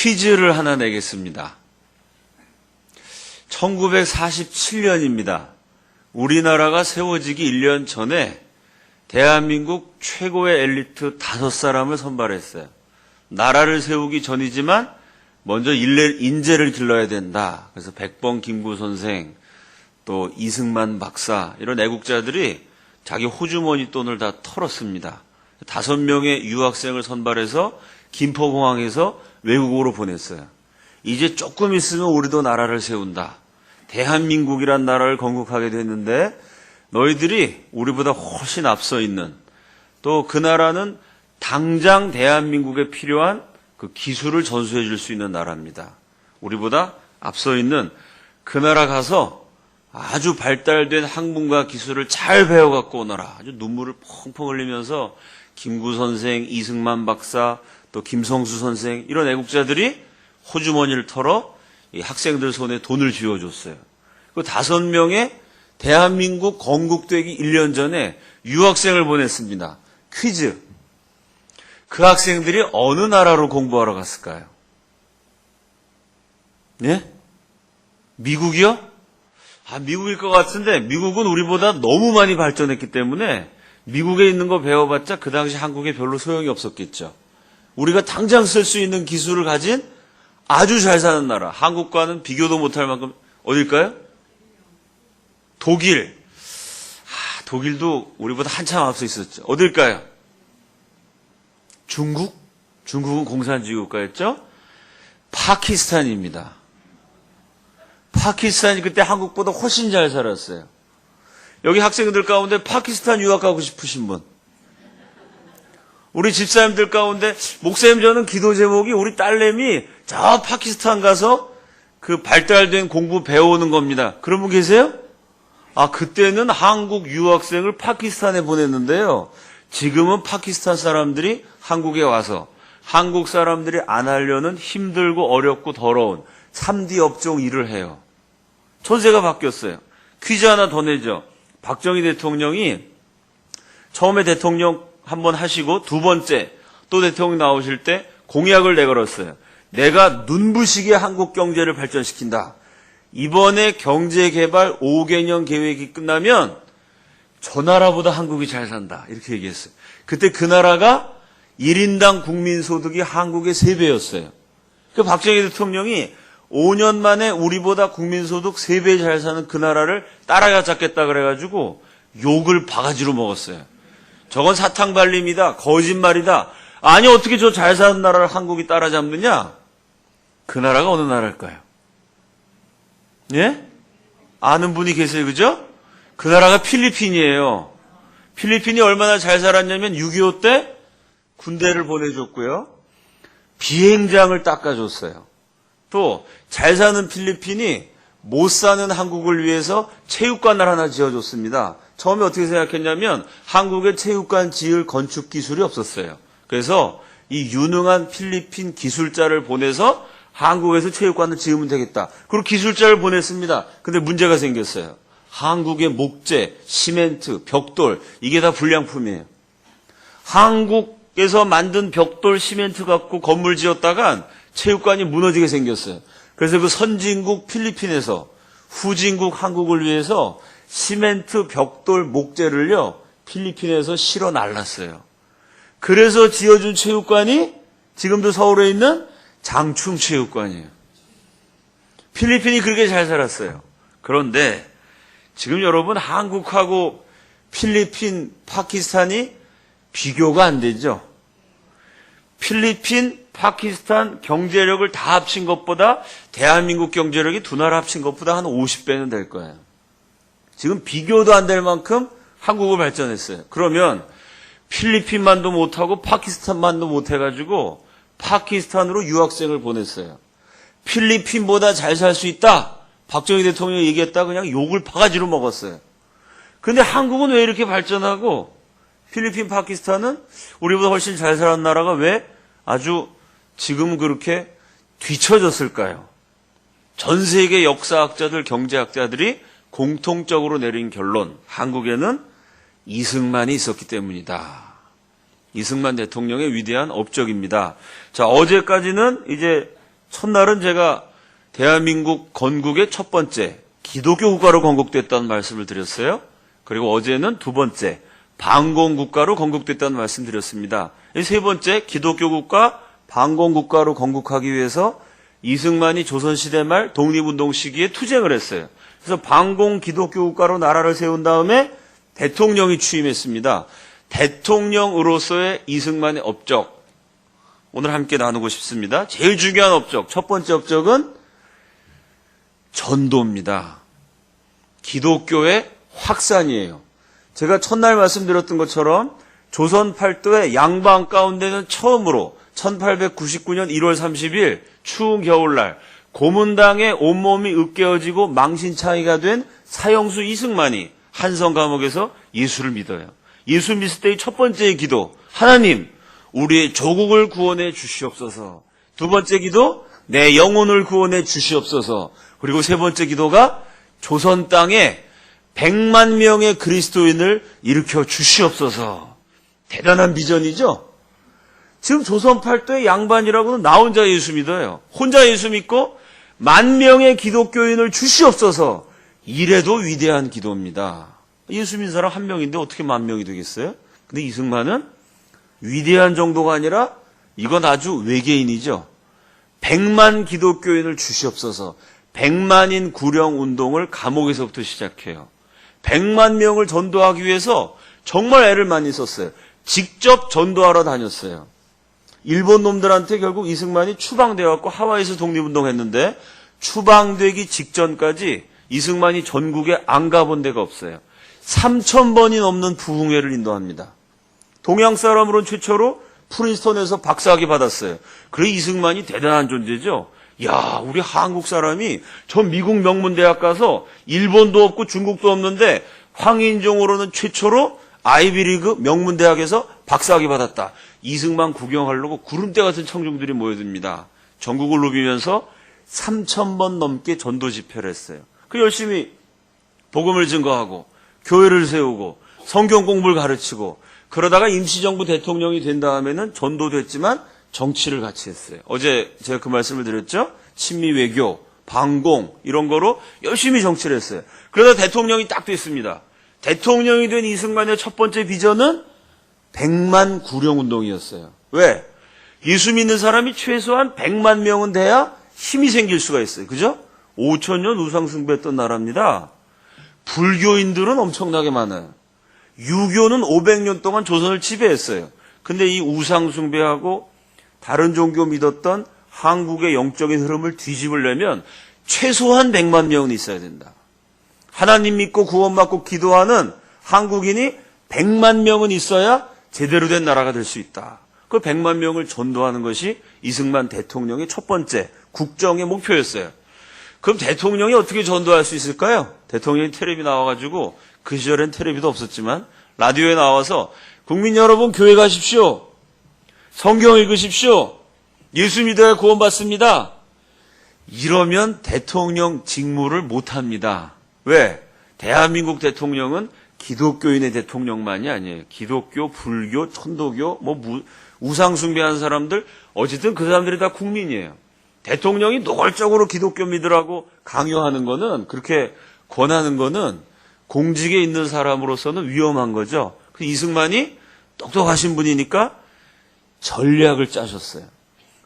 퀴즈를 하나 내겠습니다. 1947년입니다. 우리나라가 세워지기 1년 전에 대한민국 최고의 엘리트 5사람을 선발했어요. 나라를 세우기 전이지만 먼저 인재를 길러야 된다. 그래서 백범 김구 선생, 또 이승만 박사 이런 애국자들이 자기 호주머니 돈을 다 털었습니다. 5명의 유학생을 선발해서 김포공항에서 외국으로 보냈어요. 이제 조금 있으면 우리도 나라를 세운다. 대한민국이란 나라를 건국하게 됐는데 너희들이 우리보다 훨씬 앞서 있는, 또 그 나라는 당장 대한민국에 필요한 그 기술을 전수해 줄 수 있는 나라입니다. 우리보다 앞서 있는 그 나라 가서 아주 발달된 학문과 기술을 잘 배워갖고 오너라. 아주 눈물을 펑펑 흘리면서 김구 선생, 이승만 박사, 또 김성수 선생 이런 애국자들이 호주머니를 털어 이 학생들 손에 돈을 쥐어줬어요. 그 5명의 대한민국 건국되기 1년 전에 유학생을 보냈습니다. 퀴즈. 그 학생들이 어느 나라로 공부하러 갔을까요? 네? 미국이요? 미국일 것 같은데 미국은 우리보다 너무 많이 발전했기 때문에 미국에 있는 거 배워봤자 그 당시 한국에 별로 소용이 없었겠죠. 우리가 당장 쓸 수 있는 기술을 가진 아주 잘 사는 나라, 한국과는 비교도 못할 만큼 어딜까요? 독일. 독일도 우리보다 한참 앞서 있었죠. 어딜까요? 중국? 중국은 공산주의 국가였죠? 파키스탄입니다. 파키스탄이 그때 한국보다 훨씬 잘 살았어요. 여기 학생들 가운데 파키스탄 유학 가고 싶으신 분? 우리 집사님들 가운데 목사님 저는 기도 제목이 우리 딸내미 저 파키스탄 가서 그 발달된 공부 배워오는 겁니다. 그런 분 계세요? 그때는 한국 유학생을 파키스탄에 보냈는데요. 지금은 파키스탄 사람들이 한국에 와서 한국 사람들이 안 하려는 힘들고 어렵고 더러운 3D 업종 일을 해요. 전세가 바뀌었어요. 퀴즈 하나 더 내죠. 박정희 대통령이 처음에 대통령 한번 하시고 두 번째 또 대통령 나오실 때 공약을 내걸었어요. 내가 눈부시게 한국 경제를 발전시킨다. 이번에 경제개발 5개년 계획이 끝나면 저 나라보다 한국이 잘 산다. 이렇게 얘기했어요. 그때 그 나라가 1인당 국민소득이 한국의 3배였어요. 그 박정희 대통령이 5년 만에 우리보다 국민소득 3배 잘 사는 그 나라를 따라잡겠다 그래가지고 욕을 바가지로 먹었어요. 저건 사탕발림이다. 거짓말이다. 아니 어떻게 저 잘 사는 나라를 한국이 따라잡느냐? 그 나라가 어느 나라일까요? 예? 아는 분이 계세요. 그죠? 그 나라가 필리핀이에요. 필리핀이 얼마나 잘 살았냐면 6.25 때 군대를 보내줬고요. 비행장을 닦아줬어요. 또 잘 사는 필리핀이 못 사는 한국을 위해서 체육관을 하나 지어줬습니다. 처음에 어떻게 생각했냐면 한국에 체육관 지을 건축 기술이 없었어요. 그래서 이 유능한 필리핀 기술자를 보내서 한국에서 체육관을 지으면 되겠다. 그리고 기술자를 보냈습니다. 근데 문제가 생겼어요. 한국의 목재, 시멘트, 벽돌 이게 다 불량품이에요. 한국에서 만든 벽돌, 시멘트 갖고 건물 지었다간 체육관이 무너지게 생겼어요. 그래서 그 선진국 필리핀에서 후진국 한국을 위해서 시멘트, 벽돌, 목재를요 필리핀에서 실어 날랐어요. 그래서 지어준 체육관이 지금도 서울에 있는 장충체육관이에요. 필리핀이 그렇게 잘 살았어요. 그런데 지금 여러분 한국하고 필리핀, 파키스탄이 비교가 안 되죠. 필리핀, 파키스탄 경제력을 다 합친 것보다 대한민국 경제력이 두 나라 합친 것보다 한 50배는 될 거예요. 지금 비교도 안 될 만큼 한국을 발전했어요. 그러면 필리핀만도 못하고 파키스탄만도 못해가지고 파키스탄으로 유학생을 보냈어요. 필리핀보다 잘 살 수 있다. 박정희 대통령이 얘기했다 그냥 욕을 바가지로 먹었어요. 근데 한국은 왜 이렇게 발전하고 필리핀, 파키스탄은 우리보다 훨씬 잘 사는 나라가 왜 아주 지금 그렇게 뒤처졌을까요? 전 세계 역사학자들, 경제학자들이 공통적으로 내린 결론, 한국에는 이승만이 있었기 때문이다. 이승만 대통령의 위대한 업적입니다. 자, 어제까지는 이제 첫날은 제가 대한민국 건국의 첫 번째 기독교 국가로 건국됐다는 말씀을 드렸어요. 그리고 어제는 두 번째 반공국가로 건국됐다는 말씀 드렸습니다. 세 번째 기독교 국가, 반공국가로 건국하기 위해서 이승만이 조선시대 말 독립운동 시기에 투쟁을 했어요. 그래서 반공 기독교 국가로 나라를 세운 다음에 대통령이 취임했습니다. 대통령으로서의 이승만의 업적, 오늘 함께 나누고 싶습니다. 제일 중요한 업적, 첫 번째 업적은 전도입니다. 기독교의 확산이에요. 제가 첫날 말씀드렸던 것처럼 조선 팔도의 양방 가운데는 처음으로 1899년 1월 30일 추운 겨울날 고문당에 온몸이 으깨어지고 망신창이가 된 사형수 이승만이 한성 감옥에서 예수를 믿어요. 예수 믿을 때의 첫 번째 기도, 하나님 우리의 조국을 구원해 주시옵소서. 두 번째 기도, 내 영혼을 구원해 주시옵소서. 그리고 세 번째 기도가 조선 땅에 100만 명의 그리스도인을 일으켜 주시옵소서. 대단한 비전이죠. 지금 조선 팔도의 양반이라고는 나 혼자 예수 믿어요. 혼자 예수 믿고 10,000명의 기독교인을 주시옵소서. 이래도 위대한 기도입니다. 예수 믿는 사람 1명인데 어떻게 10,000명이 되겠어요? 근데 이승만은 위대한 정도가 아니라 이건 아주 외계인이죠. 100만 기독교인을 주시옵소서. 100만인 구령운동을 감옥에서부터 시작해요. 100만 명을 전도하기 위해서 정말 애를 많이 썼어요. 직접 전도하러 다녔어요. 일본 놈들한테 결국 이승만이 추방되어갖고 하와이에서 독립운동했는데 추방되기 직전까지 이승만이 전국에 안 가본 데가 없어요. 3,000번이 넘는 부흥회를 인도합니다. 동양 사람으로는 최초로 프린스턴에서 박사학위 받았어요. 그래 이승만이 대단한 존재죠. 야, 우리 한국 사람이 저 미국 명문대학 가서 일본도 없고 중국도 없는데 황인종으로는 최초로 아이비리그 명문대학에서 박사학위 받았다. 이승만 구경하려고 구름대 같은 청중들이 모여듭니다. 전국을 누비면서 3,000번 넘게 전도 집회를 했어요. 그 열심히 복음을 증거하고 교회를 세우고 성경 공부를 가르치고 그러다가 임시정부 대통령이 된 다음에는 전도도 했지만 정치를 같이 했어요. 어제 제가 그 말씀을 드렸죠. 친미 외교, 반공 이런 거로 열심히 정치를 했어요. 그러다 대통령이 딱 됐습니다. 대통령이 된 이승만의 첫 번째 비전은 100만 구령운동이었어요. 왜? 예수 믿는 사람이 최소한 100만 명은 돼야 힘이 생길 수가 있어요. 그죠? 5,000년 우상숭배했던 나라입니다. 불교인들은 엄청나게 많아요. 유교는 500년 동안 조선을 지배했어요. 근데 이 우상숭배하고 다른 종교 믿었던 한국의 영적인 흐름을 뒤집으려면 최소한 100만 명은 있어야 된다. 하나님 믿고 구원받고 기도하는 한국인이 100만 명은 있어야 제대로 된 나라가 될 수 있다. 그 100만 명을 전도하는 것이 이승만 대통령의 첫 번째 국정의 목표였어요. 그럼 대통령이 어떻게 전도할 수 있을까요? 대통령이 텔레비 나와가지고 그 시절엔 텔레비도 없었지만 라디오에 나와서 국민 여러분 교회 가십시오. 성경 읽으십시오. 예수 믿어야 구원받습니다. 이러면 대통령 직무를 못합니다. 왜? 대한민국 대통령은 기독교인의 대통령만이 아니에요. 기독교, 불교, 천도교, 우상숭배하는 사람들, 어쨌든 그 사람들이 다 국민이에요. 대통령이 노골적으로 기독교 믿으라고 강요하는 거는, 그렇게 권하는 거는 공직에 있는 사람으로서는 위험한 거죠. 그래서 이승만이 똑똑하신 분이니까 전략을 짜셨어요.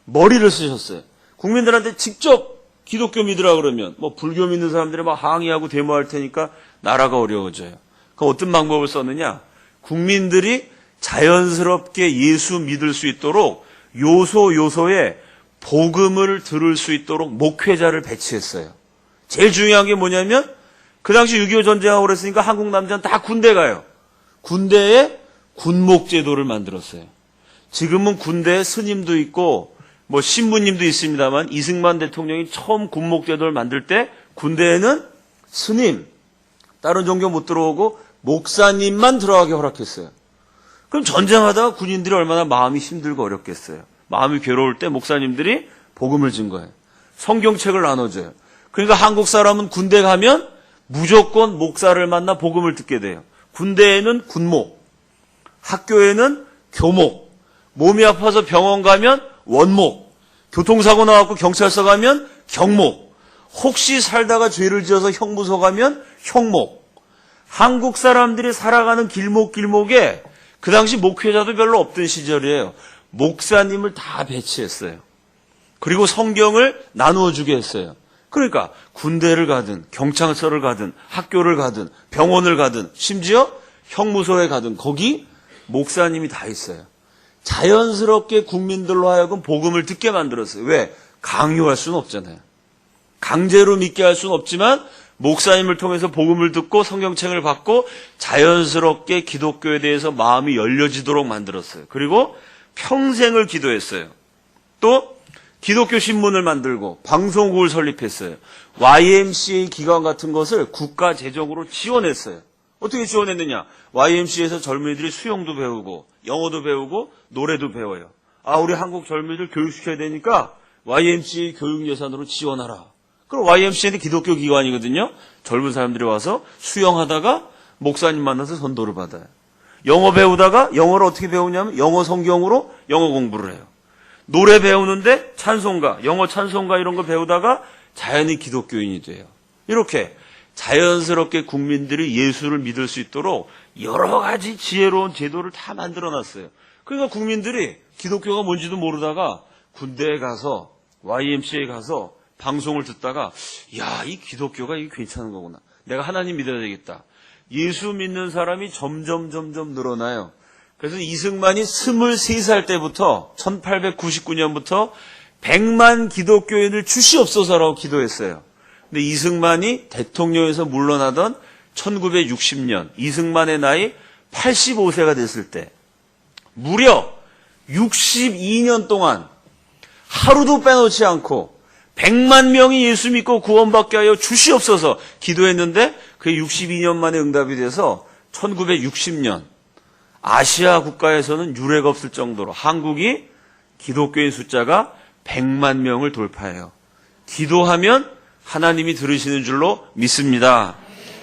머리를 쓰셨어요. 국민들한테 직접 기독교 믿으라 그러면 불교 믿는 사람들이 막 항의하고 데모할 테니까 나라가 어려워져요. 그럼 어떤 방법을 썼느냐? 국민들이 자연스럽게 예수 믿을 수 있도록 요소에 복음을 들을 수 있도록 목회자를 배치했어요. 제일 중요한 게 뭐냐면 그 당시 6.25 전쟁하고 그랬으니까 한국 남자는 다 군대 가요. 군대에 군목제도를 만들었어요. 지금은 군대에 스님도 있고 신부님도 있습니다만 이승만 대통령이 처음 군목제도를 만들 때 군대에는 스님, 다른 종교 못 들어오고 목사님만 들어가게 허락했어요. 그럼 전쟁하다가 군인들이 얼마나 마음이 힘들고 어렵겠어요. 마음이 괴로울 때 목사님들이 복음을 증거해요. 성경책을 나눠줘요. 그러니까 한국 사람은 군대 가면 무조건 목사를 만나 복음을 듣게 돼요. 군대에는 군목, 학교에는 교목, 몸이 아파서 병원 가면 원목, 교통사고 나왔고 경찰서 가면 경목. 혹시 살다가 죄를 지어서 형무소 가면 형목. 한국 사람들이 살아가는 길목길목에 그 당시 목회자도 별로 없던 시절이에요. 목사님을 다 배치했어요. 그리고 성경을 나누어 주게 했어요. 그러니까 군대를 가든 경찰서를 가든 학교를 가든 병원을 가든 심지어 형무소에 가든 거기 목사님이 다 있어요. 자연스럽게 국민들로 하여금 복음을 듣게 만들었어요. 왜? 강요할 수는 없잖아요. 강제로 믿게 할 수는 없지만 목사님을 통해서 복음을 듣고 성경책을 받고 자연스럽게 기독교에 대해서 마음이 열려지도록 만들었어요. 그리고 평생을 기도했어요. 또 기독교 신문을 만들고 방송국을 설립했어요. YMCA 기관 같은 것을 국가 재정으로 지원했어요. 어떻게 지원했느냐? YMCA에서 젊은이들이 수영도 배우고 영어도 배우고 노래도 배워요. 우리 한국 젊은이들 교육시켜야 되니까 YMCA 교육 예산으로 지원하라. 그럼 YMCA는 기독교 기관이거든요. 젊은 사람들이 와서 수영하다가 목사님 만나서 전도를 받아요. 영어 배우다가 영어를 어떻게 배우냐면 영어 성경으로 영어 공부를 해요. 노래 배우는데 찬송가, 영어 찬송가 이런 거 배우다가 자연히 기독교인이 돼요. 이렇게 자연스럽게 국민들이 예수를 믿을 수 있도록 여러 가지 지혜로운 제도를 다 만들어놨어요. 그러니까 국민들이 기독교가 뭔지도 모르다가 군대에 가서 YMCA에 가서 방송을 듣다가 이 기독교가 이게 괜찮은 거구나. 내가 하나님 믿어야 되겠다. 예수 믿는 사람이 점점 늘어나요. 그래서 이승만이 23살 때부터 1899년부터 100만 기독교인을 주시옵소서라고 기도했어요. 근데 이승만이 대통령에서 물러나던 1960년 이승만의 나이 85세가 됐을 때 무려 62년 동안 하루도 빼놓지 않고 100만 명이 예수 믿고 구원받게 하여 주시옵소서 기도했는데 그게 62년 만에 응답이 돼서 1960년 아시아 국가에서는 유례가 없을 정도로 한국이 기독교인 숫자가 100만 명을 돌파해요. 기도하면 하나님이 들으시는 줄로 믿습니다.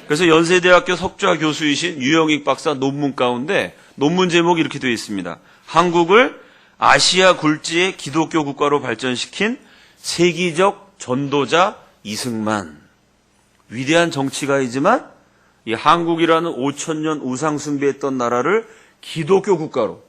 그래서 연세대학교 석좌 교수이신 유영익 박사 논문 가운데 논문 제목이 이렇게 되어 있습니다. 한국을 아시아 굴지의 기독교 국가로 발전시킨 세기적 전도자 이승만. 위대한 정치가이지만 이 한국이라는 5,000년 우상 숭배했던 나라를 기독교 국가로,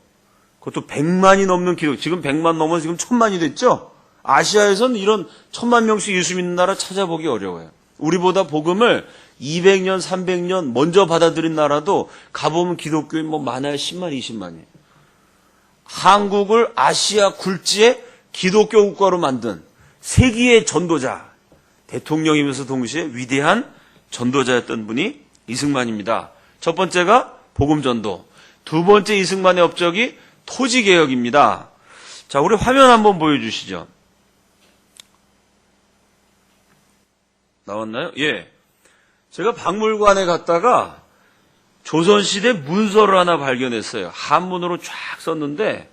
그것도 100만이 넘는 지금 100만 넘어서 지금 1000만이 됐죠? 아시아에서는 이런 1000만 명씩 예수 믿는 나라 찾아보기 어려워요. 우리보다 복음을 200년, 300년 먼저 받아들인 나라도 가보면 기독교인 많아야 10만, 20만이에요. 한국을 아시아 굴지의 기독교 국가로 만든 세기의 전도자, 대통령이면서 동시에 위대한 전도자였던 분이 이승만입니다. 첫 번째가 복음 전도. 두 번째 이승만의 업적이 토지개혁입니다. 자, 우리 화면 한번 보여주시죠. 나왔나요? 예. 제가 박물관에 갔다가 조선시대 문서를 하나 발견했어요. 한문으로 쫙 썼는데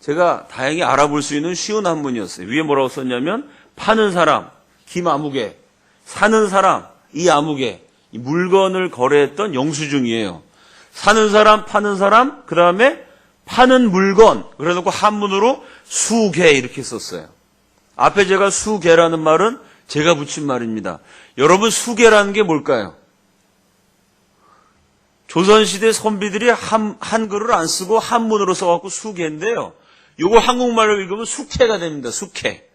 제가 다행히 알아볼 수 있는 쉬운 한문이었어요. 위에 뭐라고 썼냐면 파는 사람, 김아무개, 사는 사람, 이아무개, 이 물건을 거래했던 영수증이에요. 사는 사람, 파는 사람, 그 다음에 파는 물건, 그래놓고 한문으로 수개 이렇게 썼어요. 앞에 제가 수개라는 말은 제가 붙인 말입니다. 여러분 수개라는 게 뭘까요? 조선시대 선비들이 한글을 안 쓰고 한문으로 써갖고 수개인데요. 요거 한국말로 읽으면 숙회가 됩니다. 숙회.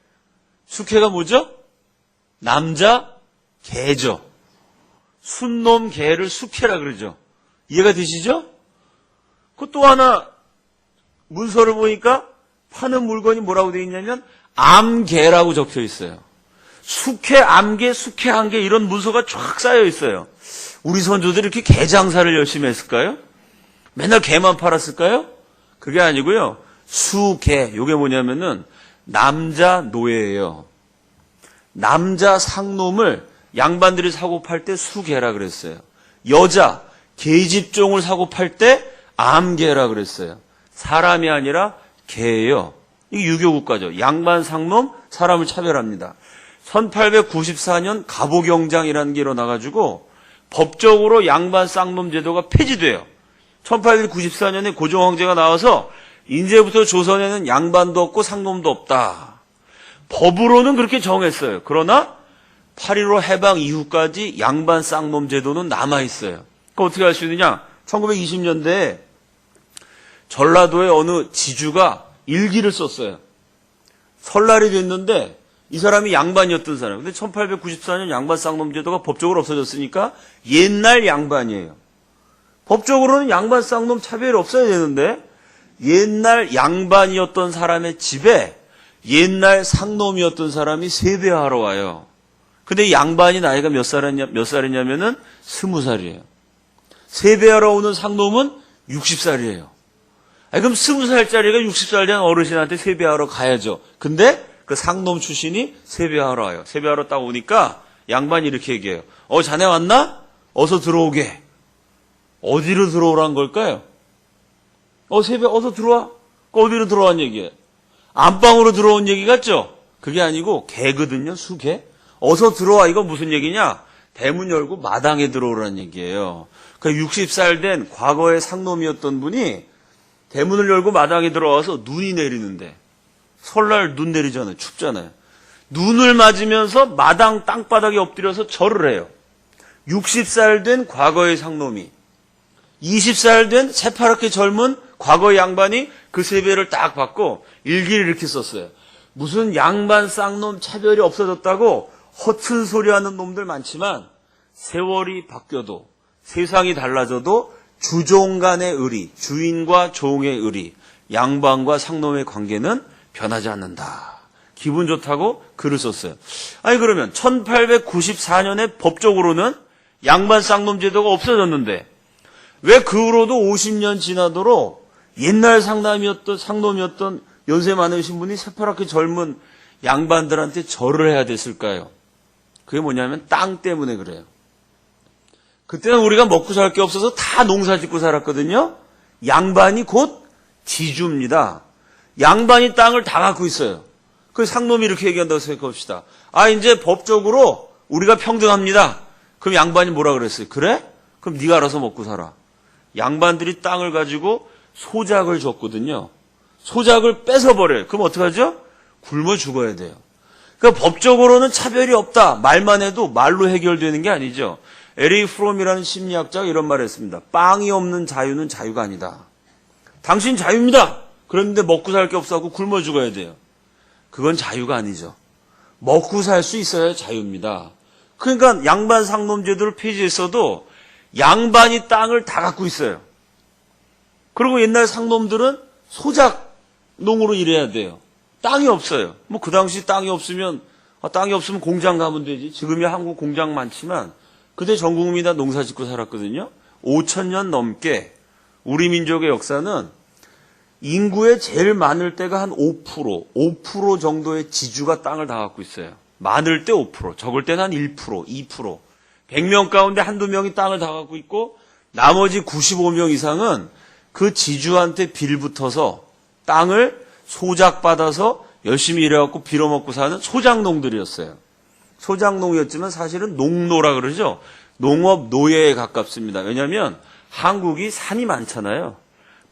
숙회가 뭐죠? 남자 개죠. 순놈 개를 숙회라 그러죠. 이해가 되시죠? 그 또 하나 문서를 보니까 파는 물건이 뭐라고 되어 있냐면 암개라고 적혀 있어요. 숙회, 암개, 숙회, 암개 이런 문서가 쫙 쌓여 있어요. 우리 선조들이 이렇게 개 장사를 열심히 했을까요? 맨날 개만 팔았을까요? 그게 아니고요. 수개, 이게 뭐냐면은 남자 노예예요. 남자 상놈을 양반들이 사고 팔 때 수개라 그랬어요. 여자 계집종을 사고 팔 때 암개라 그랬어요. 사람이 아니라 개예요. 이게 유교국가죠. 양반 상놈 사람을 차별합니다. 1894년 갑오경장이라는 게 일어나가지고 법적으로 양반 쌍놈 제도가 폐지돼요. 1894년에 고종황제가 나와서 이제부터 조선에는 양반도 없고 상놈도 없다. 법으로는 그렇게 정했어요. 그러나 8.15 해방 이후까지 양반 쌍놈 제도는 남아있어요. 그러니까 어떻게 할 수 있느냐? 1920년대에 전라도의 어느 지주가 일기를 썼어요. 설날이 됐는데 이 사람이 양반이었던 사람. 근데 1894년 양반 쌍놈 제도가 법적으로 없어졌으니까 옛날 양반이에요. 법적으로는 양반 쌍놈 차별이 없어야 되는데 옛날 양반이었던 사람의 집에 옛날 상놈이었던 사람이 세배하러 와요. 근데 이 양반이 나이가 몇 살이냐면은 20살이에요. 세배하러 오는 상놈은 60살이에요. 그럼 20살짜리가 60살 된 어르신한테 세배하러 가야죠. 근데 그 상놈 출신이 세배하러 와요. 세배하러 딱 오니까 양반이 이렇게 얘기해요. 자네 왔나? 어서 들어오게. 어디로 들어오란 걸까요? 세배 어서 들어와. 어디로 들어온 얘기예요? 안방으로 들어온 얘기 같죠? 그게 아니고 개거든요. 수개. 어서 들어와. 이거 무슨 얘기냐? 대문 열고 마당에 들어오라는 얘기예요. 그 60살 된 과거의 상놈이었던 분이 대문을 열고 마당에 들어와서 눈이 내리는데 설날 눈 내리잖아요. 춥잖아요. 눈을 맞으면서 마당 땅바닥에 엎드려서 절을 해요. 60살 된 과거의 상놈이 20살 된 새파랗게 젊은 과거의 양반이 그 세배를 딱 받고 일기를 이렇게 썼어요. 무슨 양반 쌍놈 차별이 없어졌다고 허튼 소리 하는 놈들 많지만 세월이 바뀌어도 세상이 달라져도 주종 간의 의리, 주인과 종의 의리, 양반과 상놈의 관계는 변하지 않는다. 기분 좋다고 글을 썼어요. 그러면 1894년에 법적으로는 양반 쌍놈 제도가 없어졌는데 왜 그 후로도 50년 지나도록 옛날 상놈이었던 연세 많으신 분이 새파랗게 젊은 양반들한테 절을 해야 됐을까요? 그게 뭐냐면 땅 때문에 그래요. 그때는 우리가 먹고 살 게 없어서 다 농사 짓고 살았거든요. 양반이 곧 지주입니다. 양반이 땅을 다 갖고 있어요. 그 상놈이 이렇게 얘기한다고 생각합시다. 이제 법적으로 우리가 평등합니다. 그럼 양반이 뭐라 그랬어요? 그래? 그럼 네가 알아서 먹고 살아. 양반들이 땅을 가지고 소작을 줬거든요. 소작을 뺏어버려요. 그럼 어떡하죠? 굶어 죽어야 돼요. 그러니까 법적으로는 차별이 없다. 말만 해도 말로 해결되는 게 아니죠. 에리 프롬이라는 심리학자가 이런 말을 했습니다. 빵이 없는 자유는 자유가 아니다. 당신 자유입니다. 그런데 먹고 살 게 없어서 굶어 죽어야 돼요. 그건 자유가 아니죠. 먹고 살 수 있어야 자유입니다. 그러니까 양반 상놈 제도를 폐지했어도 양반이 땅을 다 갖고 있어요. 그리고 옛날 상놈들은 소작농으로 일해야 돼요. 땅이 없어요. 그 당시 땅이 없으면 공장 가면 되지. 지금이야 한국 공장 많지만 그때 전 국민이 다 농사 짓고 살았거든요. 5,000년 넘게 우리 민족의 역사는 인구의 제일 많을 때가 한 5% 정도의 지주가 땅을 다 갖고 있어요. 많을 때 5%, 적을 때는 한 1%, 2%. 100명 가운데 한두 명이 땅을 다 갖고 있고 나머지 95명 이상은 그 지주한테 빌붙어서 땅을 소작받아서 열심히 일해갖고 빌어먹고 사는 소작농들이었어요. 소작농이었지만 사실은 농노라 그러죠. 농업 노예에 가깝습니다. 왜냐하면 한국이 산이 많잖아요.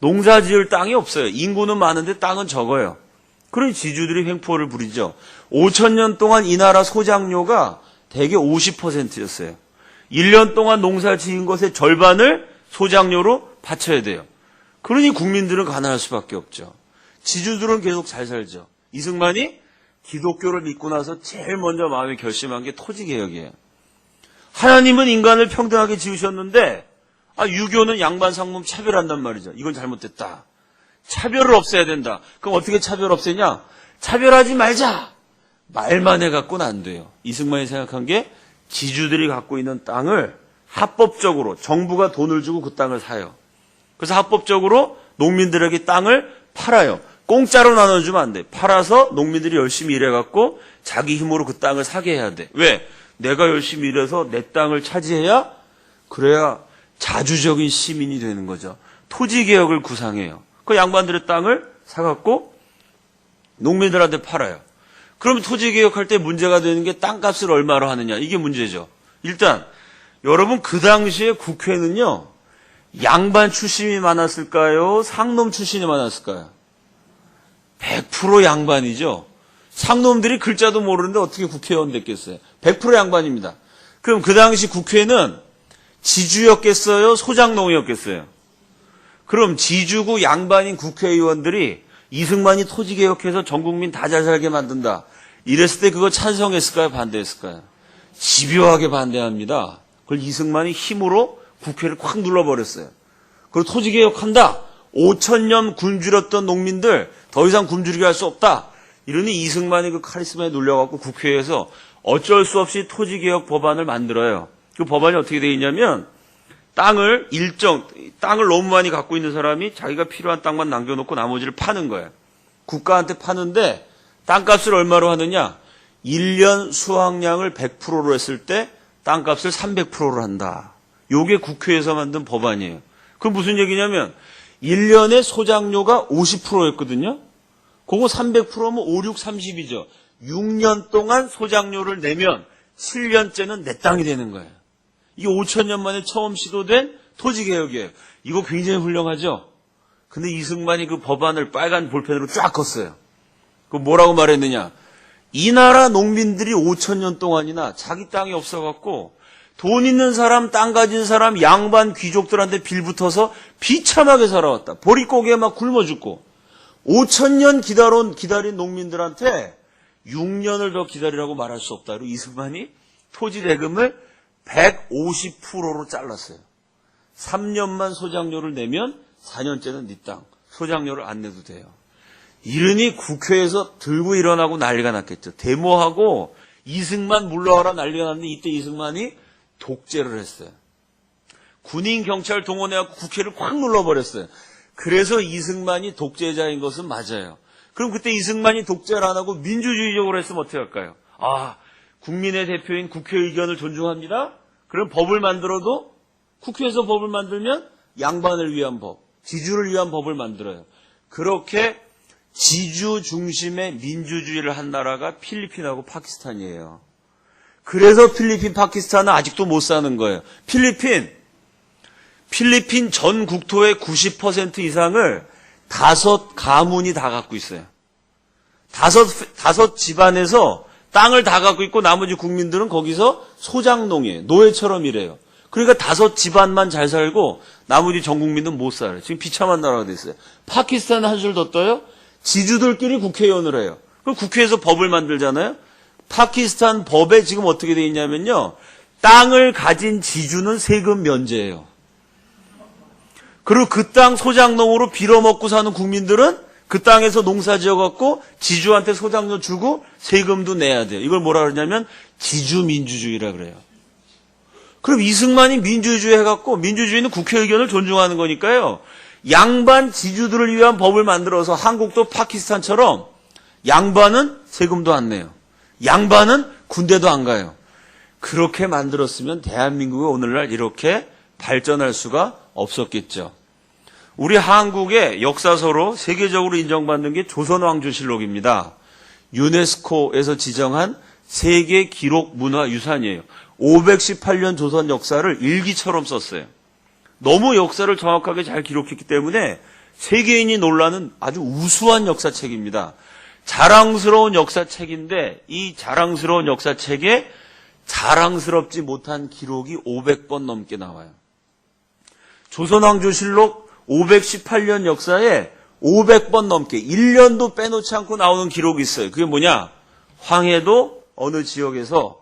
농사 지을 땅이 없어요. 인구는 많은데 땅은 적어요. 그러니 지주들이 횡포를 부리죠. 5,000년 동안 이 나라 소작료가 대개 50%였어요. 1년 동안 농사 지은 것의 절반을 소작료로 바쳐야 돼요. 그러니 국민들은 가난할 수밖에 없죠. 지주들은 계속 잘 살죠. 이승만이 기독교를 믿고 나서 제일 먼저 마음에 결심한 게 토지개혁이에요. 하나님은 인간을 평등하게 지으셨는데 유교는 양반 상놈 차별한단 말이죠. 이건 잘못됐다. 차별을 없애야 된다. 그럼 어떻게 차별 없애냐? 차별하지 말자. 말만 해갖고는 안 돼요. 이승만이 생각한 게 지주들이 갖고 있는 땅을 합법적으로 정부가 돈을 주고 그 땅을 사요. 그래서 합법적으로 농민들에게 땅을 팔아요. 공짜로 나눠주면 안 돼. 팔아서 농민들이 열심히 일해갖고 자기 힘으로 그 땅을 사게 해야 돼. 왜? 내가 열심히 일해서 내 땅을 차지해야 그래야 자주적인 시민이 되는 거죠. 토지개혁을 구상해요. 그 양반들의 땅을 사갖고 농민들한테 팔아요. 그러면 토지개혁할 때 문제가 되는 게 땅값을 얼마로 하느냐. 이게 문제죠. 일단 여러분 그 당시에 국회는요. 양반 출신이 많았을까요? 상놈 출신이 많았을까요? 100% 양반이죠. 상놈들이 글자도 모르는데 어떻게 국회의원 됐겠어요? 100% 양반입니다. 그럼 그 당시 국회는 지주였겠어요? 소장농이었겠어요? 그럼 지주고 양반인 국회의원들이 이승만이 토지개혁해서 전 국민 다 잘 살게 만든다. 이랬을 때 그거 찬성했을까요? 반대했을까요? 집요하게 반대합니다. 그걸 이승만이 힘으로 국회를 콱 눌러버렸어요. 그리고 토지개혁한다. 5,000년 굶주렸던 농민들 더 이상 굶주리게 할 수 없다. 이러니 이승만이 그 카리스마에 눌려갖고 국회에서 어쩔 수 없이 토지개혁 법안을 만들어요. 그 법안이 어떻게 돼 있냐면 땅을 너무 많이 갖고 있는 사람이 자기가 필요한 땅만 남겨놓고 나머지를 파는 거예요. 국가한테 파는데 땅값을 얼마로 하느냐? 1년 수확량을 100%로 했을 때 땅값을 300%로 한다. 요게 국회에서 만든 법안이에요. 그럼 무슨 얘기냐면 1년에 소작료가 50%였거든요. 그거 300%면 5, 6, 30이죠. 6년 동안 소작료를 내면 7년째는 내 땅이 되는 거예요. 이게 5,000년 만에 처음 시도된 토지개혁이에요. 이거 굉장히 훌륭하죠? 근데 이승만이 그 법안을 빨간 볼펜으로 쫙 컸어요. 그 뭐라고 말했느냐? 이 나라 농민들이 5,000년 동안이나 자기 땅이 없어갖고 돈 있는 사람, 땅 가진 사람, 양반 귀족들한테 빌붙어서 비참하게 살아왔다. 보릿고개에 막 굶어 죽고 5,000년 기다린 농민들한테 6년을 더 기다리라고 말할 수 없다. 그리고 이승만이 토지 대금을 150%로 잘랐어요. 3년만 소작료를 내면 4년째는 네 땅. 소작료를 안 내도 돼요. 이러니 국회에서 들고 일어나고 난리가 났겠죠. 데모하고 이승만 물러가라 난리가 났는데 이때 이승만이 독재를 했어요. 군인 경찰 동원해갖고 국회를 확 눌러버렸어요. 그래서 이승만이 독재자인 것은 맞아요. 그럼 그때 이승만이 독재를 안 하고 민주주의적으로 했으면 어떻게 할까요? 국민의 대표인 국회 의견을 존중합니다. 그럼 법을 만들어도 국회에서 법을 만들면 양반을 위한 법, 지주를 위한 법을 만들어요. 그렇게 지주 중심의 민주주의를 한 나라가 필리핀하고 파키스탄이에요. 그래서 필리핀, 파키스탄은 아직도 못 사는 거예요. 필리핀 전 국토의 90% 이상을 5 가문이 다 갖고 있어요. 5 집안에서 땅을 다 갖고 있고 나머지 국민들은 거기서 소작농이에요. 노예처럼 일해요. 그러니까 5 집안만 잘 살고 나머지 전 국민은 못 살아요. 지금 비참한 나라가 됐어요. 파키스탄은 한술 더 떠요. 지주들끼리 국회의원을 해요. 그럼 국회에서 법을 만들잖아요. 파키스탄 법에 지금 어떻게 돼 있냐면요. 땅을 가진 지주는 세금 면제예요. 그리고 그 땅 소작농으로 빌어먹고 사는 국민들은 그 땅에서 농사 지어갖고 지주한테 소작료 주고 세금도 내야 돼요. 이걸 뭐라 그러냐면 지주민주주의라 그래요. 그럼 이승만이 민주주의 해갖고 민주주의는 국회 의견을 존중하는 거니까요. 양반 지주들을 위한 법을 만들어서 한국도 파키스탄처럼 양반은 세금도 안 내요. 양반은 군대도 안 가요. 그렇게 만들었으면 대한민국이 오늘날 이렇게 발전할 수가 없었겠죠. 우리 한국의 역사서로 세계적으로 인정받는 게 조선왕조실록입니다. 유네스코에서 지정한 세계 기록 문화유산이에요. 518년 조선 역사를 일기처럼 썼어요. 너무 역사를 정확하게 잘 기록했기 때문에 세계인이 놀라는 아주 우수한 역사책입니다. 자랑스러운 역사책인데 이 자랑스러운 역사책에 자랑스럽지 못한 기록이 500번 넘게 나와요. 조선왕조실록 518년 역사에 500번 넘게 1년도 빼놓지 않고 나오는 기록이 있어요. 그게 뭐냐? 황해도 어느 지역에서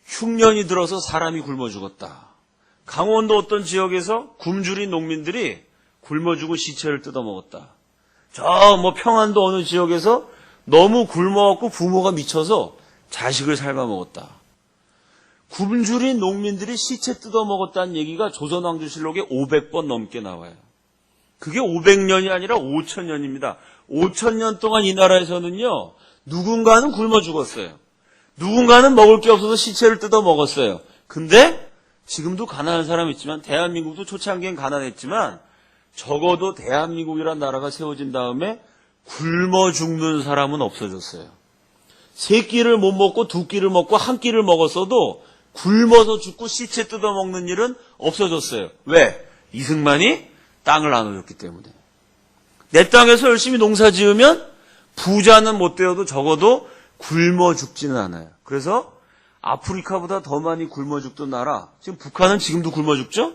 흉년이 들어서 사람이 굶어 죽었다. 강원도 어떤 지역에서 굶주린 농민들이 굶어 죽은 시체를 뜯어 먹었다. 평안도 어느 지역에서 너무 굶어갖고 부모가 미쳐서 자식을 삶아 먹었다. 굶주린 농민들이 시체 뜯어 먹었다는 얘기가 조선왕조실록에 500번 넘게 나와요. 그게 500년이 아니라 5,000년입니다. 5,000년 동안 이 나라에서는요, 누군가는 굶어 죽었어요. 누군가는 먹을 게 없어서 시체를 뜯어 먹었어요. 근데 지금도 가난한 사람이 있지만 대한민국도 초창기엔 가난했지만 적어도 대한민국이란 나라가 세워진 다음에 굶어 죽는 사람은 없어졌어요. 3끼를 못 먹고 2끼를 먹고 1끼를 먹었어도 굶어서 죽고 시체 뜯어먹는 일은 없어졌어요. 왜? 이승만이 땅을 나눠줬기 때문에. 내 땅에서 열심히 농사 지으면 부자는 못 되어도 적어도 굶어 죽지는 않아요. 그래서 아프리카보다 더 많이 굶어 죽던 나라, 지금 북한은 지금도 굶어 죽죠?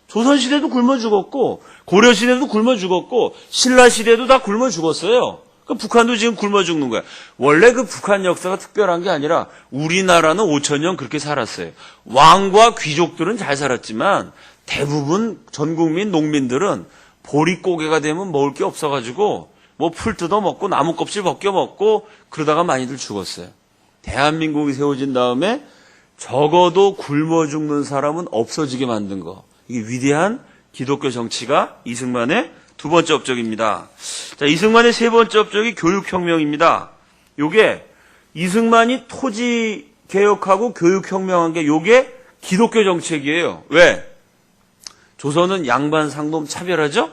조선시대도 굶어 죽었고, 고려시대도 굶어 죽었고, 신라시대도 다 굶어 죽었어요. 북한도 지금 굶어 죽는 거야. 원래 그 북한 역사가 특별한 게 아니라 우리나라는 5,000년 그렇게 살았어요. 왕과 귀족들은 잘 살았지만 대부분 전 국민 농민들은 보릿고개가 되면 먹을 게 없어가지고 뭐 풀 뜯어 먹고 나무 껍질 벗겨 먹고 그러다가 많이들 죽었어요. 대한민국이 세워진 다음에 적어도 굶어 죽는 사람은 없어지게 만든 거. 이게 위대한 기독교 정치가 이승만의 두 번째 업적입니다. 자, 이승만의 세 번째 업적이 교육혁명입니다. 요게 이승만이 토지 개혁하고 교육혁명한 게 요게 기독교 정책이에요. 왜? 조선은 양반 상놈 차별하죠?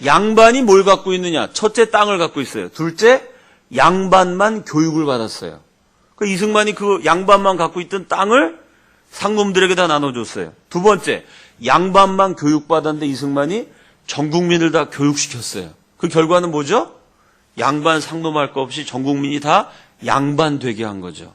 양반이 뭘 갖고 있느냐? 첫째 땅을 갖고 있어요. 둘째 양반만 교육을 받았어요. 그 이승만이 그 양반만 갖고 있던 땅을 상놈들에게 다 나눠줬어요. 두 번째 양반만 교육받았는데 이승만이 전 국민을 다 교육시켰어요. 그 결과는 뭐죠? 양반 상놈할 거 없이 전 국민이 다 양반 되게 한 거죠.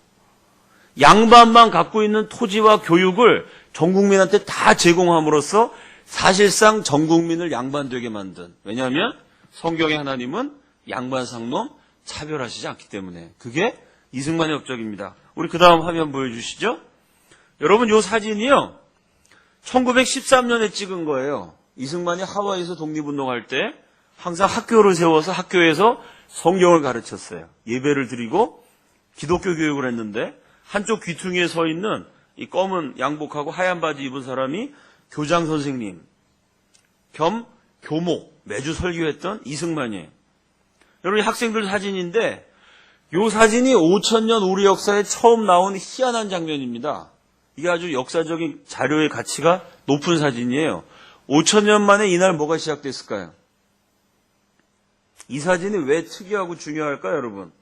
양반만 갖고 있는 토지와 교육을 전 국민한테 다 제공함으로써 사실상 전 국민을 양반 되게 만든. 왜냐하면 성경의 하나님은 양반 상놈 차별하시지 않기 때문에. 그게 이승만의 업적입니다. 우리 그 다음 화면 보여주시죠. 여러분 이 사진이요. 1913년에 찍은 거예요. 이승만이 하와이에서 독립운동할 때 항상 학교를 세워서 학교에서 성경을 가르쳤어요. 예배를 드리고 기독교 교육을 했는데 한쪽 귀퉁이에 서 있는 이 검은 양복하고 하얀 바지 입은 사람이 교장 선생님 겸 교목 매주 설교했던 이승만이에요. 여러분 이 학생들 사진인데 이 사진이 5,000년 우리 역사에 처음 나온 희한한 장면입니다. 이게 아주 역사적인 자료의 가치가 높은 사진이에요. 5,000년 만에 이날 뭐가 시작됐을까요? 이 사진이 왜 특이하고 중요할까요, 여러분?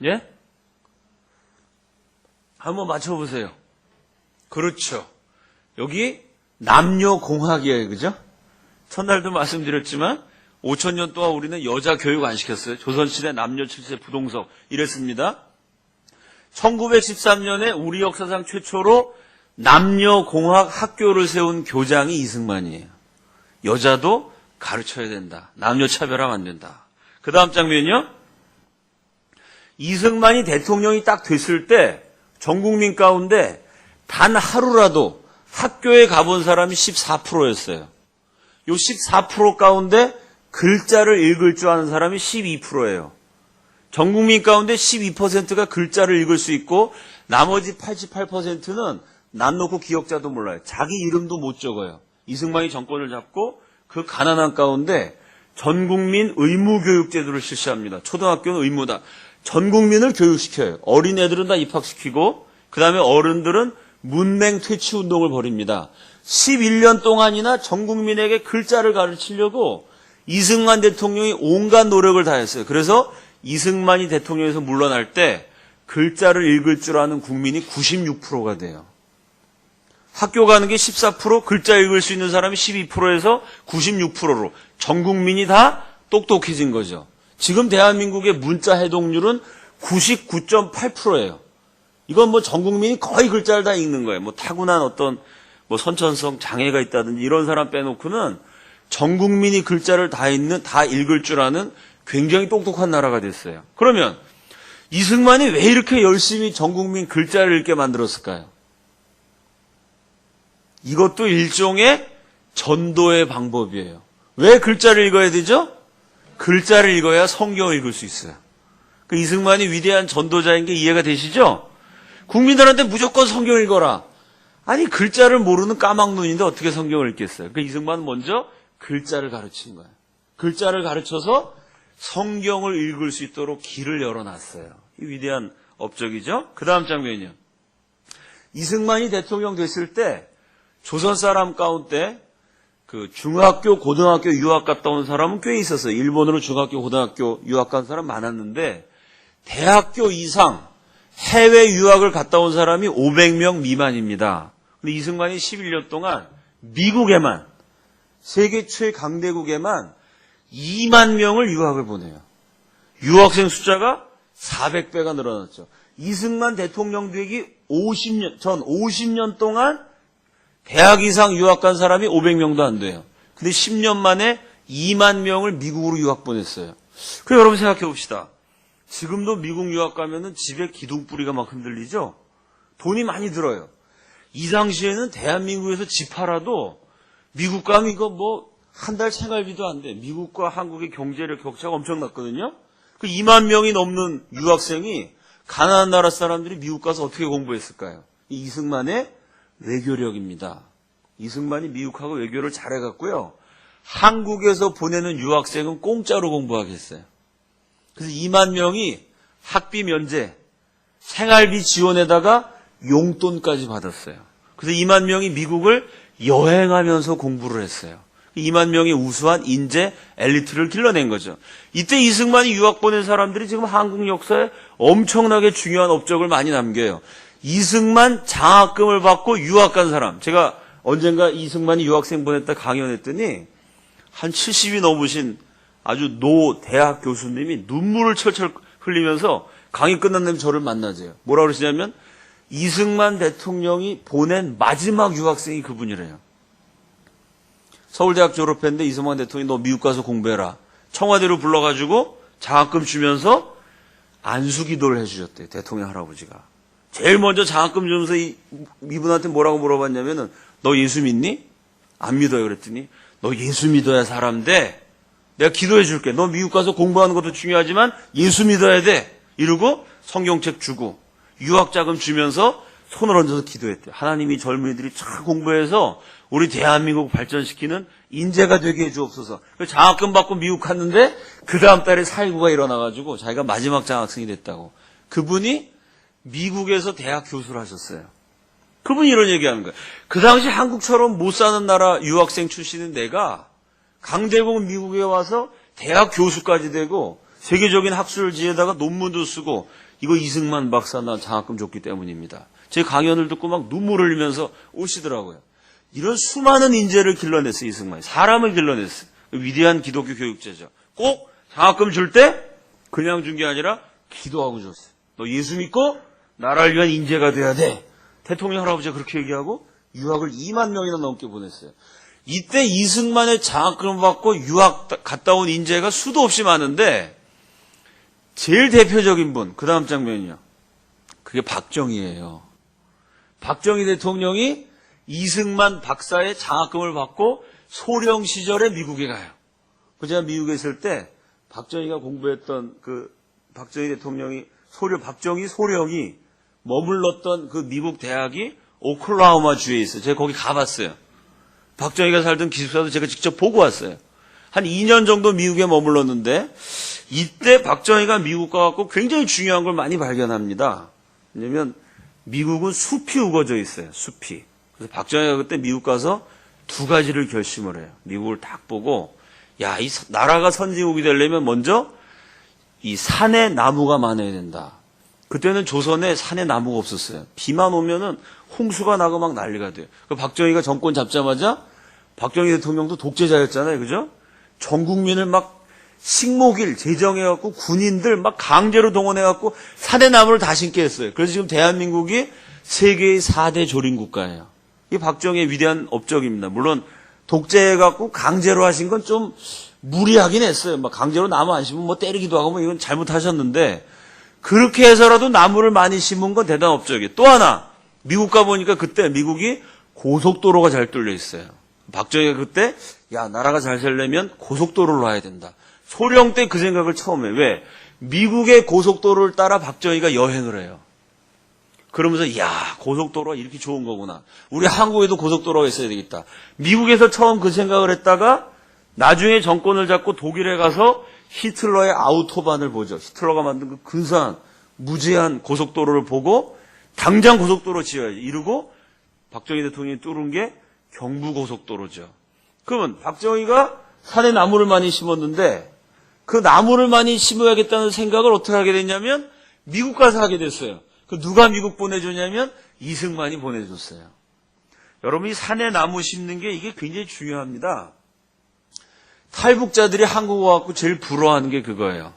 예? 한번 맞춰보세요. 그렇죠. 여기 남녀공학이에요, 그죠? 첫날도 말씀드렸지만 5,000년 동안 우리는 여자 교육 안 시켰어요. 조선시대 남녀 7세 부동석 이랬습니다. 1913년에 우리 역사상 최초로 남녀공학 학교를 세운 교장이 이승만이에요. 여자도 가르쳐야 된다. 남녀 차별하면 안 된다. 그 다음 장면이요. 이승만이 대통령이 딱 됐을 때 전 국민 가운데 단 하루라도 학교에 가본 사람이 14%였어요. 이 14% 가운데 글자를 읽을 줄 아는 사람이 12%예요. 전 국민 가운데 12%가 글자를 읽을 수 있고 나머지 88%는 난 놓고 기억자도 몰라요. 자기 이름도 못 적어요. 이승만이 정권을 잡고 그 가난한 가운데 전 국민 의무교육 제도를 실시합니다. 초등학교는 의무다. 전 국민을 교육시켜요. 어린애들은 다 입학시키고 그 다음에 어른들은 문맹 퇴치 운동을 벌입니다. 11년 동안이나 전 국민에게 글자를 가르치려고 이승만 대통령이 온갖 노력을 다했어요. 그래서 이승만이 대통령에서 물러날 때 글자를 읽을 줄 아는 국민이 96%가 돼요. 학교 가는 게 14%, 글자 읽을 수 있는 사람이 12%에서 96%로 전 국민이 다 똑똑해진 거죠. 지금 대한민국의 문자 해독률은 99.8%예요. 이건 뭐 전 국민이 거의 글자를 다 읽는 거예요. 뭐 타고난 어떤 뭐 선천성 장애가 있다든지 이런 사람 빼놓고는 전 국민이 글자를 다 읽을 줄 아는 굉장히 똑똑한 나라가 됐어요. 그러면 이승만이 왜 이렇게 열심히 전 국민 글자를 읽게 만들었을까요? 이것도 일종의 전도의 방법이에요. 왜 글자를 읽어야 되죠? 글자를 읽어야 성경을 읽을 수 있어요. 그 이승만이 위대한 전도자인 게 이해가 되시죠? 국민들한테 무조건 성경 읽어라. 아니 글자를 모르는 까막눈인데 어떻게 성경을 읽겠어요? 그 이승만은 먼저 글자를 가르친 거예요. 글자를 가르쳐서 성경을 읽을 수 있도록 길을 열어놨어요. 이 위대한 업적이죠. 그 다음 장면이요. 이승만이 대통령 됐을 때 조선 사람 가운데 그 중학교, 고등학교 유학 갔다 온 사람은 꽤 있었어요. 일본으로 중학교, 고등학교 유학 간 사람 많았는데 대학교 이상 해외 유학을 갔다 온 사람이 500명 미만입니다. 근데 이승만이 11년 동안 미국에만 세계 최강대국에만 2만 명을 유학을 보내요. 유학생 숫자가 400배가 늘어났죠. 이승만 대통령 되기 50년 동안 대학 이상 유학 간 사람이 500명도 안 돼요. 근데 10년 만에 2만 명을 미국으로 유학 보냈어요. 그럼 여러분 생각해 봅시다. 지금도 미국 유학 가면은 집에 기둥뿌리가 막 흔들리죠? 돈이 많이 들어요. 이 당시에는 대한민국에서 집 팔아도 미국 가면 이거 뭐 한 달 생활비도 안 돼. 미국과 한국의 경제력 격차가 엄청났거든요. 그 2만 명이 넘는 유학생이 가난한 나라 사람들이 미국 가서 어떻게 공부했을까요? 이승만의 외교력입니다. 이승만이 미국하고 외교를 잘해갖고요. 한국에서 보내는 유학생은 공짜로 공부하게 했어요. 그래서 2만 명이 학비 면제, 생활비 지원에다가 용돈까지 받았어요. 그래서 2만 명이 미국을 여행하면서 공부를 했어요. 2만 명의 우수한 인재 엘리트를 길러낸 거죠. 이때 이승만이 유학 보낸 사람들이 지금 한국 역사에 엄청나게 중요한 업적을 많이 남겨요. 이승만 장학금을 받고 유학 간 사람. 제가 언젠가 이승만이 유학생 보냈다 강연했더니 한 70이 넘으신 아주 노 대학 교수님이 눈물을 철철 흘리면서 강의 끝난 다음에 저를 만나재요. 뭐라고 그러시냐면 이승만 대통령이 보낸 마지막 유학생이 그분이래요. 서울대학 졸업했는데 이승만 대통령이 너 미국 가서 공부해라. 청와대로 불러가지고 장학금 주면서 안수기도를 해주셨대요. 대통령 할아버지가. 제일 먼저 장학금 주면서 이분한테 뭐라고 물어봤냐면은 너 예수 믿니? 안 믿어요. 그랬더니 너 예수 믿어야 사람 돼. 내가 기도해 줄게. 너 미국 가서 공부하는 것도 중요하지만 예수 믿어야 돼. 이러고 성경책 주고 유학자금 주면서 손을 얹어서 기도했대요. 하나님이 젊은이들이 잘 공부해서 우리 대한민국 발전시키는 인재가 되게 해주옵소서. 장학금 받고 미국 갔는데 그 다음 달에 4.19가 일어나가지고 자기가 마지막 장학생이 됐다고. 그분이 미국에서 대학 교수를 하셨어요. 그분이 이런 얘기하는 거예요. 그 당시 한국처럼 못 사는 나라 유학생 출신인 내가 강대국 미국에 와서 대학 교수까지 되고 세계적인 학술지에다가 논문도 쓰고 이거 이승만 박사 나 장학금 줬기 때문입니다. 제 강연을 듣고 막 눈물 흘리면서 오시더라고요. 이런 수많은 인재를 길러냈어요. 이승만이. 사람을 길러냈어요. 위대한 기독교 교육제죠. 꼭 장학금 줄 때 그냥 준 게 아니라 기도하고 줬어요. 너 예수 믿고 나라를 위한 인재가 돼야 돼. 대통령 할아버지가 그렇게 얘기하고 유학을 2만 명이나 넘게 보냈어요. 이때 이승만의 장학금을 받고 유학 갔다 온 인재가 수도 없이 많은데 제일 대표적인 분, 그 다음 장면이요. 그게 박정희예요. 박정희 대통령이 이승만 박사의 장학금을 받고 소령 시절에 미국에 가요. 제가 미국에 있을 때 박정희가 공부했던 그 박정희 대통령이 박정희 소령이 머물렀던 그 미국 대학이 오클라호마 주에 있어요. 제가 거기 가봤어요. 박정희가 살던 기숙사도 제가 직접 보고 왔어요. 한 2년 정도 미국에 머물렀는데 이때 박정희가 미국 가갖고 굉장히 중요한 걸 많이 발견합니다. 왜냐면 미국은 숲이 우거져 있어요. 숲이. 그래서 박정희가 그때 미국 가서 두 가지를 결심을 해요. 미국을 딱 보고 야, 이 나라가 선진국이 되려면 먼저 이 산에 나무가 많아야 된다. 그때는 조선에 산에 나무가 없었어요. 비만 오면은 홍수가 나고 막 난리가 돼요. 박정희가 정권 잡자마자 박정희 대통령도 독재자였잖아요. 그죠? 전 국민을 막 식목일 제정해갖고 군인들 막 강제로 동원해갖고 산에 나무를 다 심게 했어요. 그래서 지금 대한민국이 세계의 4대 조림국가예요. 이 박정희의 위대한 업적입니다. 물론 독재해갖고 강제로 하신 건 좀 무리하긴 했어요. 막 강제로 나무 안 심으면 뭐 때리기도 하고 뭐 이건 잘못하셨는데 그렇게 해서라도 나무를 많이 심은 건 대단한 업적이에요. 또 하나 미국 가보니까 그때 미국이 고속도로가 잘 뚫려 있어요. 박정희가 그때 야 나라가 잘 살려면 고속도로를 놔야 된다. 소령 때 그 생각을 처음 해요. 왜? 미국의 고속도로를 따라 박정희가 여행을 해요. 그러면서 야 고속도로가 이렇게 좋은 거구나. 우리 한국에도 고속도로가 있어야 되겠다. 미국에서 처음 그 생각을 했다가 나중에 정권을 잡고 독일에 가서 히틀러의 아우토반을 보죠. 히틀러가 만든 그 근사한 무제한 고속도로를 보고 당장 고속도로 지어야지 이러고 박정희 대통령이 뚫은 게 경부고속도로죠. 그러면 박정희가 산에 나무를 많이 심었는데 그 나무를 많이 심어야겠다는 생각을 어떻게 하게 됐냐면 미국 가서 하게 됐어요. 그 누가 미국 보내줬냐면 이승만이 보내줬어요. 여러분 이 산에 나무 심는 게 이게 굉장히 중요합니다. 탈북자들이 한국 와갖고 제일 부러워하는 게 그거예요.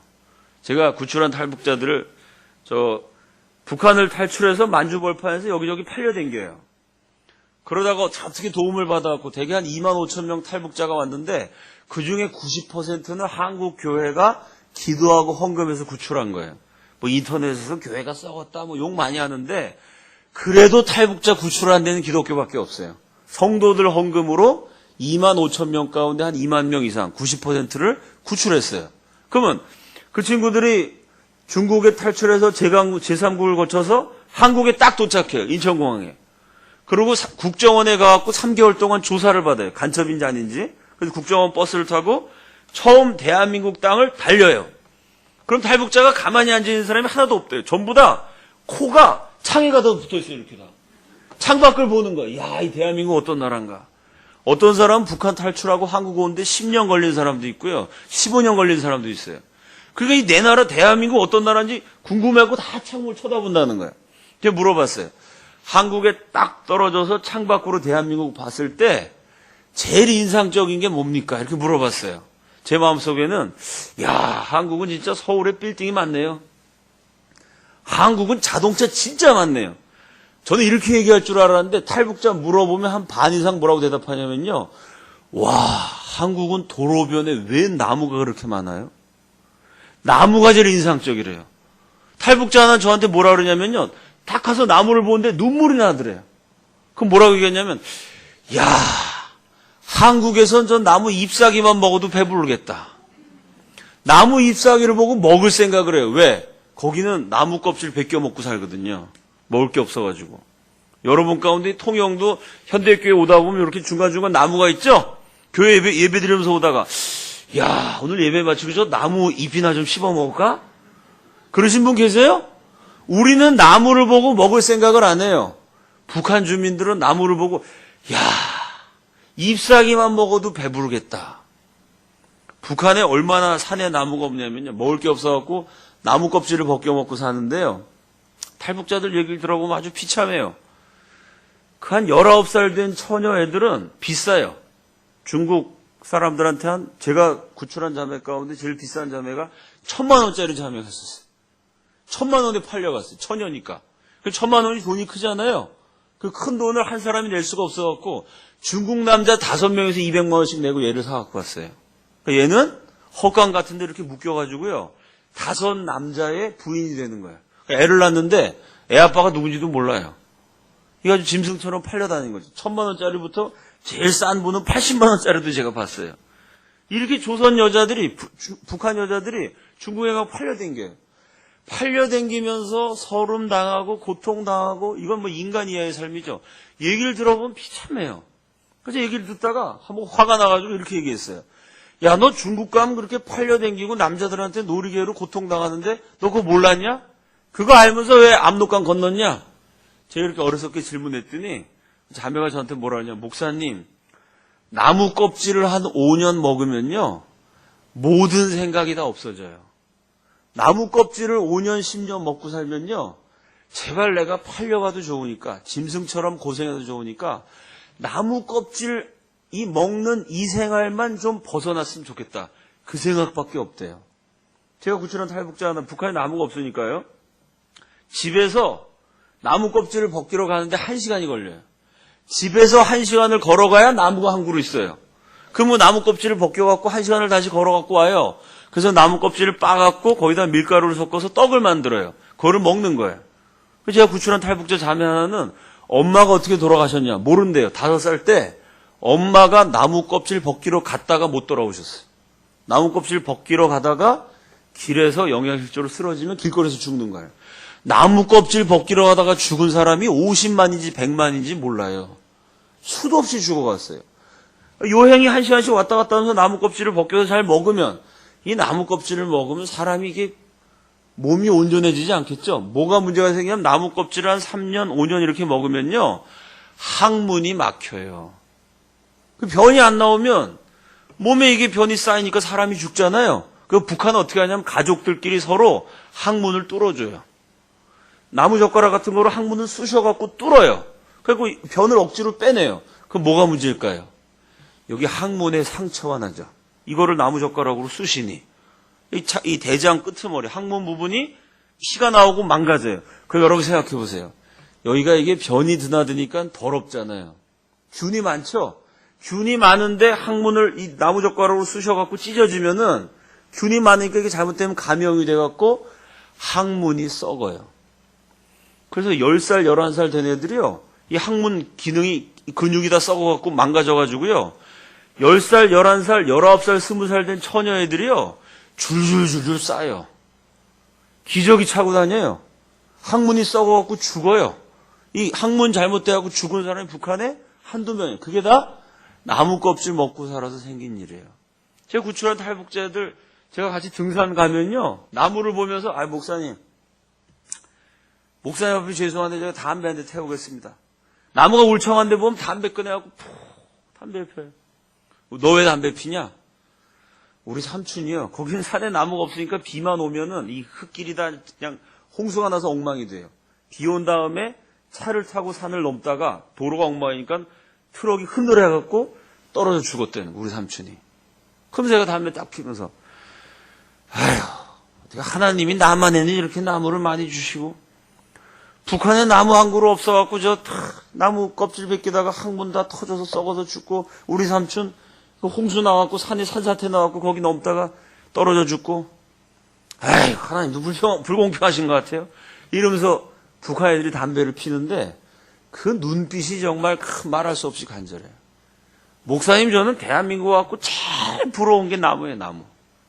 제가 구출한 탈북자들을 북한을 탈출해서 만주벌판에서 여기저기 팔려댕겨요. 그러다가 어떻게 도움을 받아갖고 대개 한 2만 5천 명 탈북자가 왔는데 그 중에 90%는 한국 교회가 기도하고 헌금해서 구출한 거예요. 뭐 인터넷에서 교회가 썩었다 뭐 욕 많이 하는데 그래도 탈북자 구출한 데는 기독교밖에 없어요. 성도들 헌금으로 2만 5천 명 가운데 한 2만 명 이상 90%를 구출했어요. 그러면 그 친구들이 중국에 탈출해서 제3국을 거쳐서 한국에 딱 도착해요. 인천공항에. 그리고 국정원에 가갖고 3개월 동안 조사를 받아요. 간첩인지 아닌지. 그래서 국정원 버스를 타고 처음 대한민국 땅을 달려요. 그럼 탈북자가 가만히 앉아있는 사람이 하나도 없대요. 전부 다 코가 창에 가다 붙어있어요. 이렇게 다. 창밖을 보는 거예요. 야, 이 대한민국 어떤 나라인가. 어떤 사람은 북한 탈출하고 한국 오는데 10년 걸린 사람도 있고요. 15년 걸린 사람도 있어요. 그러니까 이 내 나라 대한민국 어떤 나라인지 궁금해하고 다 창문을 쳐다본다는 거예요. 제가 물어봤어요. 한국에 딱 떨어져서 창밖으로 대한민국 봤을 때 제일 인상적인 게 뭡니까? 이렇게 물어봤어요. 제 마음속에는 야, 한국은 진짜 서울에 빌딩이 많네요. 한국은 자동차 진짜 많네요. 저는 이렇게 얘기할 줄 알았는데 탈북자 물어보면 한 반 이상 뭐라고 대답하냐면요. 와, 한국은 도로변에 왜 나무가 그렇게 많아요? 나무가 제일 인상적이래요. 탈북자 하나 저한테 뭐라 그러냐면요. 딱 가서 나무를 보는데 눈물이 나더래요. 그럼 뭐라고 얘기했냐면 야, 한국에선 저 나무 잎사귀만 먹어도 배부르겠다. 나무 잎사귀를 보고 먹을 생각을 해요. 왜? 거기는 나무 껍질 벗겨 먹고 살거든요. 먹을 게 없어가지고. 여러분 가운데 통영도 현대교회 오다 보면 이렇게 중간중간 나무가 있죠? 교회 예배 드리면서 오다가 야, 오늘 예배 마치고 저 나무 잎이나 좀 씹어 먹을까? 그러신 분 계세요? 우리는 나무를 보고 먹을 생각을 안 해요. 북한 주민들은 나무를 보고 야, 잎사귀만 먹어도 배부르겠다. 북한에 얼마나 산에 나무가 없냐면요. 먹을 게 없어갖고 나무 껍질을 벗겨 먹고 사는데요. 탈북자들 얘기를 들어보면 아주 비참해요. 그 한 19살 된 처녀 애들은 비싸요. 중국 사람들한테 제가 구출한 자매 가운데 제일 비싼 자매가 1,000만 원짜리 자매가 있었어요. 1,000만 원에 팔려갔어요. 처녀니까. 그 1,000만 원이 돈이 크잖아요. 그 큰 돈을 한 사람이 낼 수가 없어갖고 중국 남자 5명에서 200만 원씩 내고 얘를 사갖고 왔어요. 그러니까 얘는 헛강 같은 데 이렇게 묶여가지고요. 5 남자의 부인이 되는 거예요. 그러니까 애를 낳는데 애 아빠가 누군지도 몰라요. 이거 아주 짐승처럼 팔려다니는 거죠. 1,000만 원짜리부터 제일 싼 분은 80만 원짜리도 제가 봤어요. 이렇게 조선 여자들이, 북한 여자들이 중국에 가서 팔려댕겨요. 팔려댕기면서 서름당하고 고통당하고 이건 뭐 인간 이하의 삶이죠. 얘기를 들어보면 비참해요. 그래서 얘기를 듣다가 한번 화가 나가지고 이렇게 얘기했어요. 야, 너 중국 가면 그렇게 팔려댕기고 남자들한테 놀이개로 고통당하는데 너 그거 몰랐냐? 그거 알면서 왜 압록강 건넜냐? 제가 이렇게 어리석게 질문했더니 자매가 저한테 뭐라 하냐. 목사님, 나무 껍질을 한 5년 먹으면요. 모든 생각이 다 없어져요. 나무 껍질을 5년, 10년 먹고 살면요. 제발 내가 팔려가도 좋으니까, 짐승처럼 고생해도 좋으니까 나무 껍질 이 먹는 이 생활만 좀 벗어났으면 좋겠다. 그 생각밖에 없대요. 제가 구출한 탈북자 하나, 북한에 나무가 없으니까요. 집에서 나무 껍질을 벗기러 가는데 1시간이 걸려요. 집에서 1시간을 걸어가야 나무가 한 그루 있어요. 그러면 나무 껍질을 벗겨갖고 1시간을 다시 걸어갖고 와요. 그래서 나무 껍질을 빻아갖고 거기다 밀가루를 섞어서 떡을 만들어요. 그거를 먹는 거예요. 제가 구출한 탈북자 자매 하나는 엄마가 어떻게 돌아가셨냐 모른대요. 5살 때 엄마가 나무 껍질 벗기러 갔다가 못 돌아오셨어요. 나무 껍질 벗기러 가다가 길에서 영양실조로 쓰러지면 길거리에서 죽는 거예요. 나무 껍질 벗기러 가다가 죽은 사람이 50만인지 100만인지 몰라요. 수도 없이 죽어갔어요. 여행이 1시간씩 왔다 갔다 하면서 나무 껍질을 벗겨서 잘 먹으면 이 나무 껍질을 먹으면 사람이 이게 몸이 온전해지지 않겠죠? 뭐가 문제가 생기면 나무 껍질을 한 3년, 5년 이렇게 먹으면요. 항문이 막혀요. 그 변이 안 나오면 몸에 이게 변이 쌓이니까 사람이 죽잖아요. 그 북한은 어떻게 하냐면 가족들끼리 서로 항문을 뚫어줘요. 나무젓가락 같은 거로 항문을 쑤셔갖고 뚫어요. 그리고 변을 억지로 빼내요. 그럼 뭐가 문제일까요? 여기 항문에 상처가 나죠. 이거를 나무젓가락으로 쑤시니 이 대장 끄트머리 항문 부분이 피가 나오고 망가져요. 그럼 여러분 생각해 보세요. 여기가 이게 변이 드나드니까 더럽잖아요. 균이 많죠? 균이 많은데 항문을 이 나무젓가락으로 쑤셔갖고 찢어지면은 균이 많으니까 이게 잘못되면 감염이 돼갖고 항문이 썩어요. 그래서 10살, 11살 된 애들이요. 이 항문 기능이, 근육이 다 썩어갖고 망가져가지고요. 10살, 11살, 19살, 20살 된 처녀 애들이요. 줄줄줄줄 쌓여요. 기저귀 차고 다녀요. 항문이 썩어갖고 죽어요. 이 항문 잘못돼갖고 죽은 사람이 북한에 한두 명이에요. 그게 다 나무 껍질 먹고 살아서 생긴 일이에요. 제가 구출한 탈북자들, 제가 같이 등산 가면요. 나무를 보면서, 목사님 앞에 죄송한데 제가 담배 한 대 태우겠습니다. 나무가 울창한데 보면 담배 꺼내갖고 푹 담배 펴요. 너 왜 담배 피냐? 우리 삼촌이요. 거기는 산에 나무가 없으니까 비만 오면은 이 흙길이 다 그냥 홍수가 나서 엉망이 돼요. 비 온 다음에 차를 타고 산을 넘다가 도로가 엉망이니까 트럭이 흐느려갖고 떨어져 죽었대는 우리 삼촌이. 그럼 제가 담배 딱 피면서 어떻게 하나님이 나만에는 이렇게 나무를 많이 주시고 북한에 나무 한 그루 없어갖고 나무 껍질 벗기다가 항문 다 터져서 썩어서 죽고 우리 삼촌 홍수 나왔고 산에 산사태 나왔고 거기 넘다가 떨어져 죽고 하나님도 불공평하신 것 같아요. 이러면서 북한 애들이 담배를 피는데 그 눈빛이 정말 말할 수 없이 간절해요. 목사님 저는 대한민국 갖고 제일 부러운 게 나무예요. 나무.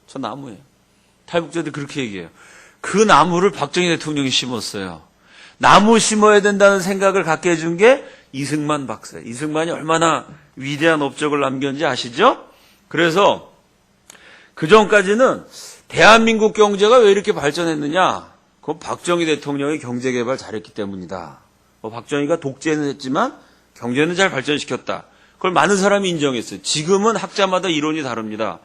저 나무예요. 탈북자들 그렇게 얘기해요. 그 나무를 박정희 대통령이 심었어요. 나무 심어야 된다는 생각을 갖게 해준 게 이승만 박사예요. 이승만이 얼마나 위대한 업적을 남겼는지 아시죠? 그래서 그 전까지는 대한민국 경제가 왜 이렇게 발전했느냐? 그건 박정희 대통령이 경제개발 잘했기 때문이다. 박정희가 독재는 했지만 경제는 잘 발전시켰다. 그걸 많은 사람이 인정했어요. 지금은 학자마다 이론이 다릅니다.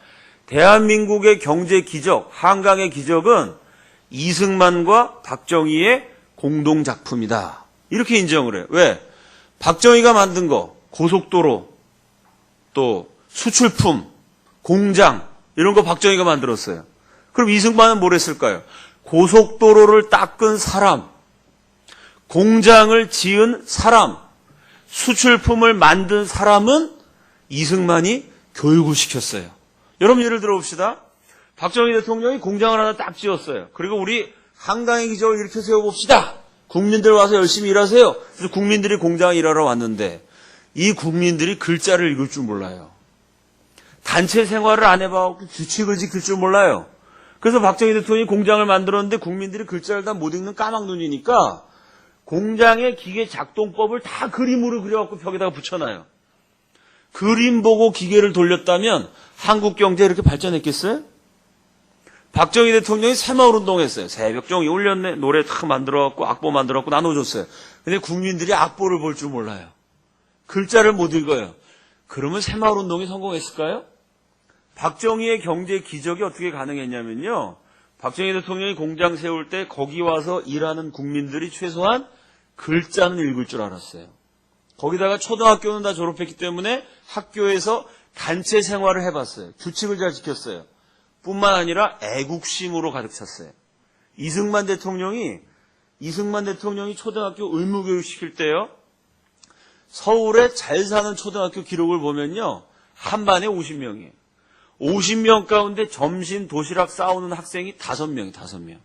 대한민국의 경제 기적, 한강의 기적은 이승만과 박정희의 공동 작품이다. 이렇게 인정을 해요. 왜? 박정희가 만든 거, 고속도로, 또 수출품, 공장 이런 거 박정희가 만들었어요. 그럼 이승만은 뭘 했을까요? 고속도로를 닦은 사람, 공장을 지은 사람, 수출품을 만든 사람은 이승만이 교육을 시켰어요. 여러분 예를 들어 봅시다. 박정희 대통령이 공장을 하나 딱 지었어요. 그리고 우리 한강의 기적을 이렇게 세워봅시다. 국민들 와서 열심히 일하세요. 그래서 국민들이 공장에 일하러 왔는데 이 국민들이 글자를 읽을 줄 몰라요. 단체 생활을 안 해봐갖고 규칙을 지킬 줄 몰라요. 그래서 박정희 대통령이 공장을 만들었는데 국민들이 글자를 다 못 읽는 까막눈이니까 공장의 기계 작동법을 다 그림으로 그려갖고 벽에다가 붙여놔요. 그림 보고 기계를 돌렸다면 한국 경제 이렇게 발전했겠어요? 박정희 대통령이 새마을운동 했어요. 새벽종이 울렸네. 노래 다 만들어갖고 악보 만들어갖고 나눠줬어요. 근데 국민들이 악보를 볼 줄 몰라요. 글자를 못 읽어요. 그러면 새마을운동이 성공했을까요? 박정희의 경제 기적이 어떻게 가능했냐면요. 박정희 대통령이 공장 세울 때 거기 와서 일하는 국민들이 최소한 글자는 읽을 줄 알았어요. 거기다가 초등학교는 다 졸업했기 때문에 학교에서 단체 생활을 해봤어요. 규칙을 잘 지켰어요. 뿐만 아니라 애국심으로 가득 찼어요. 이승만 대통령이 초등학교 의무교육 시킬 때요. 서울에 잘 사는 초등학교 기록을 보면요. 한 반에 50명이에요. 50명 가운데 점심 도시락 싸우는 학생이 5명.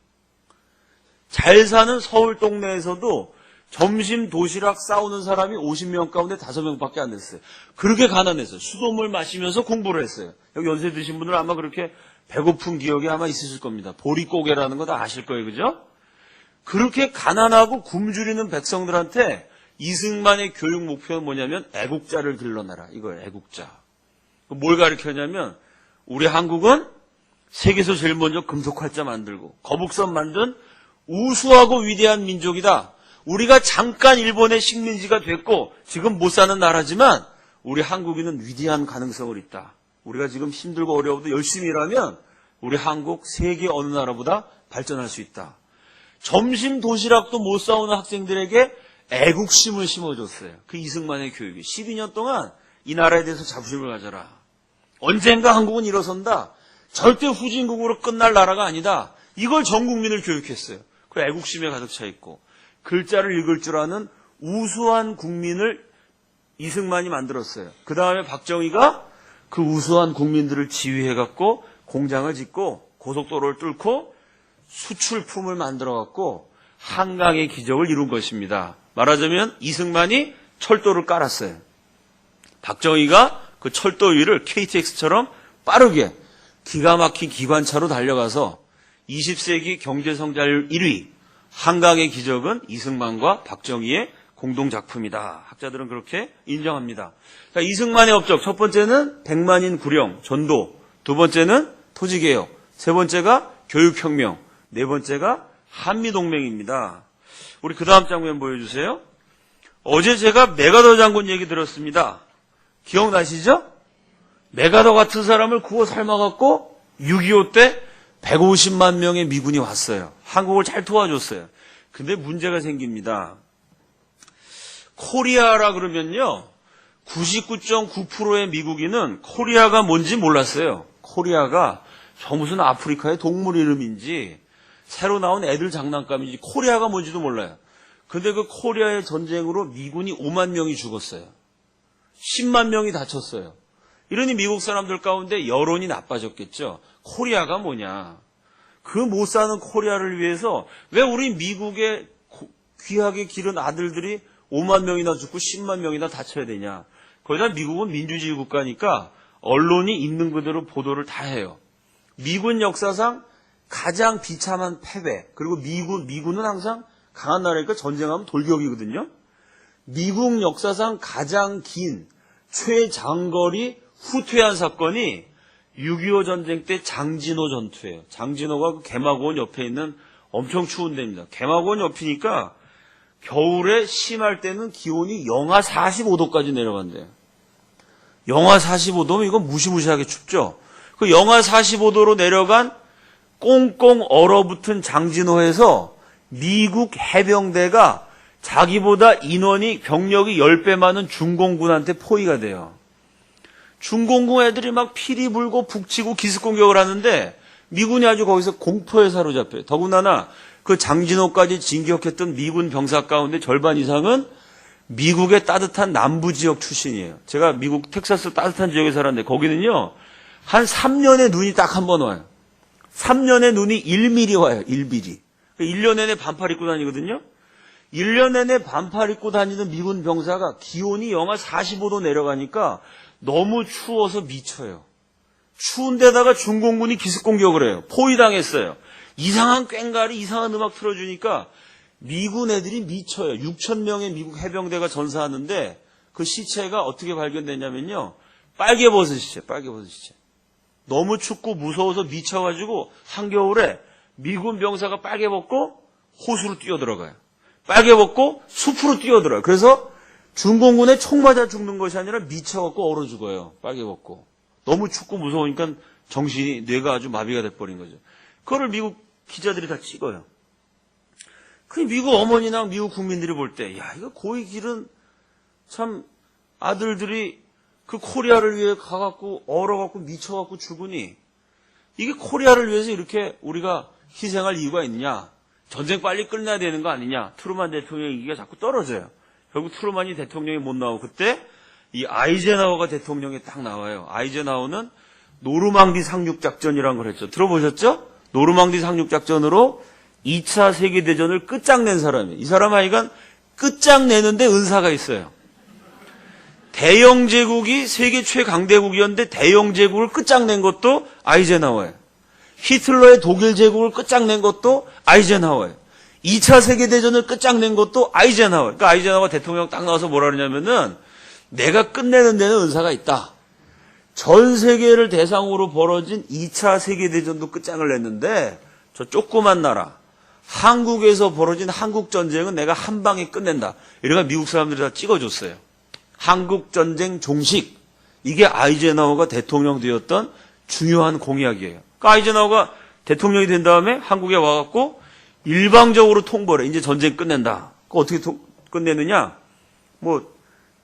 잘 사는 서울 동네에서도 점심 도시락 싸우는 사람이 50명 가운데 5명밖에 안 됐어요. 그렇게 가난했어요. 수돗물 마시면서 공부를 했어요. 여기 연세 드신 분들은 아마 그렇게 배고픈 기억이 아마 있으실 겁니다. 보릿고개라는 거 다 아실 거예요. 그죠? 그렇게 가난하고 굶주리는 백성들한테 이승만의 교육 목표는 뭐냐면 애국자를 길러내라. 이거예요. 애국자. 뭘 가르쳤냐면 우리 한국은 세계에서 제일 먼저 금속활자 만들고 거북선 만든 우수하고 위대한 민족이다. 우리가 잠깐 일본의 식민지가 됐고 지금 못 사는 나라지만 우리 한국인은 위대한 가능성을 있다. 우리가 지금 힘들고 어려워도 열심히 일하면 우리 한국 세계 어느 나라보다 발전할 수 있다. 점심 도시락도 못 싸우는 학생들에게 애국심을 심어줬어요. 그 이승만의 교육이 12년 동안 이 나라에 대해서 자부심을 가져라. 언젠가 한국은 일어선다. 절대 후진국으로 끝날 나라가 아니다. 이걸 전 국민을 교육했어요. 그 애국심에 가득 차 있고 글자를 읽을 줄 아는 우수한 국민을 이승만이 만들었어요. 그 다음에 박정희가 그 우수한 국민들을 지휘해갖고 공장을 짓고 고속도로를 뚫고 수출품을 만들어갖고 한강의 기적을 이룬 것입니다. 말하자면 이승만이 철도를 깔았어요. 박정희가 그 철도 위를 KTX처럼 빠르게 기가 막힌 기관차로 달려가서 20세기 경제성장률 1위 한강의 기적은 이승만과 박정희의 공동작품이다. 학자들은 그렇게 인정합니다. 자, 이승만의 업적 첫 번째는 백만인 구령, 전도, 두 번째는 토지개혁, 세 번째가 교육혁명, 네 번째가 한미동맹입니다. 우리 그 다음 장면 보여주세요. 어제 제가 메가더 장군 얘기 들었습니다. 기억나시죠? 메가더 같은 사람을 구워 삶아갖고 6.25 때 150만 명의 미군이 왔어요. 한국을 잘 도와줬어요. 근데 문제가 생깁니다. 코리아라 그러면요. 99.9%의 미국인은 코리아가 뭔지 몰랐어요. 코리아가 저 무슨 아프리카의 동물 이름인지 새로 나온 애들 장난감인지 코리아가 뭔지도 몰라요. 근데 그 코리아의 전쟁으로 미군이 5만 명이 죽었어요. 10만 명이 다쳤어요. 이러니 미국 사람들 가운데 여론이 나빠졌겠죠. 코리아가 뭐냐. 그 못 사는 코리아를 위해서 왜 우리 미국의 귀하게 기른 아들들이 5만 명이나 죽고 10만 명이나 다쳐야 되냐. 거기다 미국은 민주주의 국가니까 언론이 있는 그대로 보도를 다 해요. 미군 역사상 가장 비참한 패배, 그리고 미군은 항상 강한 나라니까 전쟁하면 돌격이거든요. 미국 역사상 가장 긴 최장거리 후퇴한 사건이 6.25 전쟁 때 장진호 전투예요. 장진호가 그 개마고원 옆에 있는 엄청 추운 데입니다. 개마고원 옆이니까 겨울에 심할 때는 기온이 영하 45도까지 내려간대요. 영하 45도면 이건 무시무시하게 춥죠. 그 영하 45도로 내려간 꽁꽁 얼어붙은 장진호에서 미국 해병대가 자기보다 인원이 병력이 10배 많은 중공군한테 포위가 돼요. 중공군 애들이 막 피리 불고 북치고 기습공격을 하는데 미군이 아주 거기서 공포에 사로잡혀요. 더군다나 그 장진호까지 진격했던 미군 병사 가운데 절반 이상은 미국의 따뜻한 남부 지역 출신이에요. 제가 미국 텍사스 따뜻한 지역에 살았는데 거기는요. 한 3년에 눈이 딱 한 번 와요. 3년에 눈이 1mm 와요. 1mm. 1년 내내 반팔 입고 다니거든요. 1년 내내 반팔 입고 다니는 미군 병사가 기온이 영하 45도 내려가니까 너무 추워서 미쳐요. 추운 데다가 중공군이 기습공격을 해요. 포위당했어요. 이상한 꽹가리 이상한 음악 틀어주니까 미군 애들이 미쳐요. 6천 명의 미국 해병대가 전사하는데 그 시체가 어떻게 발견됐냐면요. 빨개벗은 시체. 너무 춥고 무서워서 미쳐가지고 한겨울에 미군 병사가 빨개 벗고 호수로 뛰어들어가요. 빨개 벗고 숲으로 뛰어들어요. 그래서 중공군에 총 맞아 죽는 것이 아니라 미쳐갖고 얼어 죽어요. 빨개 벗고. 너무 춥고 무서우니까 뇌가 아주 마비가 돼버린 거죠. 그거를 미국 기자들이 다 찍어요. 그 미국 어머니나 미국 국민들이 볼 때, 야, 이거 고위 길은 참 아들들이 그 코리아를 위해 가갖고 얼어갖고 미쳐갖고 죽으니 이게 코리아를 위해서 이렇게 우리가 희생할 이유가 있냐? 전쟁 빨리 끝내야 되는 거 아니냐? 트루만 대통령 인기가 자꾸 떨어져요. 결국 트루만이 대통령이 못 나오고 그때 이 아이젠하워가 대통령이 딱 나와요. 아이젠하워는 노르망디 상륙작전이라는 걸 했죠. 들어보셨죠? 노르망디 상륙작전으로 2차 세계대전을 끝장낸 사람이에요. 이 사람 하여간 끝장내는데 은사가 있어요. 대영 제국이 세계 최강대국이었는데 대영 제국을 끝장낸 것도 아이젠하워예요. 히틀러의 독일 제국을 끝장낸 것도 아이젠하워예요. 2차 세계대전을 끝장낸 것도 아이젠하워. 그러니까 아이젠하워 대통령 딱 나와서 뭐라 그러냐면은 내가 끝내는 데는 은사가 있다. 전 세계를 대상으로 벌어진 2차 세계대전도 끝장을 냈는데 저 조그만 나라 한국에서 벌어진 한국전쟁은 내가 한 방에 끝낸다. 이래가 미국 사람들이 다 찍어줬어요. 한국전쟁 종식. 이게 아이젠하워가 대통령 되었던 중요한 공약이에요. 그러니까 아이젠하워가 대통령이 된 다음에 한국에 와갖고 일방적으로 통보를 해. 이제 전쟁 끝낸다. 그거 어떻게 끝내느냐? 뭐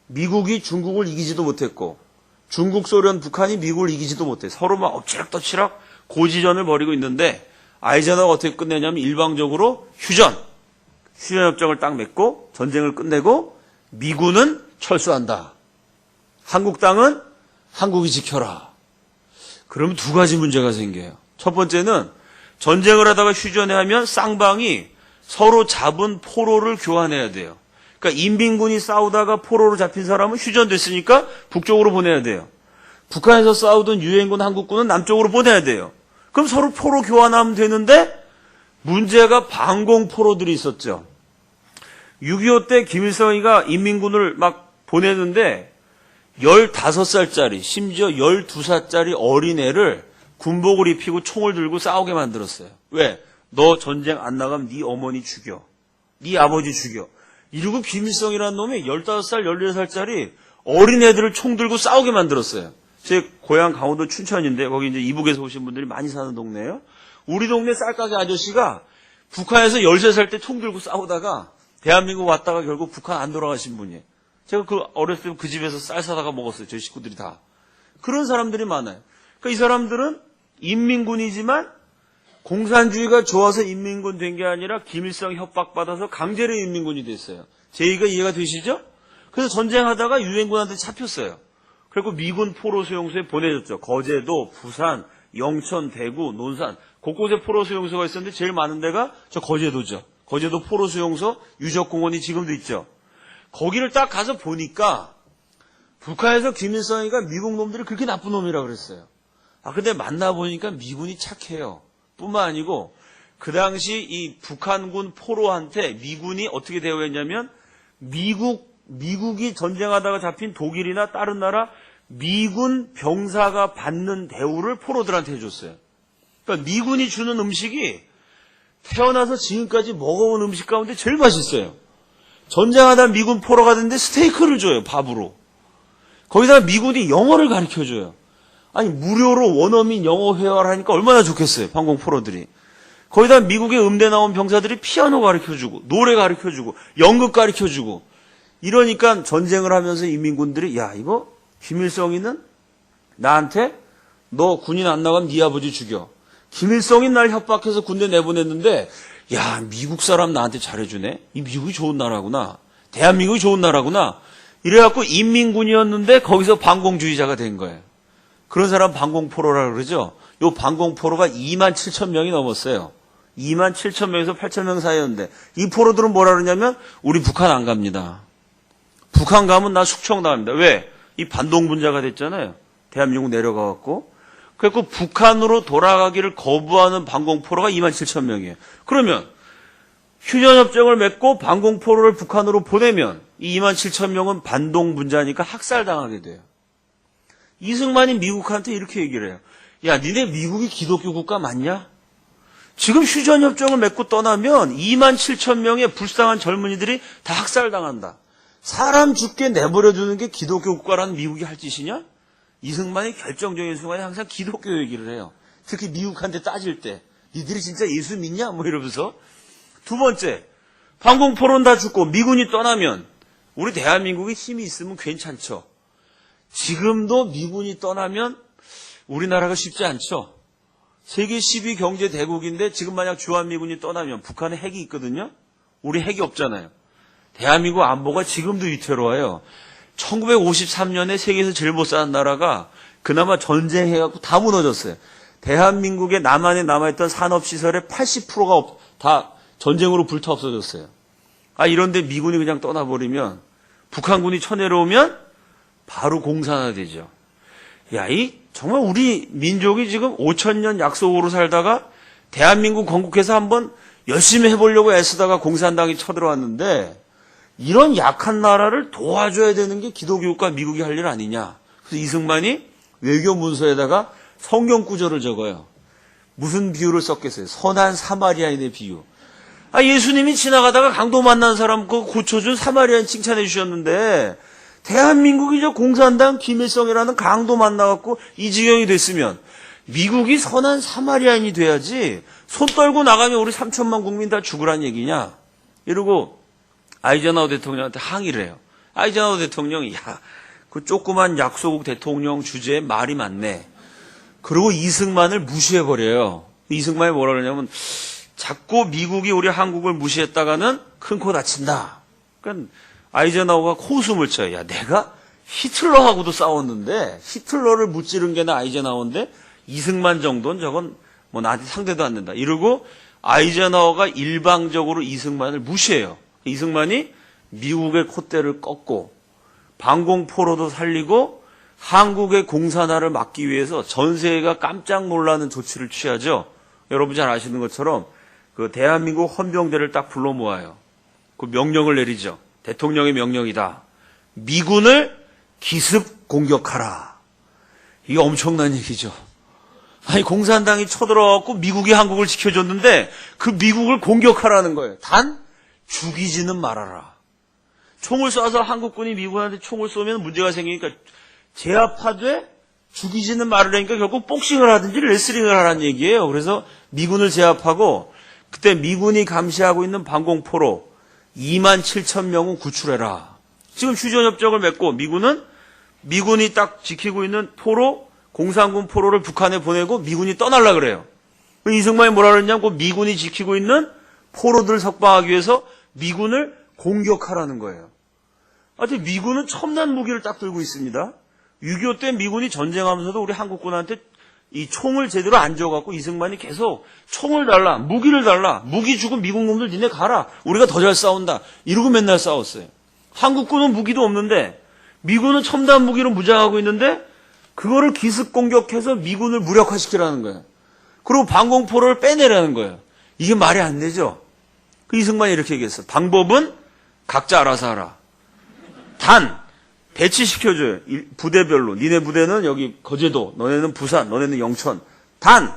미국이 중국을 이기지도 못했고 중국, 소련, 북한이 미국을 이기지도 못해. 서로 막 엎치락떠치락 고지전을 벌이고 있는데 아이젠하워가 어떻게 끝내냐면 일방적으로 휴전협정을 딱 맺고 전쟁을 끝내고 미군은 철수한다. 한국 땅은 한국이 지켜라. 그럼 두 가지 문제가 생겨요. 첫 번째는 전쟁을 하다가 휴전에 하면 쌍방이 서로 잡은 포로를 교환해야 돼요. 그러니까 인민군이 싸우다가 포로로 잡힌 사람은 휴전됐으니까 북쪽으로 보내야 돼요. 북한에서 싸우던 유엔군, 한국군은 남쪽으로 보내야 돼요. 그럼 서로 포로 교환하면 되는데 문제가 반공 포로들이 있었죠. 6.25 때 김일성이가 인민군을 막 보내는데 15살짜리 심지어 12살짜리 어린애를 군복을 입히고 총을 들고 싸우게 만들었어요. 왜? 너 전쟁 안 나가면 네 어머니 죽여. 네 아버지 죽여. 이러고 김일성이라는 놈이 15살, 14살짜리 어린애들을 총 들고 싸우게 만들었어요. 제 고향 강원도 춘천인데 거기 이제 이북에서 오신 분들이 많이 사는 동네예요. 우리 동네 쌀가게 아저씨가 북한에서 13살 때 총 들고 싸우다가 대한민국 왔다가 결국 북한 안 돌아가신 분이에요. 제가 어렸을 때 그 집에서 쌀 사다가 먹었어요. 저희 식구들이 다. 그런 사람들이 많아요. 그러니까 이 사람들은 인민군이지만 공산주의가 좋아서 인민군 된 게 아니라 김일성 협박받아서 강제로 인민군이 됐어요. 제 얘기가 이해가 되시죠? 그래서 전쟁하다가 유엔군한테 잡혔어요. 그리고 미군 포로 수용소에 보내졌죠. 거제도, 부산, 영천, 대구, 논산 곳곳에 포로 수용소가 있었는데 제일 많은 데가 저 거제도죠. 거제도 포로 수용소 유적공원이 지금도 있죠. 거기를 딱 가서 보니까 북한에서 김일성이가 미국 놈들이 그렇게 나쁜 놈이라 그랬어요. 근데 만나보니까 미군이 착해요. 뿐만 아니고 그 당시 이 북한군 포로한테 미군이 어떻게 대우했냐면 미국이 전쟁하다가 잡힌 독일이나 다른 나라 미군 병사가 받는 대우를 포로들한테 해줬어요. 그러니까 미군이 주는 음식이 태어나서 지금까지 먹어본 음식 가운데 제일 맛있어요. 전쟁하다 미군 포로가 됐는데 스테이크를 줘요, 밥으로. 거기다가 미군이 영어를 가르쳐줘요. 아니 무료로 원어민 영어 회화를 하니까 얼마나 좋겠어요, 방공 포로들이. 거기다 미국의 음대 나온 병사들이 피아노 가르쳐주고 노래 가르쳐주고 연극 가르쳐주고 이러니까 전쟁을 하면서 인민군들이 야 이거 김일성이는 나한테 너 군인 안 나가면 네 아버지 죽여. 김일성이 날 협박해서 군대 내보냈는데 야 미국 사람 나한테 잘해주네. 이 미국이 좋은 나라구나. 대한민국이 좋은 나라구나. 이래갖고 인민군이었는데 거기서 반공주의자가 된 거예요. 그런 사람 반공포로라고 그러죠. 요 반공포로가 27,000명이 넘었어요. 27,000명에서 8,000명 사이였는데 이 포로들은 뭐라 그러냐면 우리 북한 안 갑니다. 북한 가면 나 숙청당합니다. 왜? 이 반동분자가 됐잖아요. 대한민국 내려가갖고. 그래서 북한으로 돌아가기를 거부하는 반공포로가 27,000명이에요. 그러면 휴전협정을 맺고 반공포로를 북한으로 보내면 이 27,000명은 반동분자니까 학살당하게 돼요. 이승만이 미국한테 이렇게 얘기를 해요. 야, 니네 미국이 기독교 국가 맞냐? 지금 휴전협정을 맺고 떠나면 27,000명의 불쌍한 젊은이들이 다 학살당한다. 사람 죽게 내버려두는 게 기독교 국가라는 미국이 할 짓이냐? 이승만이 결정적인 순간에 항상 기독교 얘기를 해요. 특히 미국한테 따질 때. 니들이 진짜 예수 믿냐? 뭐 이러면서. 두 번째, 반공포로는 다 죽고 미군이 떠나면 우리 대한민국이 힘이 있으면 괜찮죠. 지금도 미군이 떠나면 우리나라가 쉽지 않죠. 세계 10위 경제 대국인데 지금 만약 주한미군이 떠나면 북한에 핵이 있거든요. 우리 핵이 없잖아요. 대한민국 안보가 지금도 위태로워요. 1953년에 세계에서 제일 못 사는 나라가 그나마 전쟁해갖고 다 무너졌어요. 대한민국의 남한에 남아있던 산업시설의 80%가 다 전쟁으로 불타 없어졌어요. 이런데 미군이 그냥 떠나버리면 북한군이 쳐내려오면 바로 공산화되죠. 정말 우리 민족이 지금 5,000년 약속으로 살다가 대한민국 건국해서 한번 열심히 해보려고 애쓰다가 공산당이 쳐들어왔는데 이런 약한 나라를 도와줘야 되는 게 기독교국가 미국이 할 일 아니냐. 그래서 이승만이 외교 문서에다가 성경 구절을 적어요. 무슨 비유를 썼겠어요? 선한 사마리아인의 비유. 예수님이 지나가다가 강도 만난 사람 그거 고쳐준 사마리아인 칭찬해 주셨는데 대한민국이 저 공산당 김일성이라는 강도 만나갖고 이 지경이 됐으면 미국이 선한 사마리아인이 돼야지 손 떨고 나가면 우리 3천만 국민 다 죽으란 얘기냐. 이러고 아이젠하워 대통령한테 항의를 해요. 아이젠하워 대통령이 그 조그만 약소국 대통령 주제에 말이 많네. 그리고 이승만을 무시해버려요. 이승만이 뭐라 그러냐면 자꾸 미국이 우리 한국을 무시했다가는 큰 코 다친다. 그러니까 아이젠하워가 코웃음을 쳐요. 야, 내가 히틀러하고도 싸웠는데 히틀러를 무찌른 게나 아이젠하워인데 이승만 정도는 저건 뭐 나한테 상대도 안 된다. 이러고 아이젠하워가 일방적으로 이승만을 무시해요. 이승만이 미국의 콧대를 꺾고 방공포로도 살리고 한국의 공산화를 막기 위해서 전 세계가 깜짝 놀라는 조치를 취하죠. 여러분 잘 아시는 것처럼 그 대한민국 헌병대를 딱 불러 모아요. 그 명령을 내리죠. 대통령의 명령이다. 미군을 기습 공격하라. 이게 엄청난 얘기죠. 아니 공산당이 쳐들어왔고 미국이 한국을 지켜줬는데 그 미국을 공격하라는 거예요. 단 죽이지는 말아라. 총을 쏴서 한국군이 미국한테 총을 쏘면 문제가 생기니까 제압하되 죽이지는 말으라니까 결국 복싱을 하든지 레슬링을 하라는 얘기예요. 그래서 미군을 제압하고 그때 미군이 감시하고 있는 방공포로 27,000명은 구출해라. 지금 휴전협정을 맺고 미군이 딱 지키고 있는 포로 공산군 포로를 북한에 보내고 미군이 떠날라 그래요. 이승만이 뭐라 그랬냐면 그 미군이 지키고 있는 포로들 석방하기 위해서 미군을 공격하라는 거예요. 하여튼 미군은 첨단 무기를 딱 들고 있습니다. 6.25 때 미군이 전쟁하면서도 우리 한국군한테 이 총을 제대로 안 줘갖고 이승만이 계속 총을 달라, 무기를 달라, 무기 주고 미국 놈들 니네 가라, 우리가 더 잘 싸운다 이러고 맨날 싸웠어요. 한국군은 무기도 없는데 미군은 첨단 무기로 무장하고 있는데 그거를 기습 공격해서 미군을 무력화시키라는 거예요. 그리고 방공포를 빼내라는 거예요. 이게 말이 안 되죠. 그 이승만이 이렇게 얘기했어요. 방법은 각자 알아서 하라. 단 배치시켜줘요. 부대별로. 니네 부대는 여기 거제도, 너네는 부산, 너네는 영천. 단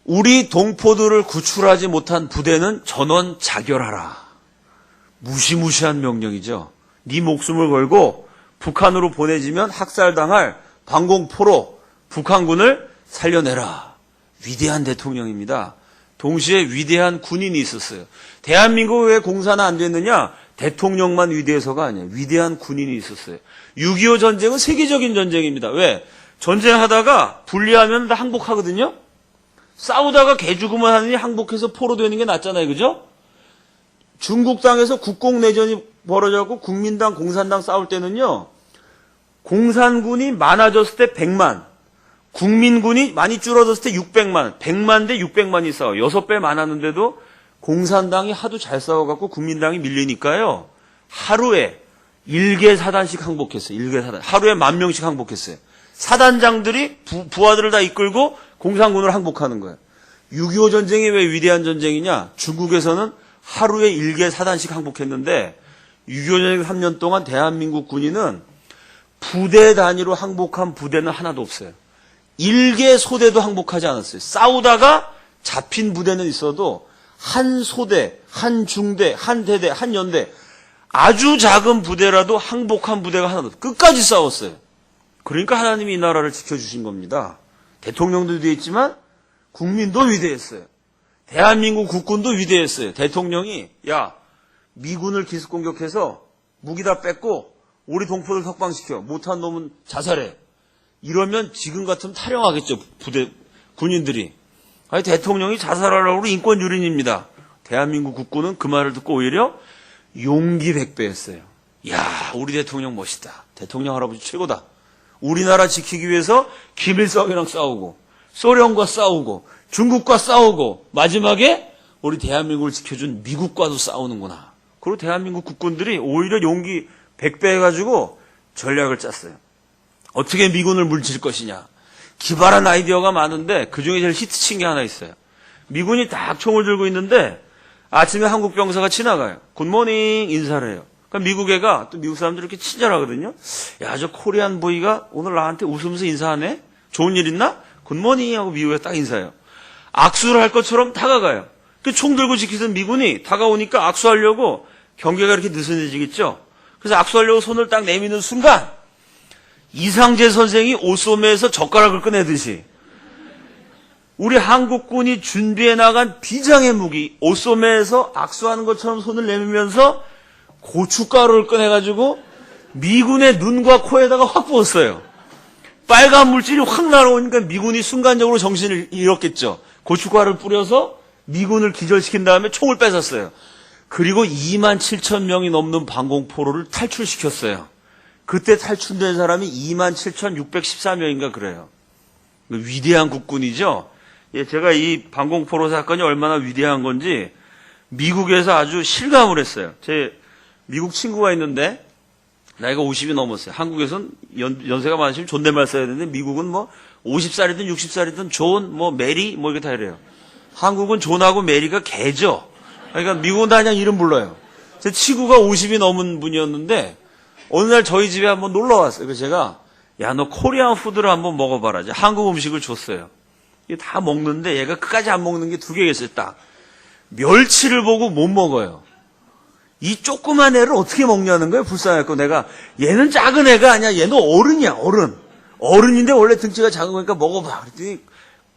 우리 동포들을 구출하지 못한 부대는 전원 자결하라. 무시무시한 명령이죠. 네 목숨을 걸고 북한으로 보내지면 학살당할 방공포로 북한군을 살려내라. 위대한 대통령입니다. 동시에 위대한 군인이 있었어요. 대한민국 왜 공산화 안 됐느냐? 대통령만 위대해서가 아니에요. 위대한 군인이 있었어요. 6.25 전쟁은 세계적인 전쟁입니다. 왜? 전쟁하다가 분리하면 다 항복하거든요. 싸우다가 개죽음을 하느니 항복해서 포로 되는 게 낫잖아요. 그죠? 중국 땅에서 국공내전이 벌어졌고 국민당, 공산당 싸울 때는요. 공산군이 많아졌을 때 100만, 국민군이 많이 줄어들었을 때 600만, 100만 대 600만이 싸워. 6배 많았는데도 공산당이 하도 잘 싸워갖고 국민당이 밀리니까요. 하루에 1개 사단씩 항복했어요. 1개 사단. 하루에 10,000명씩 항복했어요. 사단장들이 부하들을 다 이끌고 공산군을 항복하는 거예요. 6.25 전쟁이 왜 위대한 전쟁이냐? 중국에서는 하루에 1개 사단씩 항복했는데 6.25 전쟁 3년 동안 대한민국 군인은 부대 단위로 항복한 부대는 하나도 없어요. 1개 소대도 항복하지 않았어요. 싸우다가 잡힌 부대는 있어도 한 소대, 한 중대, 한 대대, 한 연대 아주 작은 부대라도 항복한 부대가 하나도 없어요. 끝까지 싸웠어요. 그러니까 하나님이 이 나라를 지켜주신 겁니다. 대통령도 위대했지만 국민도 위대했어요. 대한민국 국군도 위대했어요. 대통령이 야 미군을 기습공격해서 무기 다 뺏고 우리 동포들 석방시켜. 못한 놈은 자살해. 이러면 지금 같으면 타령하겠죠. 군인들이. 아니 대통령이 자살하라고 인권 유린입니다. 대한민국 국군은 그 말을 듣고 오히려 용기 100배였어요. 야 우리 대통령 멋있다. 대통령 할아버지 최고다. 우리나라 지키기 위해서 김일성이랑 싸우고 소련과 싸우고 중국과 싸우고 마지막에 우리 대한민국을 지켜준 미국과도 싸우는구나. 그리고 대한민국 국군들이 오히려 용기 100배 해가지고 전략을 짰어요. 어떻게 미군을 물칠 것이냐. 기발한 아이디어가 많은데 그중에 제일 히트친 게 하나 있어요. 미군이 딱 총을 들고 있는데 아침에 한국 병사가 지나가요. 굿모닝 인사를 해요. 그러니까 미국 애가 또 미국 사람들이 이렇게 친절하거든요. 야, 저 코리안 보이가 오늘 나한테 웃으면서 인사하네? 좋은 일 있나? 굿모닝 하고 미국 애가 딱 인사해요. 악수를 할 것처럼 다가가요. 그 총 들고 지키던 미군이 다가오니까 악수하려고 경계가 이렇게 느슨해지겠죠. 그래서 악수하려고 손을 딱 내미는 순간 이상재 선생이 옷소매에서 젓가락을 꺼내듯이 우리 한국군이 준비해 나간 비장의 무기 옷소매에서 악수하는 것처럼 손을 내밀면서 고춧가루를 꺼내가지고 미군의 눈과 코에다가 확 부었어요. 빨간 물질이 확 날아오니까 미군이 순간적으로 정신을 잃었겠죠. 고춧가루를 뿌려서 미군을 기절시킨 다음에 총을 뺏었어요. 그리고 27,000명이 넘는 방공포로를 탈출시켰어요. 그때 탈출된 사람이 27,614명인가 그래요. 위대한 국군이죠. 예, 제가 이 방공포로 사건이 얼마나 위대한 건지 미국에서 아주 실감을 했어요. 제 미국 친구가 있는데 나이가 50이 넘었어요. 한국에서는 연세가 많으시면 존댓말 써야 되는데 미국은 뭐 50살이든 60살이든 존, 뭐 메리 뭐 이렇게 다 이래요. 한국은 존하고 메리가 개죠. 그러니까 미국은 다 그냥 이름 불러요. 제 친구가 50이 넘은 분이었는데 어느 날 저희 집에 한번 놀러 왔어요. 그래서 제가 야, 너 코리안 푸드를 한번 먹어봐라. 한국 음식을 줬어요. 이게 다 먹는데 얘가 끝까지 안 먹는 게 두 개가 있어요. 딱 멸치를 보고 못 먹어요. 이 조그만 애를 어떻게 먹냐는 거예요. 불쌍해갖고 내가 얘는 작은 애가 아니야. 얘는 어른이야. 어른. 어른인데 원래 등치가 작은 거니까 먹어봐. 그랬더니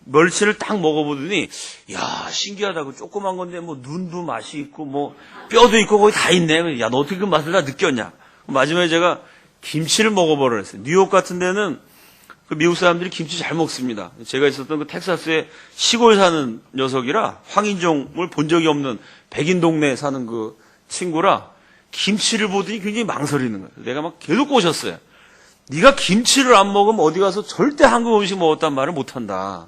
멸치를 딱 먹어보더니 야, 신기하다고. 조그만 건데 뭐 눈도 맛이 있고 뭐 뼈도 있고 거기 다 있네. 야, 너 어떻게 그 맛을 다 느꼈냐. 마지막에 제가 김치를 먹어보라 했어요. 뉴욕 같은 데는 그 미국 사람들이 김치 잘 먹습니다. 제가 있었던 그 텍사스의 시골 사는 녀석이라 황인종을 본 적이 없는 백인 동네에 사는 그 친구라 김치를 보더니 굉장히 망설이는 거예요. 내가 막 계속 꼬셨어요. 네가 김치를 안 먹으면 어디 가서 절대 한국 음식 먹었단 말을 못한다.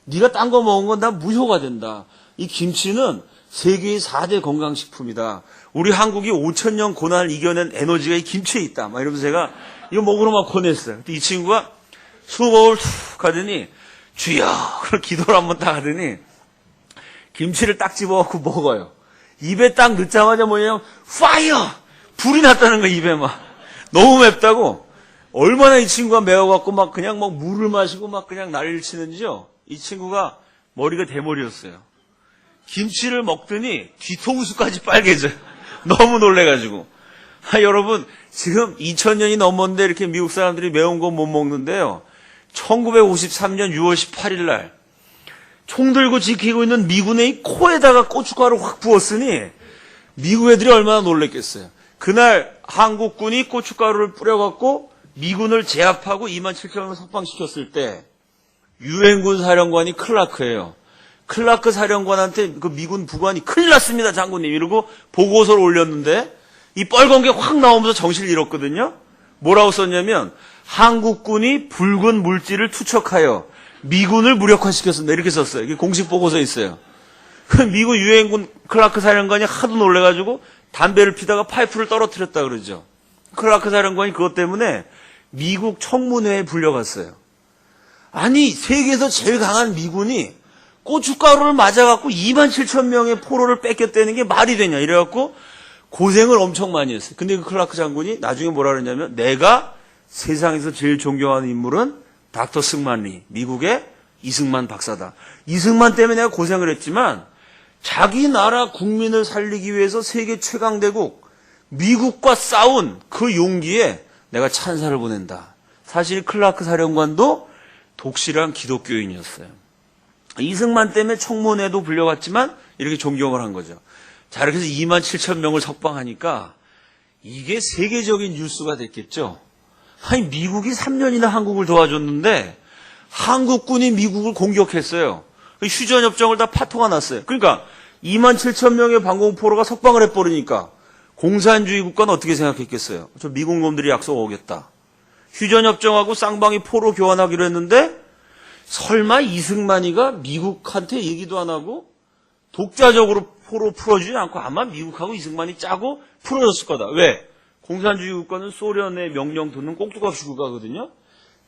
네가 딴 거 먹은 건 다 무효가 된다. 이 김치는 세계의 4대 건강식품이다. 우리 한국이 5,000년 고난을 이겨낸 에너지가 이 김치에 있다. 막 이러면서 제가 이거 먹으러 막 권했어요. 이 친구가 수업을 툭 하더니 주여 그런 기도를 한번 딱 하더니 김치를 딱 집어갖고 먹어요. 입에 딱 넣자마자 뭐냐면 파이어! 불이 났다는 거야. 입에 막 너무 맵다고. 얼마나 이 친구가 매워갖고 막 그냥 막 물을 마시고 막 그냥 난리를 치는지요. 이 친구가 머리가 대머리였어요. 김치를 먹더니 뒤통수까지 빨개져요. 너무 놀래가지고. 여러분 지금 2000년이 넘었는데 이렇게 미국 사람들이 매운 거 못 먹는데요. 1953년 6월 18일 날 총 들고 지키고 있는 미군의 코에다가 고춧가루 확 부었으니 미국 애들이 얼마나 놀랬겠어요. 그날 한국군이 고춧가루를 뿌려갖고 미군을 제압하고 27,000명을 석방시켰을 때 유엔군 사령관이 클라크예요. 클라크 사령관한테 그 미군 부관이 큰일 났습니다 장군님 이러고 보고서를 올렸는데 이 빨간 게 확 나오면서 정신을 잃었거든요. 뭐라고 썼냐면 한국군이 붉은 물질을 투척하여 미군을 무력화시켰습니다. 이렇게 썼어요. 이게 공식 보고서에 있어요. 미국 유엔군 클라크 사령관이 하도 놀래가지고 담배를 피다가 파이프를 떨어뜨렸다 그러죠. 클라크 사령관이 그것 때문에 미국 청문회에 불려갔어요. 아니 세계에서 제일 강한 미군이 고춧가루를 맞아갖고 27,000명의 포로를 뺏겼다는 게 말이 되냐 이래갖고 고생을 엄청 많이 했어요. 근데 그 클라크 장군이 나중에 뭐라 그러냐면 내가 세상에서 제일 존경하는 인물은 닥터 승만리, 미국의 이승만 박사다. 이승만 때문에 내가 고생을 했지만 자기 나라 국민을 살리기 위해서 세계 최강대국 미국과 싸운 그 용기에 내가 찬사를 보낸다. 사실 클라크 사령관도 독실한 기독교인이었어요. 이승만 때문에 청문회도 불려갔지만 이렇게 존경을 한 거죠. 자, 이렇게 해서 27,000명을 석방하니까 이게 세계적인 뉴스가 됐겠죠. 아니 미국이 3년이나 한국을 도와줬는데 한국군이 미국을 공격했어요. 휴전협정을 다 파토가 났어요. 그러니까 27,000명의 방공포로가 석방을 해버리니까 공산주의 국가는 어떻게 생각했겠어요? 저 미국 놈들이 약속 오겠다. 휴전협정하고 쌍방이 포로 교환하기로 했는데 설마 이승만이가 미국한테 얘기도 안 하고 독자적으로 포로 풀어주지 않고 아마 미국하고 이승만이 짜고 풀어줬을 거다. 왜? 공산주의 국가는 소련의 명령 듣는 꽁뚜각시 국가거든요.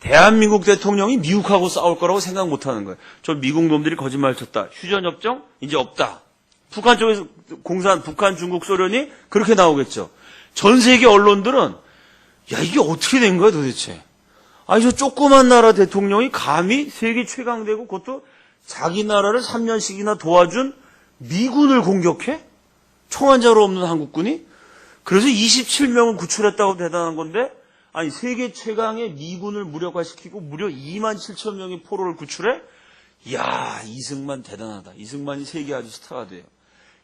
대한민국 대통령이 미국하고 싸울 거라고 생각 못하는 거예요. 저 미국 놈들이 거짓말 쳤다. 휴전협정 이제 없다. 북한 쪽에서 북한, 중국, 소련이 그렇게 나오겠죠. 전 세계 언론들은 야 이게 어떻게 된 거야 도대체. 아니 저 조그만 나라 대통령이 감히 세계 최강대국 그것도 자기 나라를 3년씩이나 도와준 미군을 공격해? 총 한 자루 없는 한국군이? 그래서 27명을 구출했다고 대단한 건데 아니 세계 최강의 미군을 무력화시키고 무려 27,000명의 포로를 구출해? 이야 이승만 대단하다. 이승만이 세계 아주 스타가 돼요.